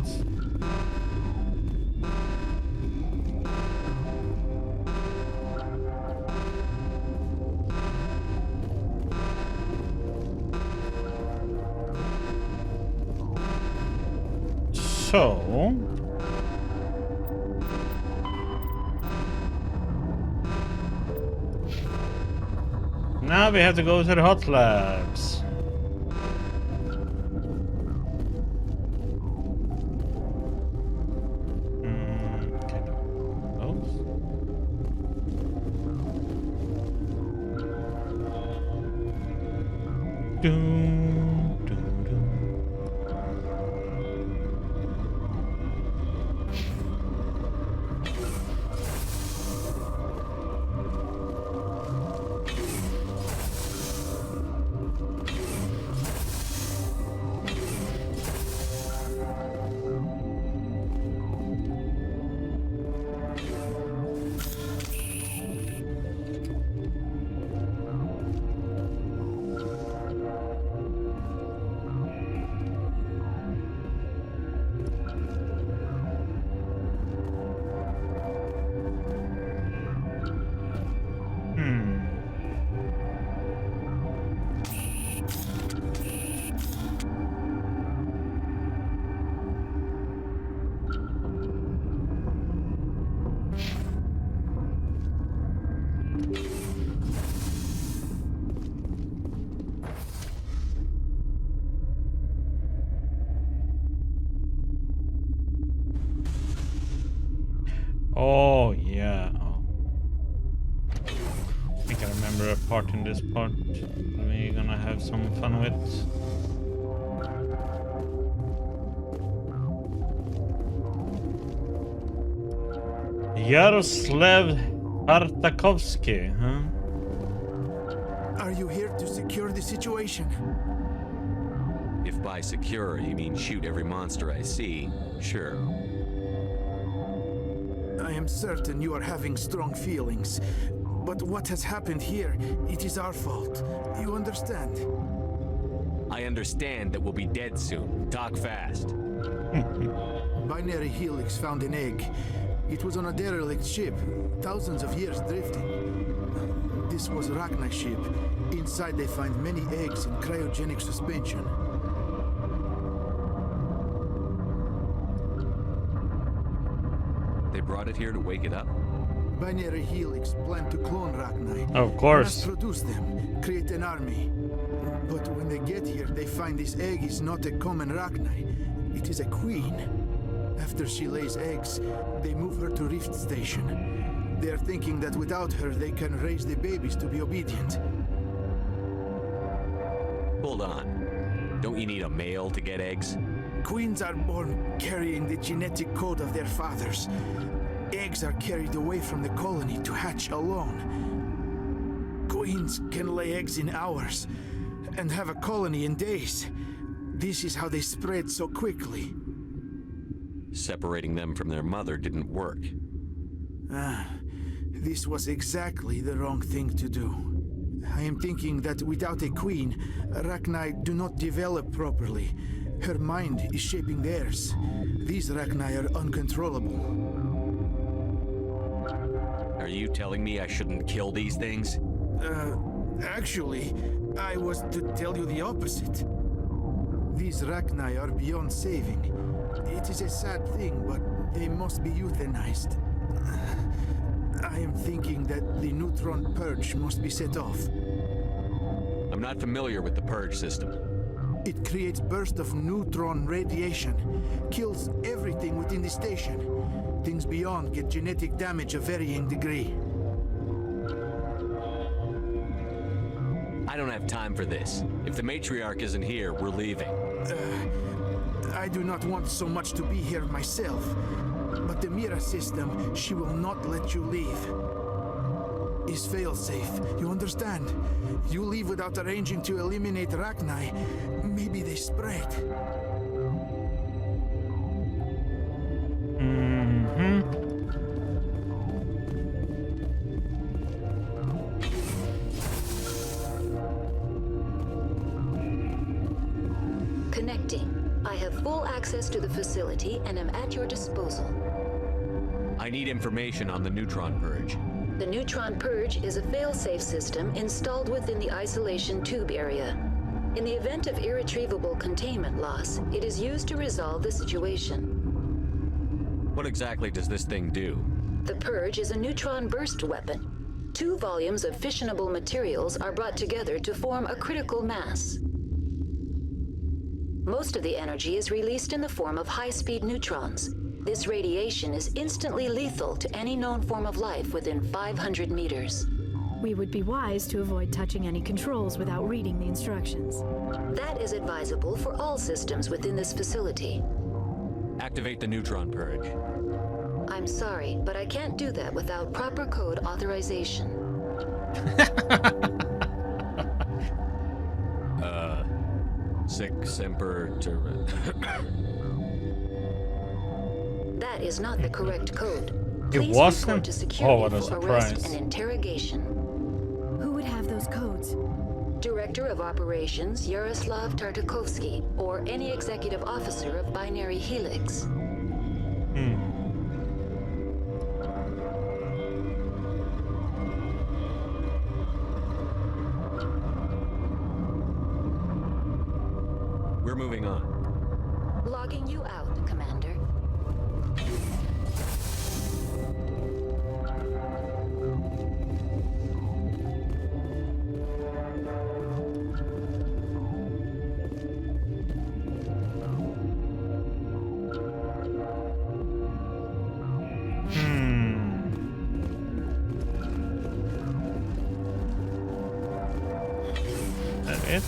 So... now we have to go to the hot labs. Okay, those. Oh, yeah. Oh. I think I remember a part in this part we're gonna have some fun with. Yaroslav Tartakovsky, huh? Are you here to secure the situation? If by secure you mean shoot every monster I see, sure. I am certain you are having strong feelings. But what has happened here, it is our fault. You understand? I understand that we'll be dead soon. Talk fast. Binary Helix found an egg. It was on a derelict ship, thousands of years drifting. This was Rachna's ship. Inside they find many eggs in cryogenic suspension. They brought it here to wake it up? Binary Helix planned to clone Rachni. Of course. Mass produce them, create an army. But when they get here, they find this egg is not a common Rachni. It is a queen. After she lays eggs, they move her to Rift Station. They are thinking that without her, they can raise the babies to be obedient. Hold on. Don't you need a male to get eggs? Queens are born carrying the genetic code of their fathers. Eggs are carried away from the colony to hatch alone. Queens can lay eggs in hours and have a colony in days. This is how they spread so quickly. Separating them from their mother didn't work. This was exactly the wrong thing to do. I am thinking that without a queen, Rachni do not develop properly. Her mind is shaping theirs. These Rachni are uncontrollable. Are you telling me I shouldn't kill these things? Actually, I was to tell you the opposite. These Rachni are beyond saving. It is a sad thing, but they must be euthanized. I am thinking that the neutron purge must be set off. I'm not familiar with the purge system. It creates bursts of neutron radiation, kills everything within the station. Things beyond get genetic damage of varying degree. I don't have time for this. If the matriarch isn't here, we're leaving. I do not want so much to be here myself, but the Mira system, she will not let you leave. Is failsafe, you understand? You leave without arranging to eliminate Rachni, maybe they spread. Connecting. I have full access to the facility and am at your disposal. I need information on the neutron purge. The neutron purge is a fail-safe system installed within the isolation tube area. In the event of irretrievable containment loss, it is used to resolve the situation. What exactly does this thing do? The purge is a neutron burst weapon. 2 volumes of fissionable materials are brought together to form a critical mass. Most of the energy is released in the form of high-speed neutrons. This radiation is instantly lethal to any known form of life within 500 meters. We would be wise to avoid touching any controls without reading the instructions. That is advisable for all systems within this facility. Activate the neutron purge. I'm sorry, but I can't do that without proper code authorization. Sic semper That is not the correct code. It Please wasn't? report to security Oh, what a for arrest surprise. and interrogation. Who would have those codes? Director of Operations Yaroslav Tartakovsky, or any executive officer of Binary Helix. We're moving on. Logging you out, Commander. That it?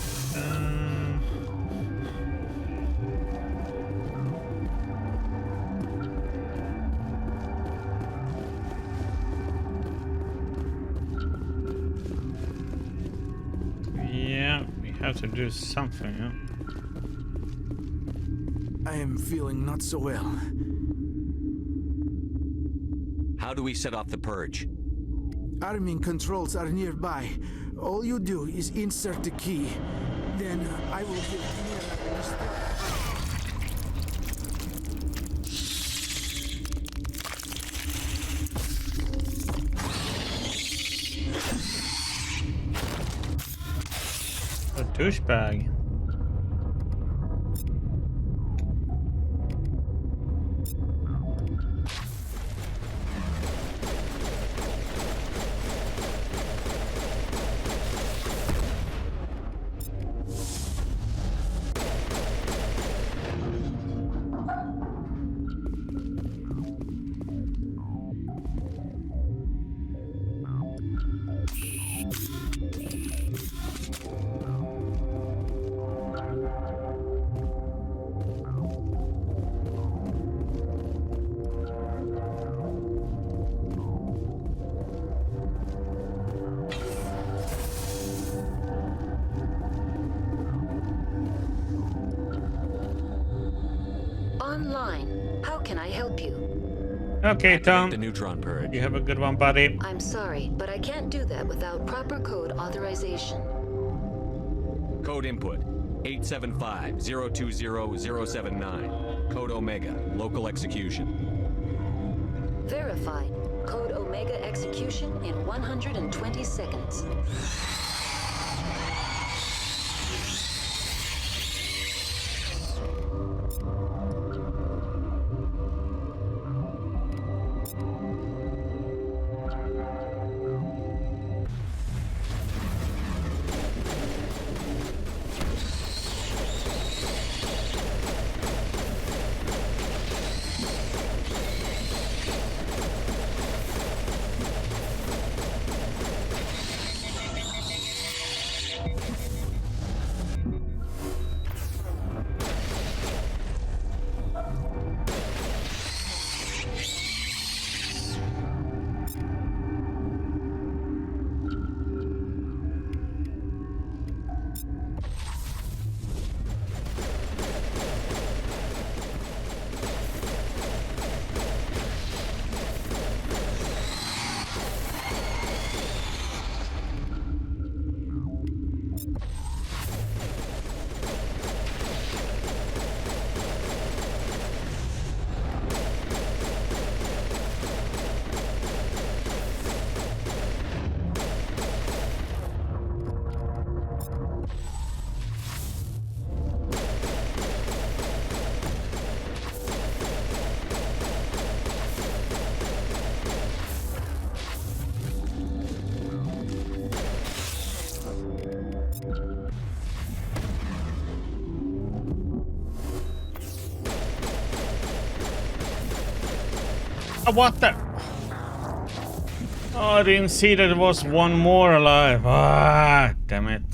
Yeah, we have to do something, huh? I am feeling not so well. How do we set off the purge? Arming controls are nearby. All you do is insert the key. Then I will give Mira a start. A douchebag. Online. How can I help you? Okay, Tom. The neutron purge. You have a good one, buddy. I'm sorry, but I can't do that without proper code authorization. Code input 875-020-079. Code Omega. Local execution. Verified. Code Omega execution in 120 seconds. What the? Oh, I didn't see that there was one more alive. Ah, damn it.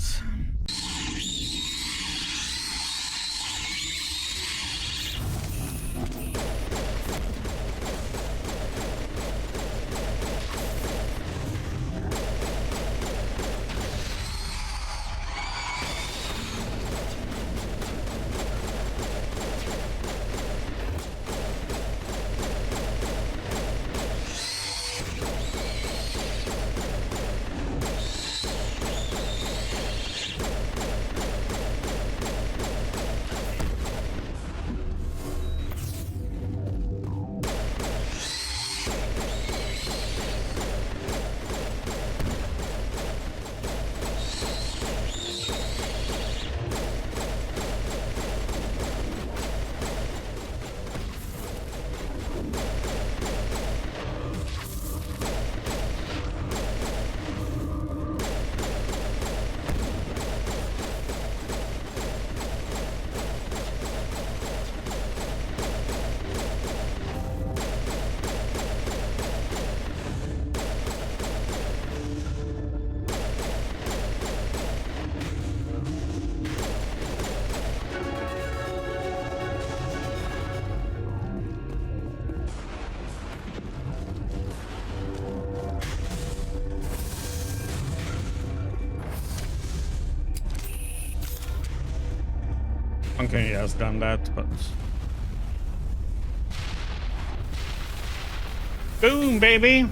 Okay, he has done that, but... Boom, baby!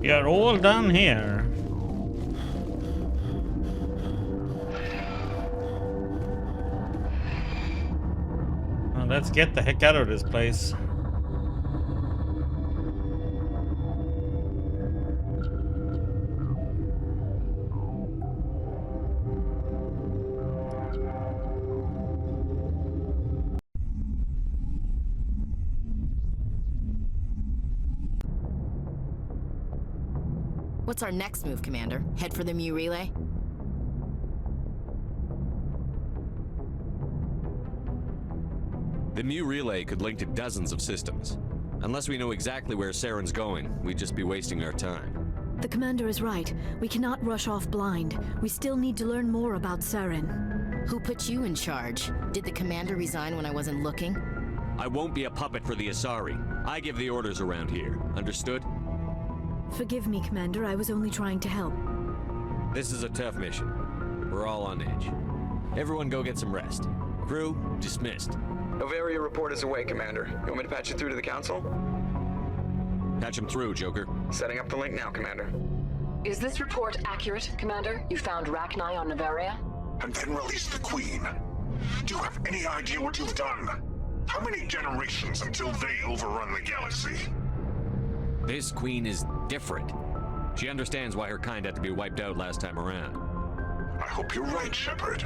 We are all done here. Well, let's get the heck out of this place. What's our next move, Commander? Head for the Mu relay? The Mu relay could link to dozens of systems. Unless we know exactly where Saren's going, we'd just be wasting our time. The commander is right. We cannot rush off blind. We still need to learn more about Saren. Who put you in charge? Did the commander resign when I wasn't looking? I won't be a puppet for the Asari. I give the orders around here. Understood? Forgive me, Commander. I was only trying to help. This is a tough mission. We're all on edge. Everyone go get some rest. Crew, dismissed. Noveria report is away, Commander. You want me to patch you through to the Council? Patch him through, Joker. Setting up the link now, Commander. Is this report accurate, Commander? You found Rachni on Noveria? And then release the Queen. Do you have any idea what you've done? How many generations until they overrun the galaxy? This Queen is different. She understands why her kind had to be wiped out last time around. I hope you're right, Shepard.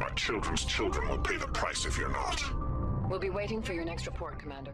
Our children's children will pay the price if you're not. We'll be waiting for your next report, Commander.